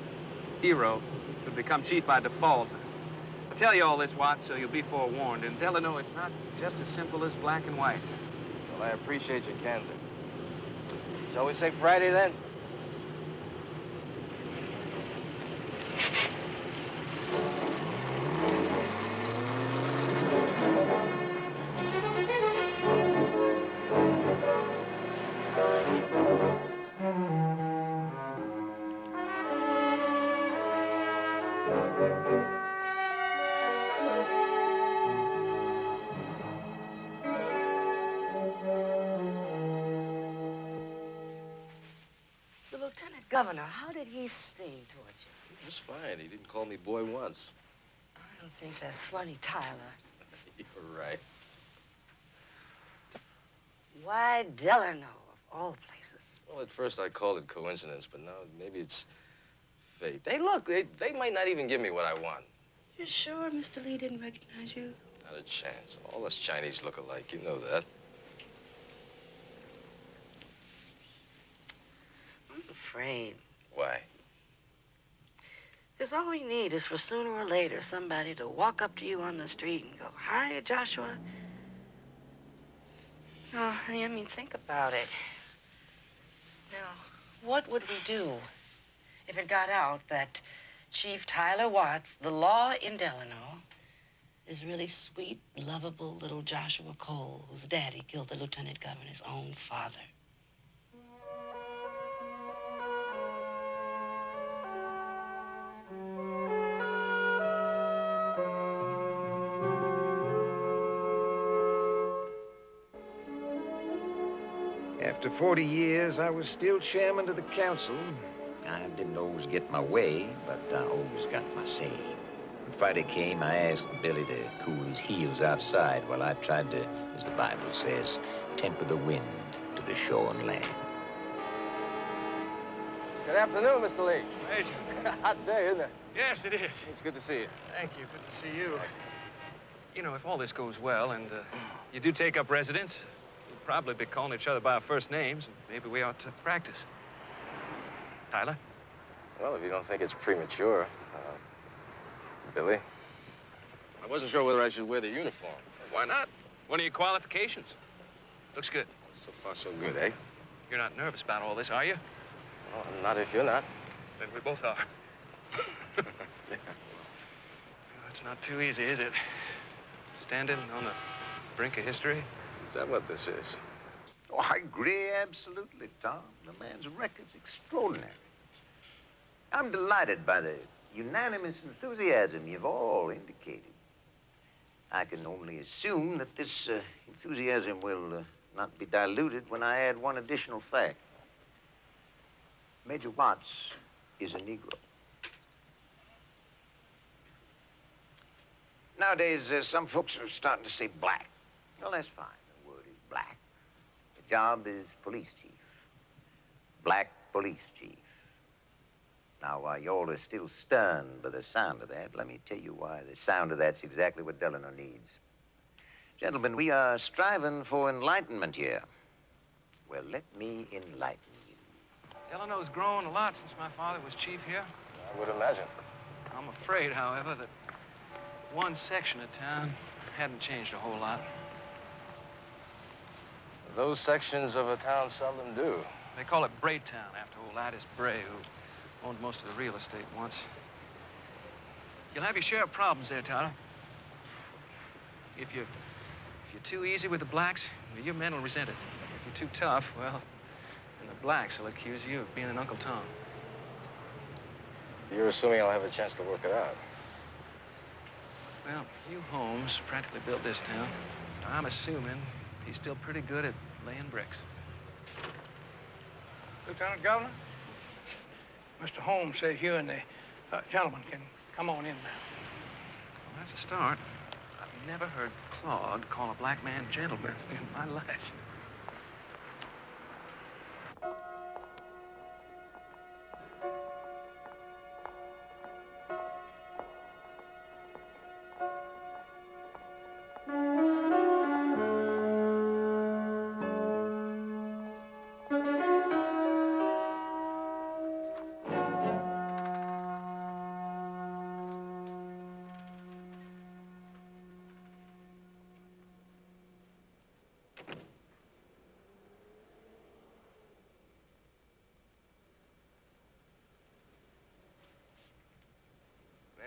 hero who'd become chief by default. I'll tell you all this, Watts, so you'll be forewarned. In Delano, it's not just as simple as black and white. Well, I appreciate your candor. Shall we say Friday then? The lieutenant governor, how did he seem towards you? He was fine. He didn't call me boy once. I don't think that's funny, Tyler. You're right. Why Delano, of all places? Well, at first I called it coincidence, but now maybe it's fate. Hey, look, they might not even give me what I want. You sure Mr. Lee didn't recognize you? Not a chance. All us Chinese look alike. You know that. I'm afraid. Why? Because all we need is for sooner or later somebody to walk up to you on the street and go, "Hi, Joshua." Oh, I mean, think about it. Now, what would we do if it got out that Chief Tyler Watts, the law in Delano, is really sweet, lovable little Joshua Cole, whose daddy killed the lieutenant governor's own father? After 40 years, I was still chairman of the council. I didn't always get my way, but I always got my say. When Friday came, I asked Billy to cool his heels outside while I tried to, as the Bible says, temper the wind to the shore and land. Good afternoon, Mr. Lee. Major. Hot day, isn't it? Yes, it is. It's good to see you. Thank you. Good to see you. You know, if all this goes well and you do take up residence, we'll probably be calling each other by our first names, and maybe we ought to practice. Tyler? Well, if you don't think it's premature, Billy. I wasn't sure whether I should wear the uniform. Why not? What are your qualifications? Looks good. So far, so good, eh? You're not nervous about all this, are you? Well, not if you're not. Then we both are. It's not too easy, is it? Standing on the brink of history? Is that what this is? Oh, I agree absolutely, Tom. The man's record's extraordinary. I'm delighted by the unanimous enthusiasm you've all indicated. I can only assume that this enthusiasm will not be diluted when I add one additional fact. Major Watts is a Negro. Nowadays, some folks are starting to say black. Well, that's fine. The word is black. The job is police chief. Black police chief. Now, while y'all are still stunned by the sound of that, let me tell you why the sound of that's exactly what Delano needs. Gentlemen, we are striving for enlightenment here. Well, let me enlighten you. Delano's grown a lot since my father was chief here. I would imagine. I'm afraid, however, that one section of town hadn't changed a whole lot. Those sections of a town seldom do. They call it Braytown after old Addis Bray, who owned most of the real estate once. You'll have your share of problems there, Tyler. If you're too easy with the blacks, well, your men will resent it. If you're too tough, well, then the blacks will accuse you of being an Uncle Tom. You're assuming I'll have a chance to work it out. Well, Hugh Holmes practically built this town. I'm assuming he's still pretty good at laying bricks. Lieutenant Governor, Mr. Holmes says you and the gentleman can come on in now. Well, that's a start. I've never heard Claude call a black man gentleman in my life.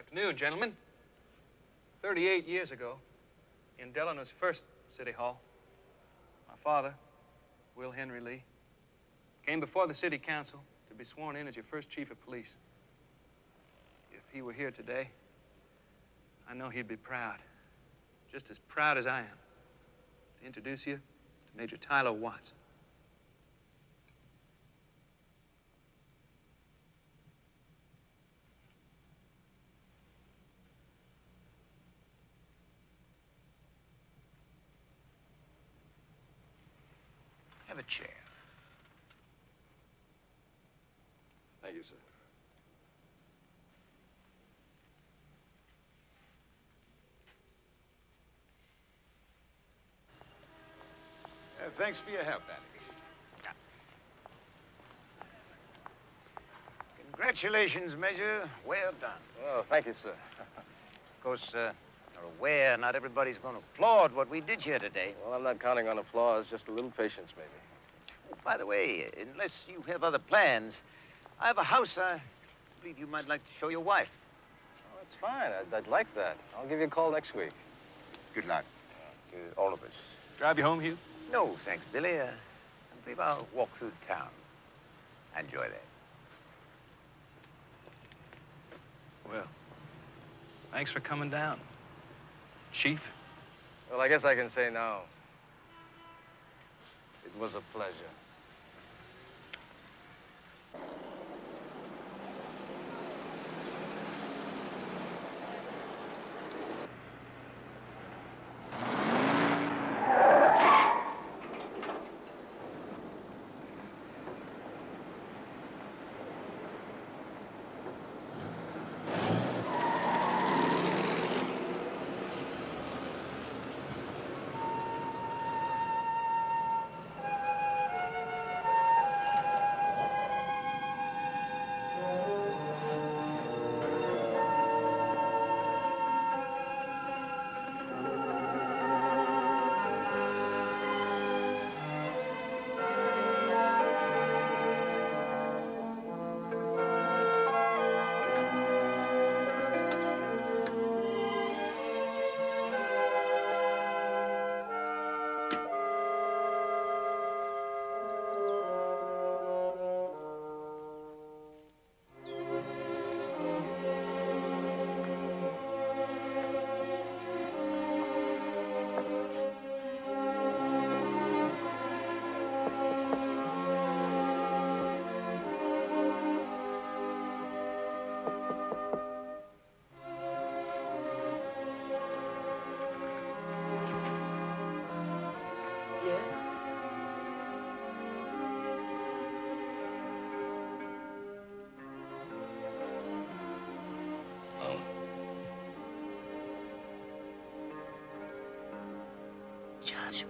Afternoon, gentlemen. 38 years ago, in Delano's first city hall, my father, Will Henry Lee, came before the city council to be sworn in as your first chief of police. If he were here today, I know he'd be proud, just as proud as I am, to introduce you to Major Tyler Watts. Have a chair. Thank you, sir. Thanks for your help, Alex. Congratulations, Major. Well done. Oh, thank you, sir. Of course, you're aware not everybody's going to applaud what we did here today. Well, I'm not counting on applause, just a little patience, maybe. Oh, by the way, unless you have other plans, I have a house I believe you might like to show your wife. Oh, that's fine. I'd like that. I'll give you a call next week. Good luck to all of us. Drive you home, Hugh? No, thanks, Billy. I believe I'll walk through town. Enjoy that. Well, thanks for coming down, Chief. Well, I guess I can say now, it was a pleasure. Joshua.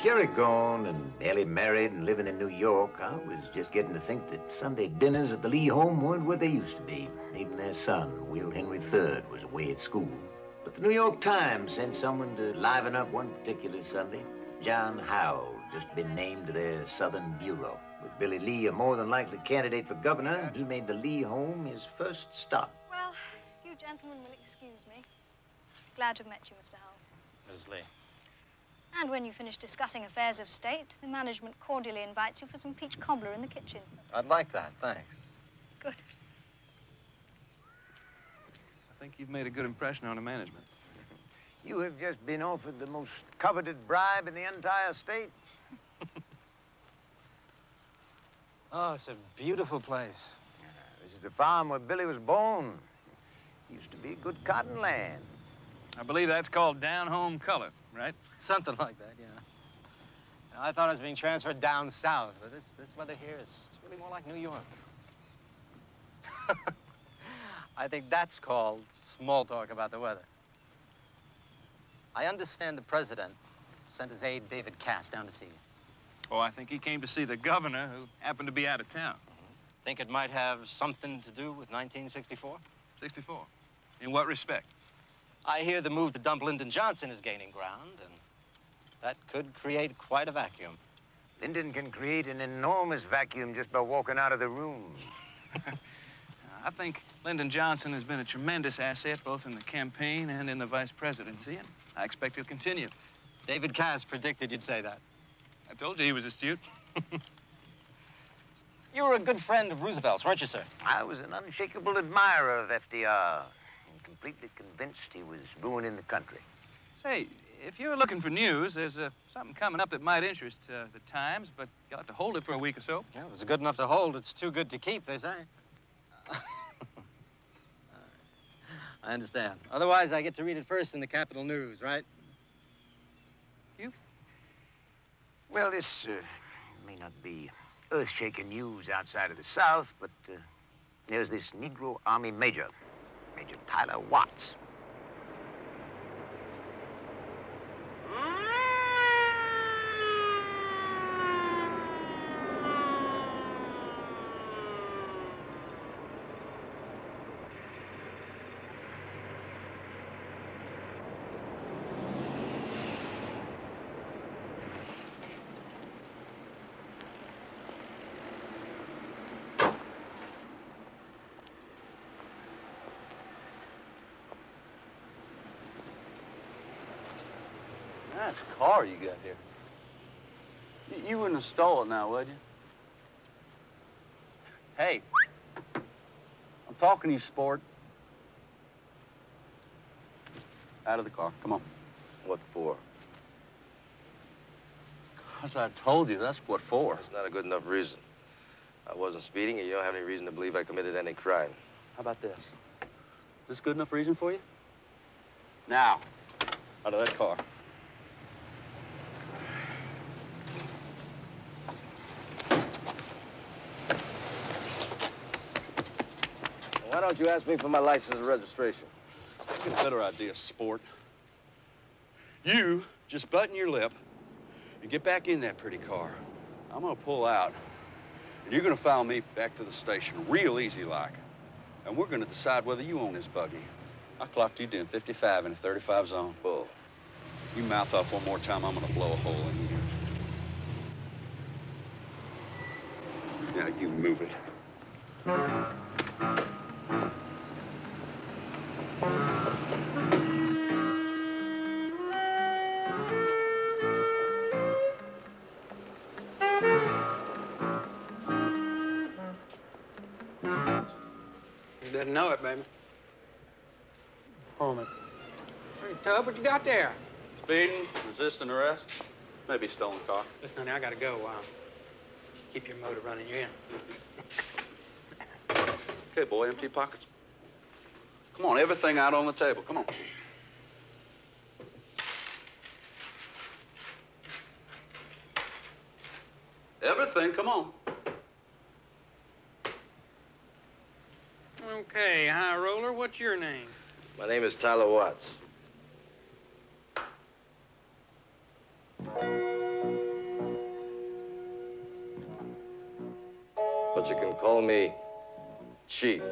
Kerry gone and Ellie married and living in New York, I was just getting to think that Sunday dinners at the Lee home weren't what they used to be. Even their son, Will Henry III, was away at school. But the New York Times sent someone to liven up one particular Sunday. John Howell, just been named to their Southern Bureau. With Billy Lee a more than likely candidate for governor, he made the Lee home his first stop. Well, you gentlemen will excuse me. Glad to have met you, Mr. Howell. Mrs. Lee. And when you finish discussing affairs of state, the management cordially invites you for some peach cobbler in the kitchen. I'd like that, thanks. Good. I think you've made a good impression on the management. You have just been offered the most coveted bribe in the entire state. Oh, it's a beautiful place. This is the farm where Billy was born. Used to be good cotton land. I believe that's called down-home color, right? Something like that, yeah. I thought I was being transferred down south, but this weather here is it's really more like New York. I think that's called small talk about the weather. I understand the president sent his aide, David Cass, down to see you. Oh, I think he came to see the governor, who happened to be out of town. Think it might have something to do with 1964? 64. In what respect? I hear the move to dump Lyndon Johnson is gaining ground, and that could create quite a vacuum. Lyndon can create an enormous vacuum just by walking out of the room. I think Lyndon Johnson has been a tremendous asset, both in the campaign and in the vice presidency, and I expect he'll continue. David Cass predicted you'd say that. I told you he was astute. You were a good friend of Roosevelt's, weren't you, sir? I was an unshakable admirer of FDR and completely convinced he was ruining the country. Say, if you're looking for news, there's something coming up that might interest the Times, but you'll have to hold it for a week or so. Yeah, it's good enough to hold. It's too good to keep, they say. I understand. Otherwise, I get to read it first in the Capital News, right? You? Well, this may not be earth-shaking news outside of the South, but there's this Negro Army Major, Major Tyler Watts. Nice car you got here. You wouldn't have stole it now, would you? Hey, I'm talking to you, sport. Out of the car, come on. What for? As I told you, that's what for. It's not a good enough reason. I wasn't speeding, and you don't have any reason to believe I committed any crime. How about this? Is this good enough reason for you? Now, out of that car. Why don't you ask me for my license and registration? I get a better idea, sport. You just button your lip and get back in that pretty car. I'm gonna pull out, and you're gonna follow me back to the station, real easy like. And we're gonna decide whether you own this buggy. I clocked you doing 55 in a 35 zone. Bull. You mouth off one more time, I'm gonna blow a hole in you. Now you move it. You didn't know it, baby. Hold it. Hey, Tub, what you got there? Speeding, resisting arrest, maybe stolen car. Listen, honey, I gotta go. Keep your motor running. You in? Okay, boy, empty pockets. Come on, everything out on the table. Come on. Everything, come on. Okay, high roller, what's your name? My name is Tyler Watts. But you can call me Chief.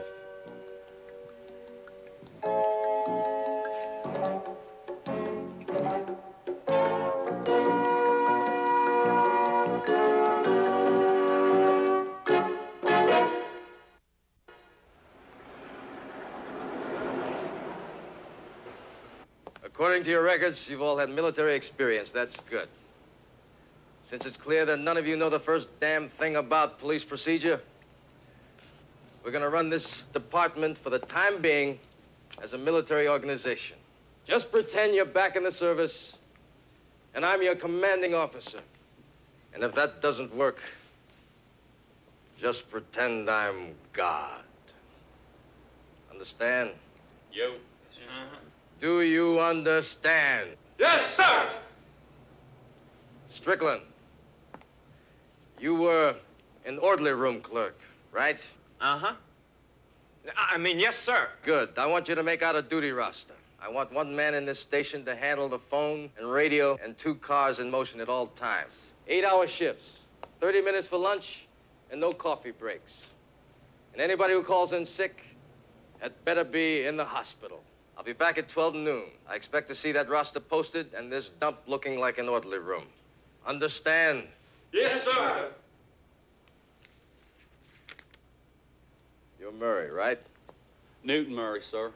According to your records, you've all had military experience. That's good. Since it's clear that none of you know the first damn thing about police procedure, we're gonna run this department for the time being as a military organization. Just pretend you're back in the service, and I'm your commanding officer. And if that doesn't work, just pretend I'm God. Understand? Yo. Do you understand? Yes, sir! Strickland, you were an orderly room clerk, right? Uh-huh. I mean, yes, sir. Good. I want you to make out a duty roster. I want one man in this station to handle the phone and radio and 2 cars in motion at all times. 8-hour shifts, 30 minutes for lunch, and no coffee breaks. And anybody who calls in sick had better be in the hospital. I'll be back at 12 noon. I expect to see that roster posted and this dump looking like an orderly room. Understand? Yes, sir. You're Murray, right? Newton Murray, sir.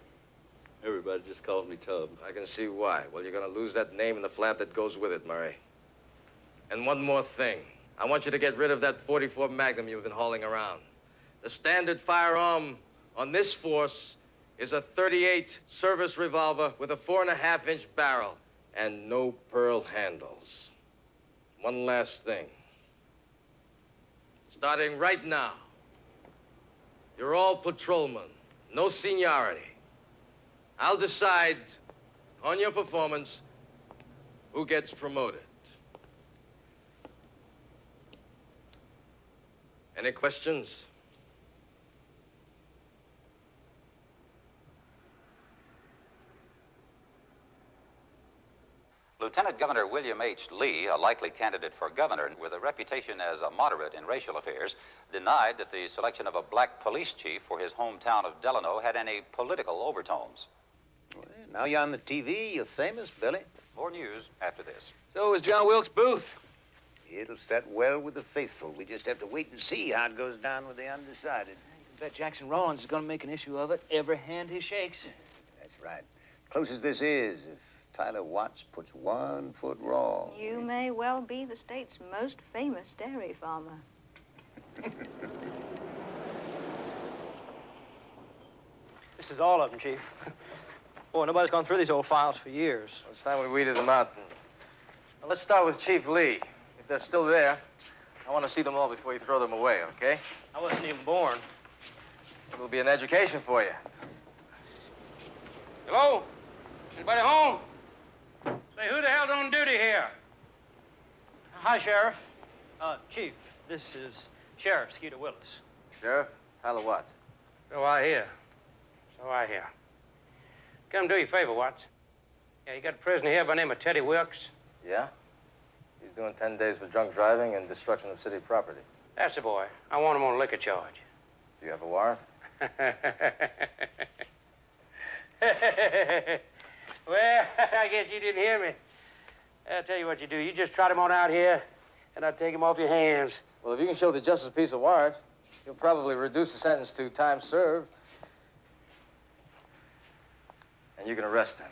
Everybody just calls me Tub. I can see why. Well, you're gonna lose that name and the flap that goes with it, Murray. And one more thing. I want you to get rid of that .44 Magnum you've been hauling around. The standard firearm on this force is a .38 service revolver with a 4.5-inch barrel and no pearl handles. One last thing. Starting right now, you're all patrolmen, no seniority. I'll decide on your performance who gets promoted. Any questions? Lieutenant Governor William H. Lee, a likely candidate for governor with a reputation as a moderate in racial affairs, denied that the selection of a black police chief for his hometown of Delano had any political overtones. Well, now you're on the TV. You're famous, Billy. More news after this. So is John Wilkes Booth. It'll set well with the faithful. We just have to wait and see how it goes down with the undecided. I bet Jackson Rawlins is going to make an issue of it every hand he shakes. That's right. Close as this is, if Tyler Watts puts 1 foot wrong. You may well be the state's most famous dairy farmer. This is all of them, Chief. Boy, nobody's gone through these old files for years. Well, it's time we weeded them out. Well, let's start with Chief Lee. If they're still there, I want to see them all before you throw them away, okay? I wasn't even born. It'll be an education for you. Hello? Anybody home? Say, who the hell's on duty here? Hi, Sheriff. Chief, this is Sheriff Skeeter Willis. Sheriff, Tyler Watts. So I hear. So I hear. Come do you a favor, Watts. Yeah, you got a prisoner here by the name of Teddy Wilkes. Yeah? He's doing 10 days for drunk driving and destruction of city property. That's the boy. I want him on a liquor charge. Do you have a warrant? Well, I guess you didn't hear me. I'll tell you what you do. You just trot him on out here, and I'll take him off your hands. Well, if you can show the justice a piece of warrant, you'll probably reduce the sentence to time served. And you can arrest him.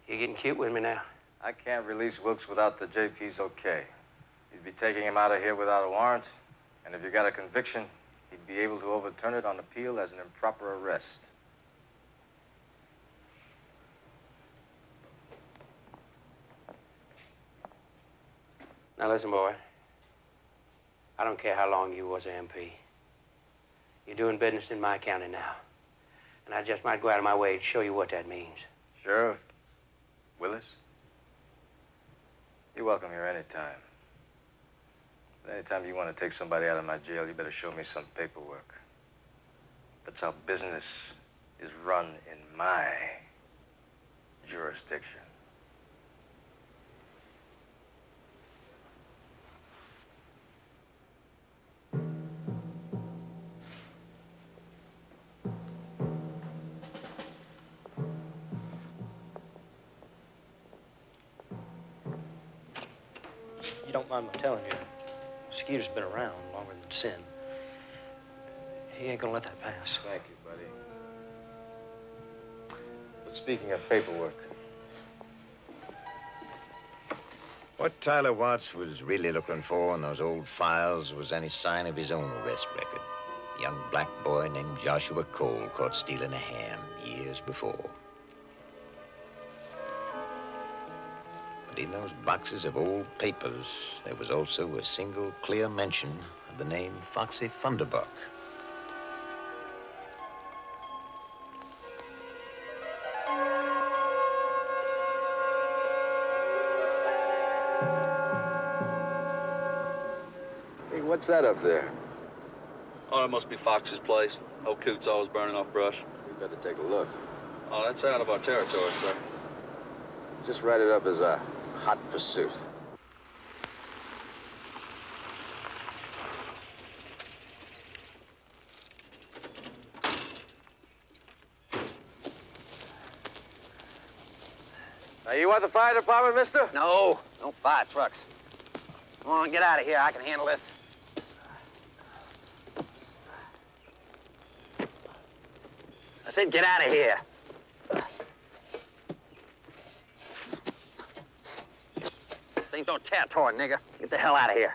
You're getting cute with me now. I can't release Wilkes without the JP's okay. You'd be taking him out of here without a warrant, and if you got a conviction, he'd be able to overturn it on appeal as an improper arrest. Now listen, boy. I don't care how long you was an MP. You're doing business in my county now. And I just might go out of my way to show you what that means. Sheriff Willis, you're welcome here anytime. But anytime you want to take somebody out of my jail, you better show me some paperwork. That's how business is run in my jurisdiction. You don't mind my telling you, Skeeter's been around longer than sin. He ain't gonna let that pass. Thank you, buddy. But speaking of paperwork, What Tyler Watts was really looking for in those old files was any sign of his own arrest record. A young black boy named Joshua Cole caught stealing a ham years before. But in those boxes of old papers, there was also a single clear mention of the name Foxy Funderbuck. hey, what's that up there? Oh, it must be Fox's place. Old Coot's always burning off brush. We better take a look. Oh, that's out of our territory, sir. Just write it up as a hot pursuit. Are you at the fire department, mister? No fire trucks. Come on, get out of here. I can handle this. I said get out of here. This ain't no territory, nigga. Get the hell out of here.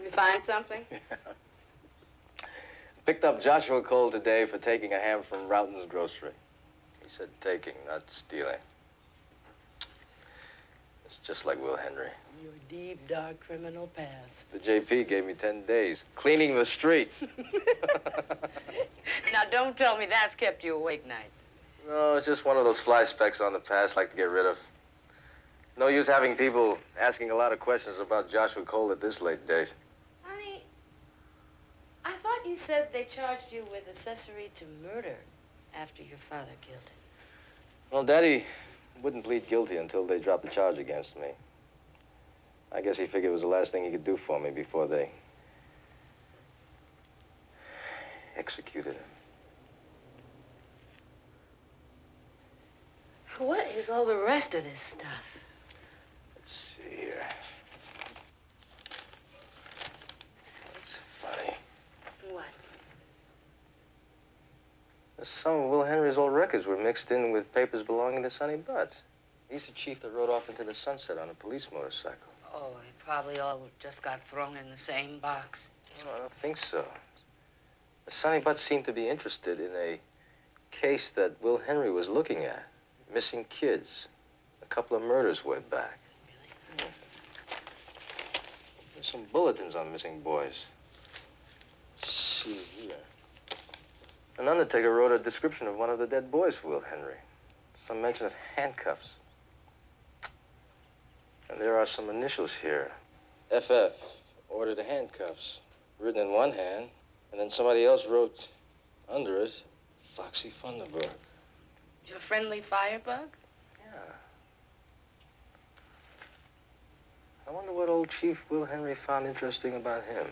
You find something? Picked up Joshua Cole today for taking a ham from Roughton's grocery. He said taking, not stealing. It's just like Will Henry. Your deep, dark criminal past. The JP gave me 10 days, cleaning the streets. Now, don't tell me that's kept you awake nights. No, it's just one of those fly specks on the past like to get rid of. No use having people asking a lot of questions about Joshua Cole at this late date. Honey, I thought you said they charged you with accessory to murder after your father killed him. Well, Daddy wouldn't plead guilty until they dropped the charge against me. I guess he figured it was the last thing he could do for me before they executed him. What is all the rest of this stuff? Let's see here. It's funny. What? Some of Will Henry's old records were mixed in with papers belonging to Sonny Butts. He's the chief that rode off into the sunset on a police motorcycle. Oh, they probably all just got thrown in the same box. No, I don't think so. Sonny Butts seemed to be interested in a case that Will Henry was looking at. Missing kids. A couple of murders way back. Really? There's some bulletins on missing boys. Let's see here. An undertaker wrote a description of one of the dead boys for Will Henry. Some mention of handcuffs. And there are some initials here. FF, order the handcuffs. Written in one hand, and then somebody else wrote under it, Foxy Funderburg. Your friendly firebug? Yeah. I wonder what old Chief Will Henry found interesting about him.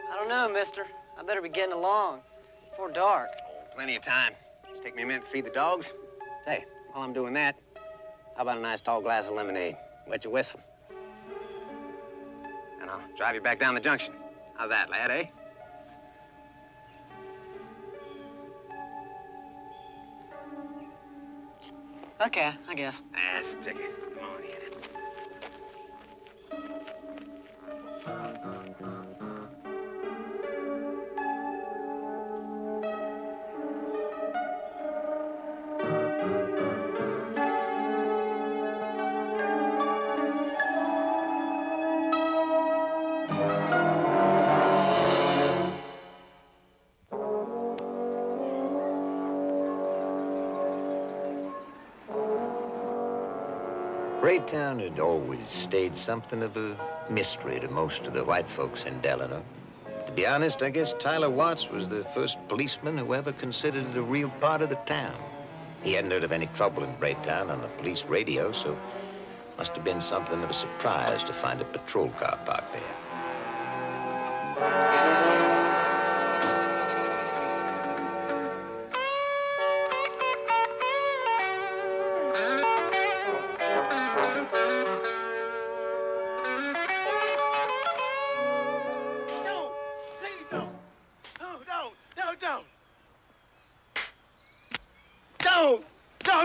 I don't know, mister. I better be getting along before dark. Plenty of time. Just take me a minute to feed the dogs. Hey, while I'm doing that, how about a nice tall glass of lemonade? Wet your whistle. And I'll drive you back down the junction. How's that, lad, eh? Okay, I guess. Stick it. Come on, hit it. Greytown had always stayed something of a mystery to most of the white folks in Delano. To be honest, I guess Tyler Watts was the first policeman who ever considered it a real part of the town. He hadn't heard of any trouble in Greytown on the police radio, so must have been something of a surprise to find a patrol car parked there.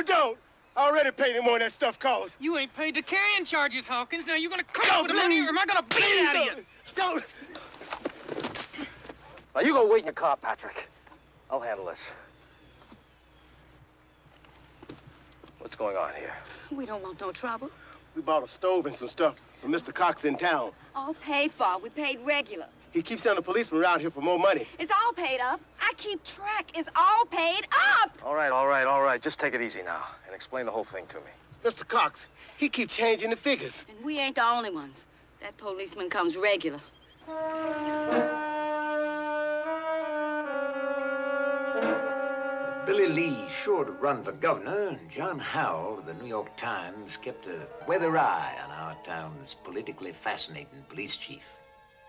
Don't! I already paid him more than that stuff costs. You ain't paid the carrying charges, Hawkins. Now, you gonna come up with the money, or am I gonna beat it out of you? Don't. Now, you go wait in your car, Patrick. I'll handle this. What's going on here? We don't want no trouble. We bought a stove and some stuff from Mr. Cox in town. All paid for. We paid regular. He keeps sending a policeman around here for more money. It's all paid up. I keep track. It's all paid up. All right. Just take it easy now and explain the whole thing to me. Mr. Cox, he keeps changing the figures. And we ain't the only ones. That policeman comes regular. Billy Lee sure to run for governor, and John Howell of the New York Times kept a weather eye on our town's politically fascinating police chief.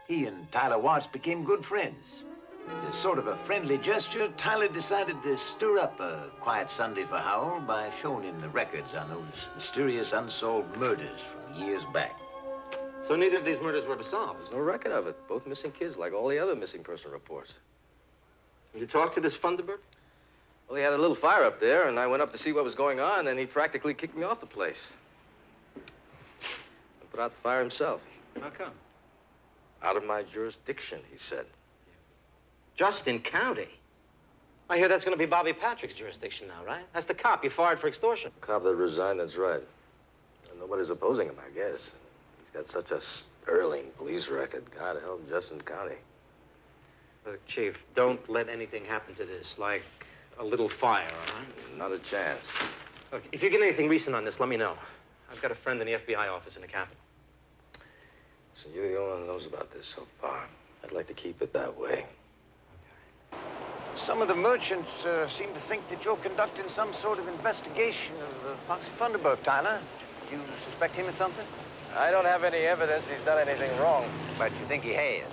He and Tyler Watts became good friends. As a sort of a friendly gesture, Tyler decided to stir up a quiet Sunday for Howell by showing him the records on those mysterious unsolved murders from years back. So neither of these murders were to solve? There's no record of it. Both missing kids, like all the other missing person reports. You talked to this Funderburg? Well, he had a little fire up there, and I went up to see what was going on, and he practically kicked me off the place. He put out the fire himself. How come? Out of my jurisdiction, he said. Justin County? I hear that's going to be Bobby Patrick's jurisdiction now, right? That's the cop you fired for extortion. Cop that resigned, that's right. And nobody's opposing him, I guess. He's got such a sterling police record. God help Justin County. Look, Chief, don't let anything happen to this, like a little fire, all right? Not a chance. Look, if you get anything recent on this, let me know. I've got a friend in the FBI office in the Capitol. So you're the only one who knows about this so far. I'd like to keep it that way. Some of the merchants seem to think that you're conducting some sort of investigation of Foxy Funderburg, Tyler. Do you suspect him of something? I don't have any evidence he's done anything wrong. But you think he has?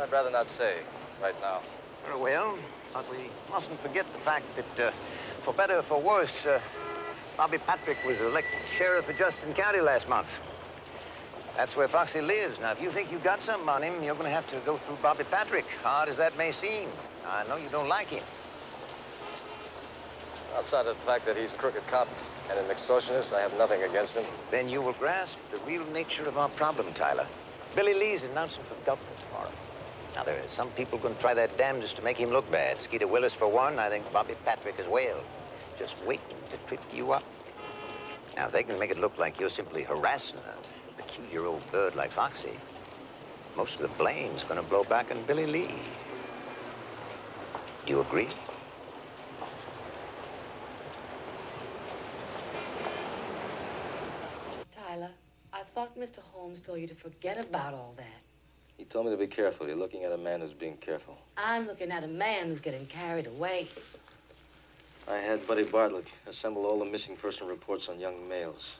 I'd rather not say right now. Very well, but we mustn't forget the fact that, for better or for worse, Bobby Patrick was elected sheriff of Justin County last month. That's where Foxy lives. Now, if you think you got something on him, you're going to have to go through Bobby Patrick, hard as that may seem. I know you don't like him. Outside of the fact that he's a crooked cop and an extortionist, I have nothing against him. Then you will grasp the real nature of our problem, Tyler. Billy Lee's announcing for governor tomorrow. Now, there are some people going to try their damnedest to make him look bad. Skeeter Willis, for one, I think Bobby Patrick as well. Just waiting to trip you up. Now, if they can make it look like you're simply harassing a peculiar old bird like Foxy, most of the blame's going to blow back on Billy Lee. Do you agree? Tyler, I thought Mr. Holmes told you to forget about all that. He told me to be careful. You're looking at a man who's being careful. I'm looking at a man who's getting carried away. I had Buddy Bartlett assemble all the missing person reports on young males.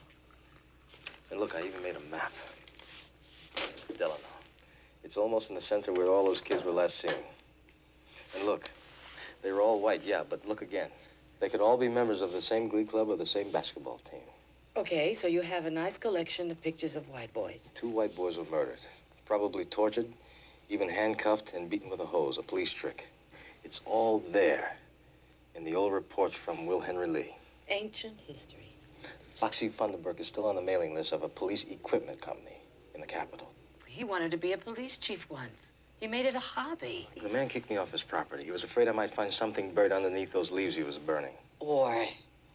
And look, I even made a map. Delano. It's almost in the center where all those kids were last seen. And look, they were all white, yeah, but look again. They could all be members of the same glee club or the same basketball team. Okay, so you have a nice collection of pictures of white boys. 2 white boys were murdered. Probably tortured, even handcuffed and beaten with a hose, a police trick. It's all there in the old reports from Will Henry Lee. Ancient history. Foxy Funderburg is still on the mailing list of a police equipment company in the Capitol. He wanted to be a police chief once. He made it a hobby. The man kicked me off his property. He was afraid I might find something buried underneath those leaves he was burning. Or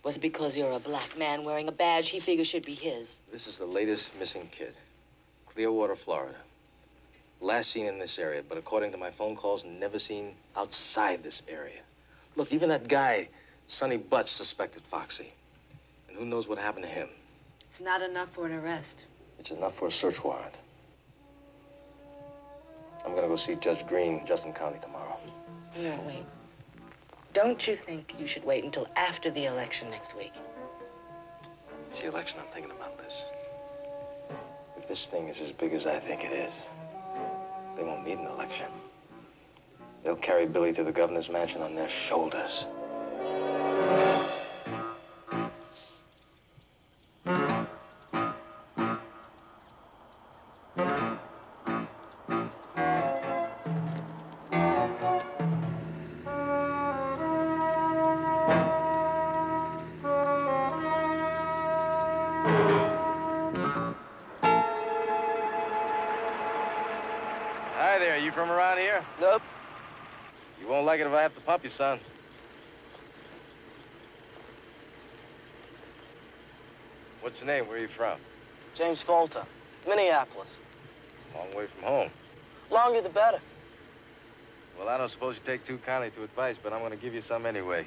was it because you're a black man wearing a badge he figures should be his? This is the latest missing kid. Clearwater, Florida. Last seen in this area, but according to my phone calls, never seen outside this area. Look, even that guy, Sonny Butts, suspected Foxy. And who knows what happened to him? It's not enough for an arrest. It's enough for a search warrant. I'm gonna go see Judge Green, Justin County, tomorrow. No, wait. Don't you think you should wait until after the election next week? It's the election I'm thinking about, Liz. If this thing is as big as I think it is, they won't need an election. They'll carry Billy to the governor's mansion on their shoulders. like it if I have to pump you, son. What's your name? Where are you from? James Folta, Minneapolis. Long way from home. Longer the better. Well, I don't suppose you take too kindly to advice, but I'm gonna give you some anyway.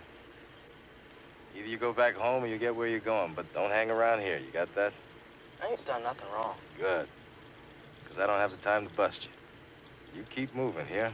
Either you go back home or you get where you're going, but don't hang around here. You got that? I ain't done nothing wrong. Good. Because I don't have the time to bust you. You keep moving here.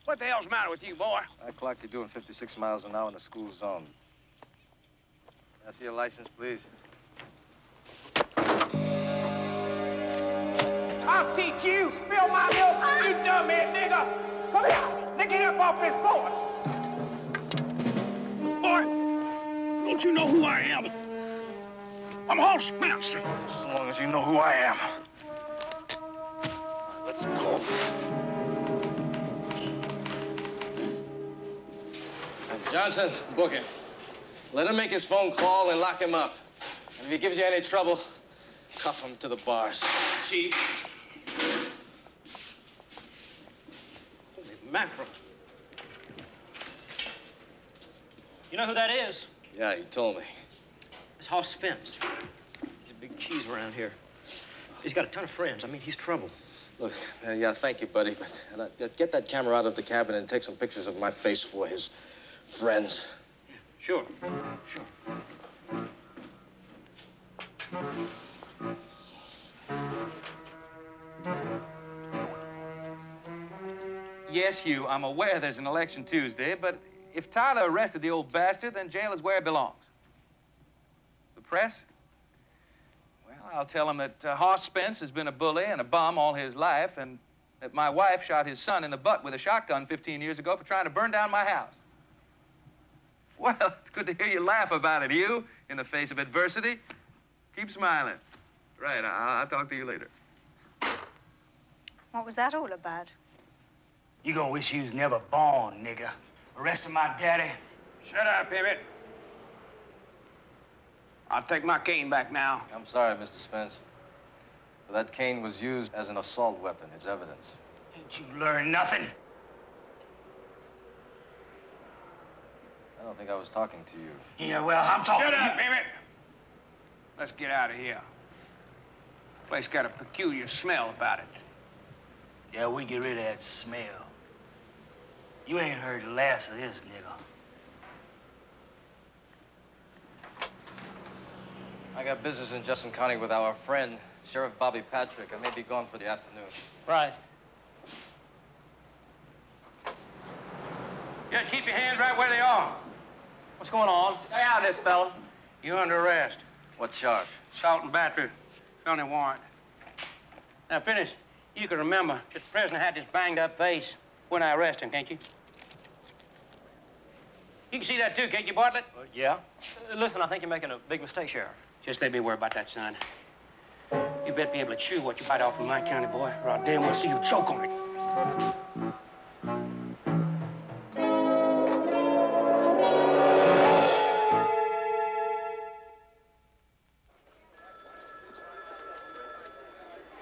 What the hell's the matter with you, boy? I clocked you doing 56 miles an hour in the school zone. Can I see your license, please? I'll teach you. Spill my milk, you dumb-head nigga. Come here. Now get up off this floor. Boy, don't you know who I am? I'm Hoss Spence. As long as you know who I am. Let's go. Johnson, book him. Let him make his phone call and lock him up. And if he gives you any trouble, cuff him to the bars. Chief. Holy mackerel. You know who that is? Yeah, he told me. It's Hoss Spence. He's a big cheese around here. He's got a ton of friends. I mean, he's trouble. Look, yeah, thank you, buddy, but get that camera out of the cabin and take some pictures of my face for his friends. Yeah, sure. Sure. Yes, Hugh, I'm aware there's an election Tuesday, but if Tyler arrested the old bastard, then jail is where it belongs. The press? Well, I'll tell him that Hoss Spence has been a bully and a bum all his life, and that my wife shot his son in the butt with a shotgun 15 years ago for trying to burn down my house. Well, it's good to hear you laugh about it, Hugh, in the face of adversity. Keep smiling. Right, I'll talk to you later. What was that all about? You gonna wish you was never born, nigga. Arresting my daddy. Shut up, Emmett. I'll take my cane back now. I'm sorry, Mr. Spence. But that cane was used as an assault weapon. It's evidence. Ain't you learned nothing? I don't think I was talking to you. Yeah, well, I'm talking Shut to up, you. Emmett. Let's get out of here. Place got a peculiar smell about it. Yeah, we get rid of that smell. You ain't heard the last of this, nigga. I got business in Jefferson County with our friend, Sheriff Bobby Patrick. I may be gone for the afternoon. Right. Yeah, keep your hands right where they are. What's going on? Stay out of this, fella. You're under arrest. What charge? Assault and battery. Felony warrant. Now, finish. You can remember that the prisoner had this banged-up face when I arrested him, can't you? You can see that, too, can't you, Bartlett? Yeah. Listen, I think you're making a big mistake, Sheriff. Just let me worry about that, son. You better be able to chew what you bite off in my county, boy, or I'll damn well see you choke on it.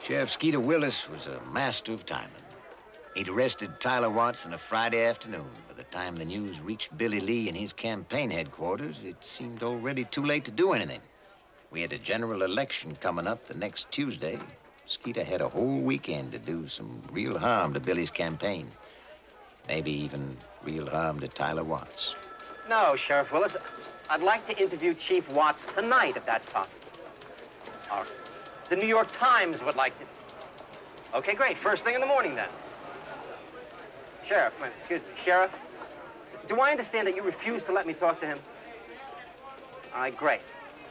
Sheriff Skeeter Willis was a master of timing. He'd arrested Tyler Watts on a Friday afternoon. By the time the news reached Billy Lee in his campaign headquarters, it seemed already too late to do anything. We had a general election coming up the next Tuesday, Skeeter had a whole weekend to do some real harm to Billy's campaign. Maybe even real harm to Tyler Watts. No, Sheriff Willis. I'd like to interview Chief Watts tonight, if that's possible. Or the New York Times would like to. Okay, great. First thing in the morning, then. Sheriff, wait, excuse me. Sheriff, do I understand that you refuse to let me talk to him? All right, great.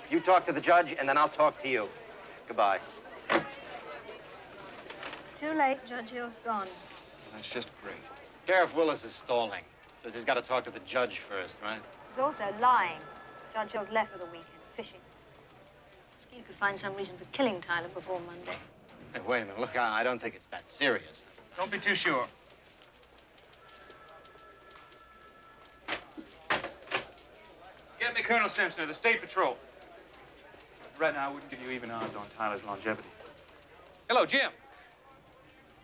You talk to the judge, and then I'll talk to you. Goodbye. Too late. Judge Hill's gone. That's just great. Sheriff Willis is stalling. Says he's got to talk to the judge first, right? He's also lying. Judge Hill's left for the weekend, fishing. Skeeter could find some reason for killing Tyler before Monday. Hey, wait a minute. Look, I don't think it's that serious. Don't be too sure. Get me Colonel Simpson of the State Patrol. Right now, I wouldn't give you even odds on Tyler's longevity. Hello, Jim.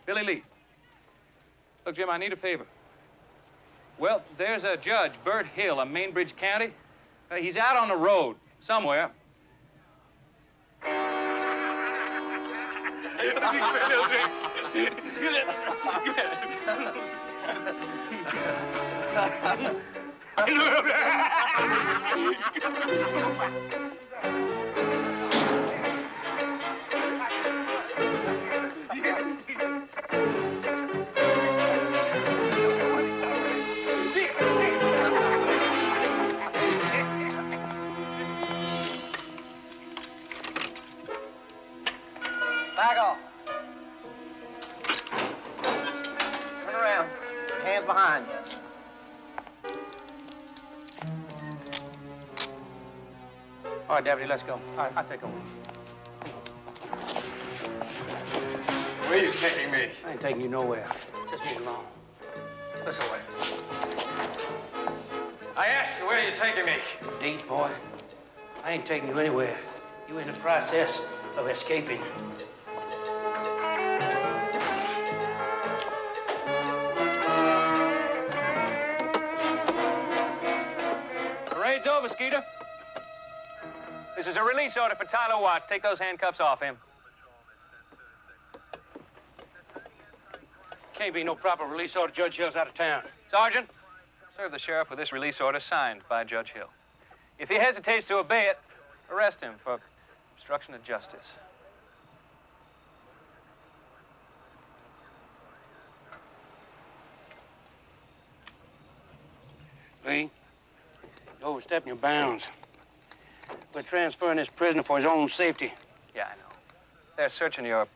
Billy Lee. Look, Jim, I need a favor. Well, there's a judge, Bert Hill, of Mainbridge County. He's out on the road somewhere. Back off. Turn around. Hands behind you. All right, Deputy, let's go. All right, I'll take over. Where are you taking me? I ain't taking you nowhere. Just me alone. This way. I asked you, where are you taking me? Deeds, boy. I ain't taking you anywhere. You in the process of escaping. Parade's over, Skeeter. This is a release order for Tyler Watts. Take those handcuffs off him. Can't be no proper release order. Judge Hill's out of town. Sergeant, serve the sheriff with this release order signed by Judge Hill. If he hesitates to obey it, arrest him for obstruction of justice. Lee, you're overstepping your bounds. We're transferring this prisoner for his own safety. Yeah, I know. They're searching your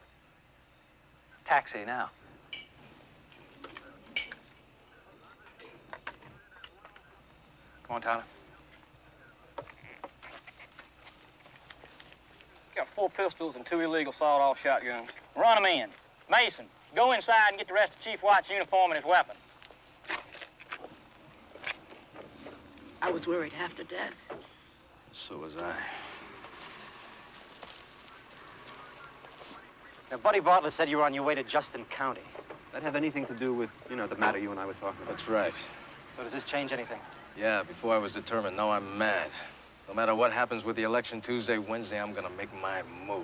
taxi now. Come on, Tyler. Got 4 pistols and 2 illegal sawed-off shotguns. Run them in. Mason, go inside and get the rest of Chief Watts' uniform and his weapon. I was worried half to death. So was I. Now, Buddy Bartlett said you were on your way to Justin County. That have anything to do with, you know, the matter you and I were talking about? That's right. So does this change anything? Yeah, before I was determined. Now I'm mad. No matter what happens with the election Tuesday, Wednesday, I'm gonna make my move.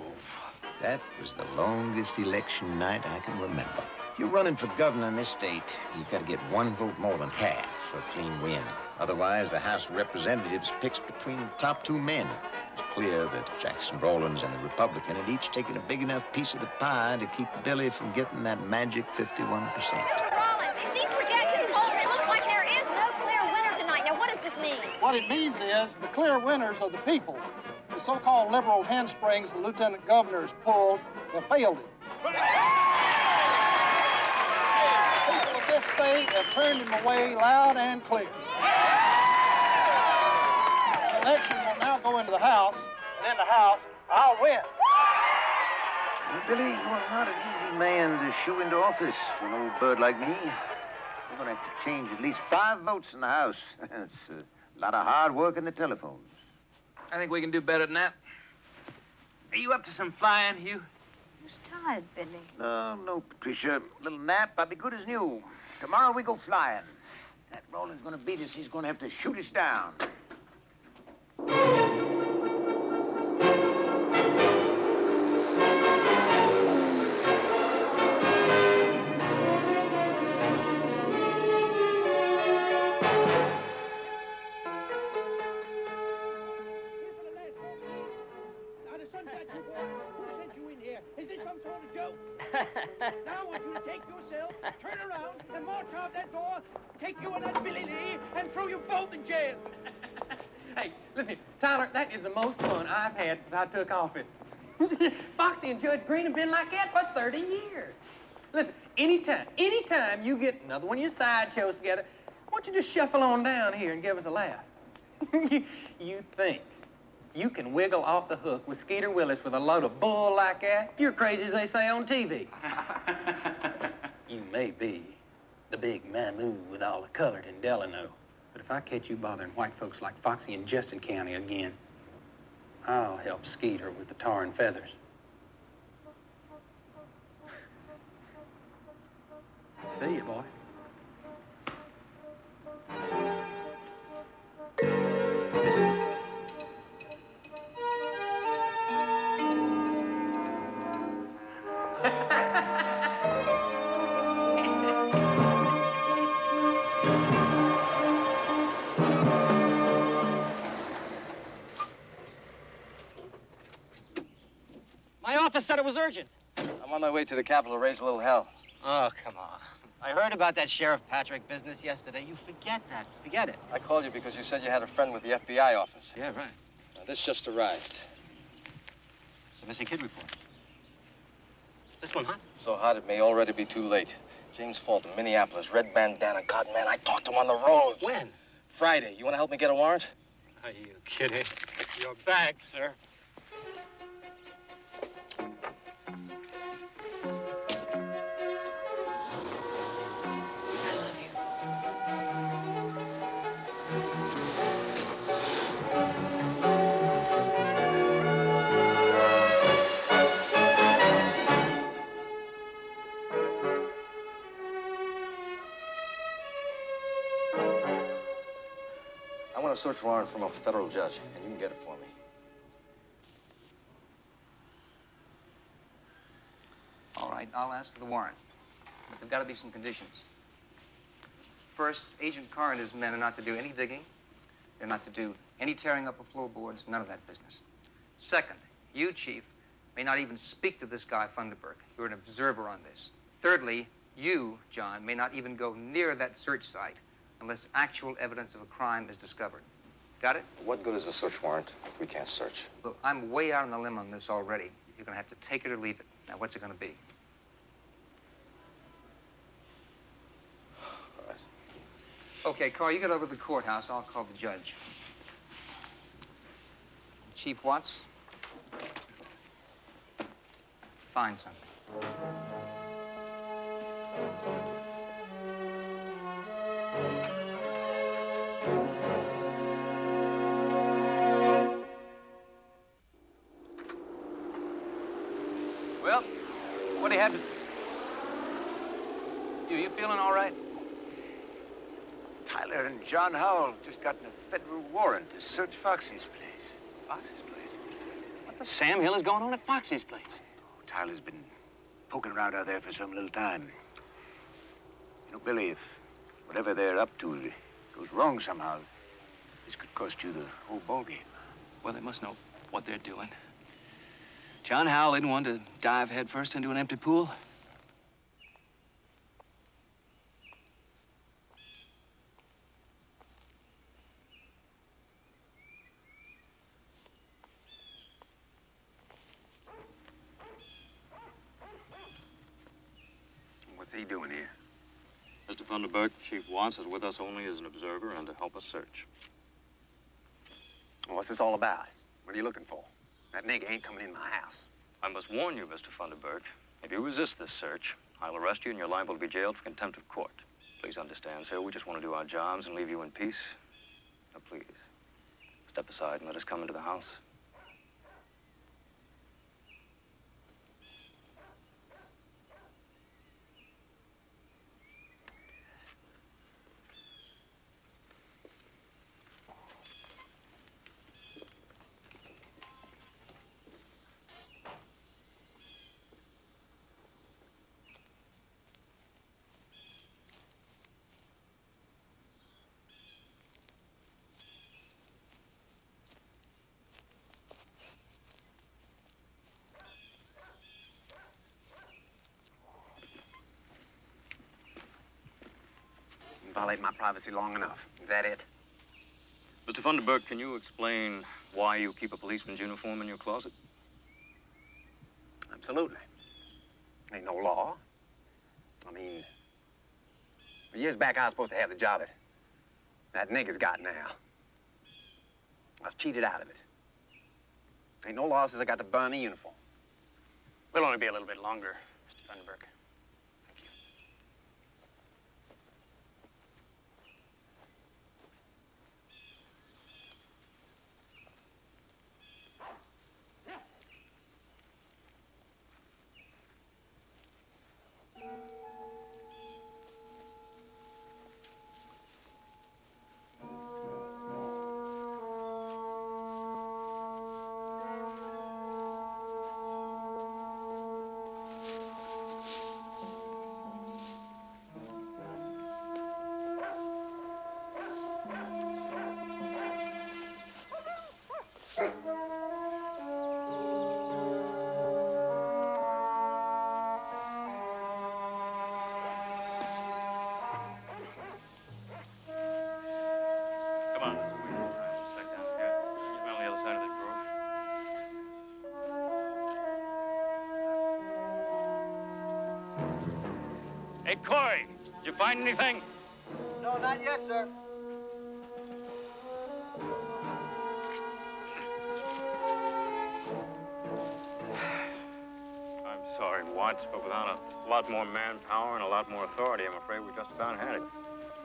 That was the longest election night I can remember. If you're running for governor in this state, you've got to get 1 vote more than half for a clean win. Otherwise, the House of Representatives picks between the top 2 men. It's clear that Jackson Rawlins and the Republican had each taken a big enough piece of the pie to keep Billy from getting that magic 51%. Mr. Rawlins, if these projections hold, it looks like there is no clear winner tonight. Now, what does this mean? What it means is the clear winners are the people. The so-called liberal handsprings the lieutenant governors pulled, they failed it. People of this state have turned him away loud and clear. The election will now go into the House, and in the House, I'll win. Well, Billy, you are not an easy man to shoo into office for an old bird like me. We're going to have to change at least 5 votes in the House. It's a lot of hard work in the telephones. I think we can do better than that. Are you up to some flying, Hugh? Who's tired, Billy? No, Patricia. A little nap, I'll be good as new. Tomorrow we go flying. That Roland's going to beat us. He's going to have to shoot us down. Now I want you to take yourself, turn around, and march out that door, take you and that Billy Lee, and throw you both in jail. Hey, listen, Tyler, that is the most fun I've had since I took office. Foxy and Judge Green have been like that for 30 years. Listen, anytime you get another one of your sideshows together, why don't you just shuffle on down here and give us a laugh? You think you can wiggle off the hook with Skeeter Willis with a load of bull like that? You're crazy as they say on TV. You may be the big mammoo with all the color in Delano, but if I catch you bothering white folks like Foxy in Justin County again, I'll help Skeeter with the tar and feathers. See you, boy. My office said it was urgent. I'm on my way to the Capitol to raise a little hell. Oh, come on. I heard about that Sheriff Patrick business yesterday. You forget that. Forget it. I called you because you said you had a friend with the FBI office. Yeah, right. Now, this just arrived. It's a missing kid report. Is this one hot? So hot it may already be too late. James Fulton, Minneapolis, red bandana, God, man, I talked to him on the road. When? Friday. You want to help me get a warrant? Are you kidding? Your bag, sir. I want a search warrant from a federal judge, and you can get it for me. All right, I'll ask for the warrant. But there've got to be some conditions. First, Agent Carr and his men are not to do any digging. They're not to do any tearing up of floorboards, none of that business. Second, you, Chief, may not even speak to this guy, Funderburk. You're an observer on this. Thirdly, you, John, may not even go near that search site unless actual evidence of a crime is discovered. Got it? What good is a search warrant if we can't search? Look, I'm way out on the limb on this already. You're going to have to take it or leave it. Now, what's it going to be? All right. Okay, Carl, you get over to the courthouse. I'll call the judge. Chief Watts, find something. Well, what do you have to... You feeling all right? Tyler and John Howell just gotten a federal warrant to search Foxy's place. Foxy's place? What the Sam Hill is going on at Foxy's place? Oh, Tyler's been poking around out there for some little time. You know, Billy, if whatever they're up to goes wrong somehow, this could cost you the whole ballgame. Well, they must know what they're doing. John Howell didn't want to dive headfirst into an empty pool. What's he doing here? Mr. Funderburk, Chief Watts is with us only as an observer and to help us search. What's this all about? What are you looking for? That nigga ain't coming in my house. I must warn you, Mr. Funderburk, if you resist this search, I'll arrest you and you're liable to be jailed for contempt of court. Please understand, sir, we just want to do our jobs and leave you in peace. Now, please, step aside and let us come into the house. Violate my privacy long enough. Is that it? Mr. Funderburk, can you explain why you keep a policeman's uniform in your closet? Absolutely. Ain't no law. I mean, years back, I was supposed to have the job that nigger's got now. I was cheated out of it. Ain't no law says I got to burn the uniform. We'll only be a little bit longer, Mr. Funderburk. Come on, this is a waste of time. Back down here. Get around the other side of that grove. Hey, Corey, you find anything? No, not yet, sir. I'm sorry, Watts, but without a lot more manpower and a lot more authority, I'm afraid we just about had it.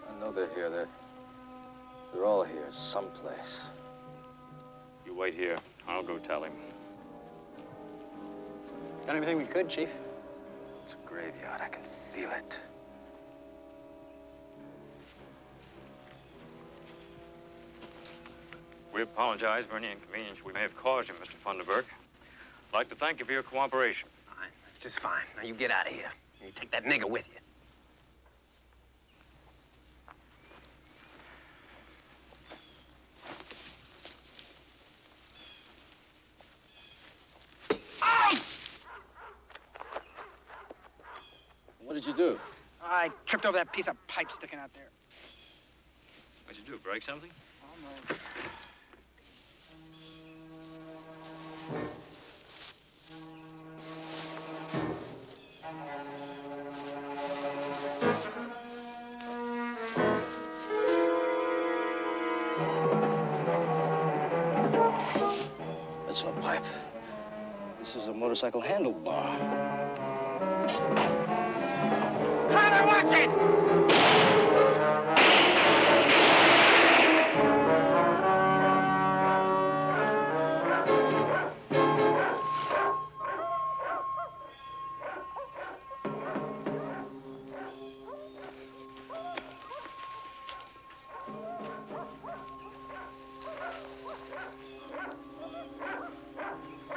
I know they're here. They're all here, someplace. You wait here. I'll go tell him. Done everything we could, Chief. It's a graveyard. I can feel it. We apologize for any inconvenience we may have caused you, Mr. Funderburk. I'd like to thank you for your cooperation. Fine, that's just fine. Now you get out of here. And you take that nigger with you. What did you do? I tripped over that piece of pipe sticking out there. What'd you do, break something? Almost. That's no pipe. This is a motorcycle handlebar. Tyler, watch it!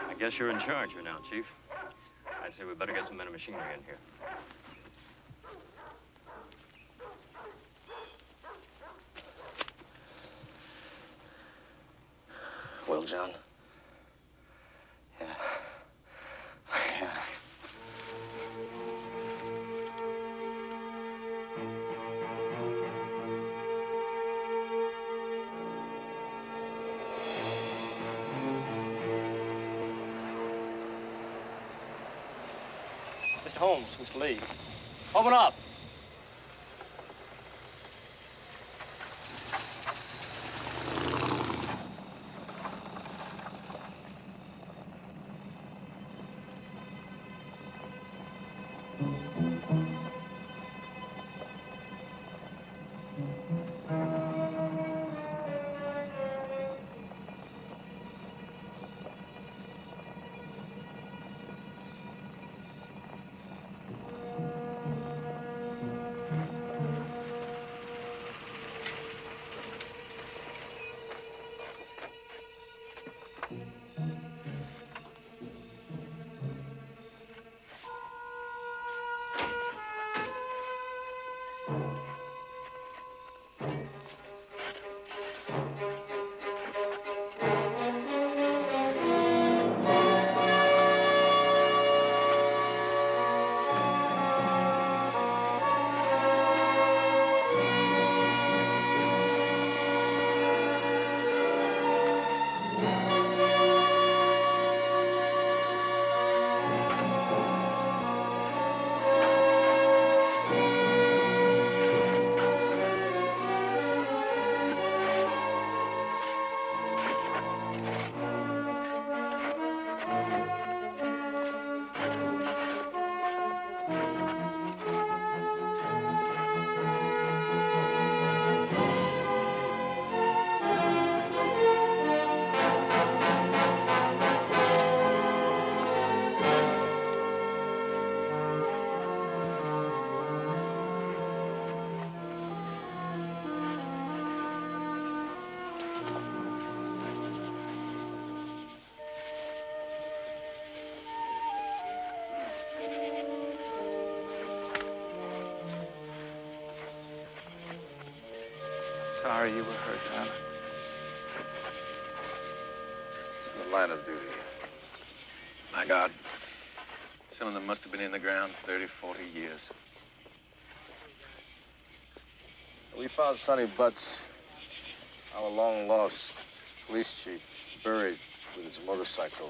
I guess you're in charge here now, Chief. I'd say we better get some men and machinery in here. Well, John? Yeah. Yeah. Mr. Holmes, Mr. Lee. Open up. sorry you were hurt, Tyler. It's in the line of duty. My God. Some of them must have been in the ground 30, 40 years. We found Sonny Butts, our long-lost police chief, buried with his motorcycle.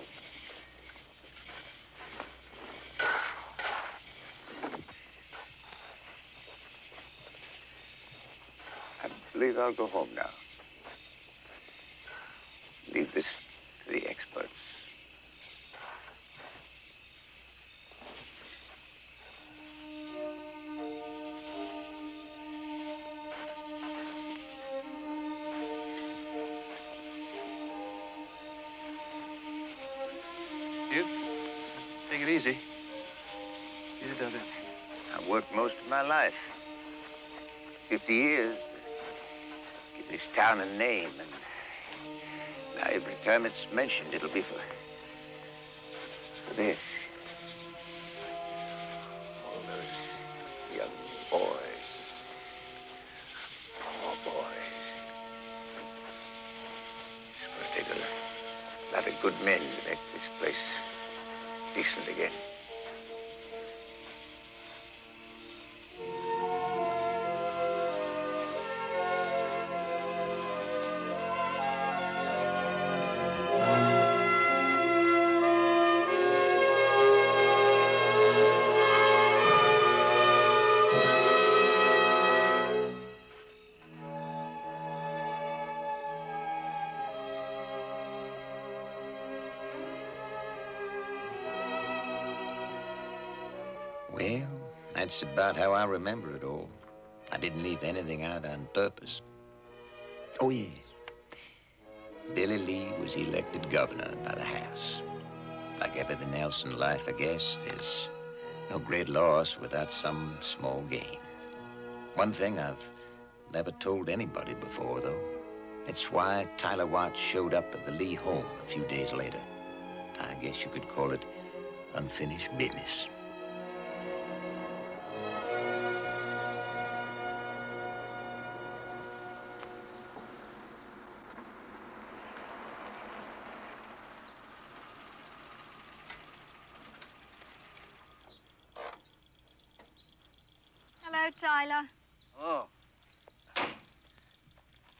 I believe I'll go home now. Leave this to the experts. You take it easy. Easy does it. I've worked most of my life, 50 years, to give this town a name, and now every time it's mentioned, it'll be for this. All those young boys, poor boys. It's going to take a lot of good men to make this place decent again. Well, that's about how I remember it all. I didn't leave anything out on purpose. Oh, yes. Billy Lee was elected governor by the House. Like everything else in life, I guess, there's no great loss without some small gain. One thing I've never told anybody before, though. It's why Tyler Watts showed up at the Lee home a few days later. I guess you could call it unfinished business. Hello, Tyler. Oh.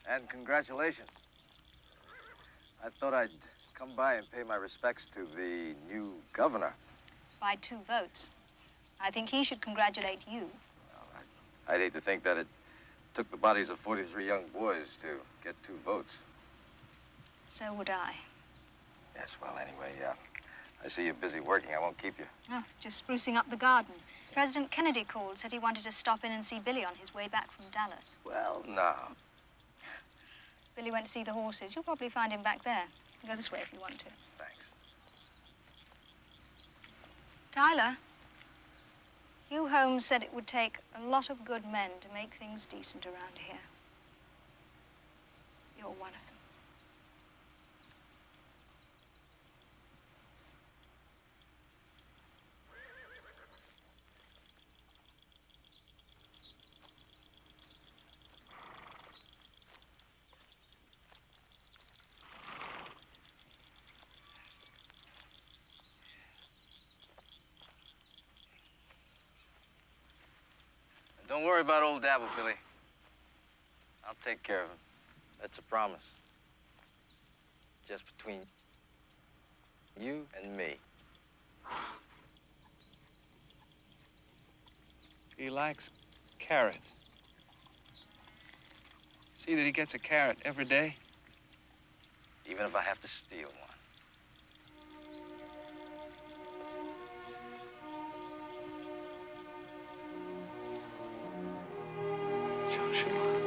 And congratulations. I thought I'd come by and pay my respects to the new governor. By 2 votes. I think he should congratulate you. I'd hate to think that it took the bodies of 43 young boys to get 2 votes. So would I. Yes, well, anyway, I see you're busy working. I won't keep you. Oh, just sprucing up the garden. President Kennedy called, said he wanted to stop in and see Billy on his way back from Dallas. Well, no. Billy went to see the horses. You'll probably find him back there. Go this way if you want to. Thanks. Tyler, Hugh Holmes said it would take a lot of good men to make things decent around here. You're one of them. Don't worry about old Dabble, Billy. I'll take care of him. That's a promise. Just between you and me. He likes carrots. See that he gets a carrot every day? Even if I have to steal one. Joshua.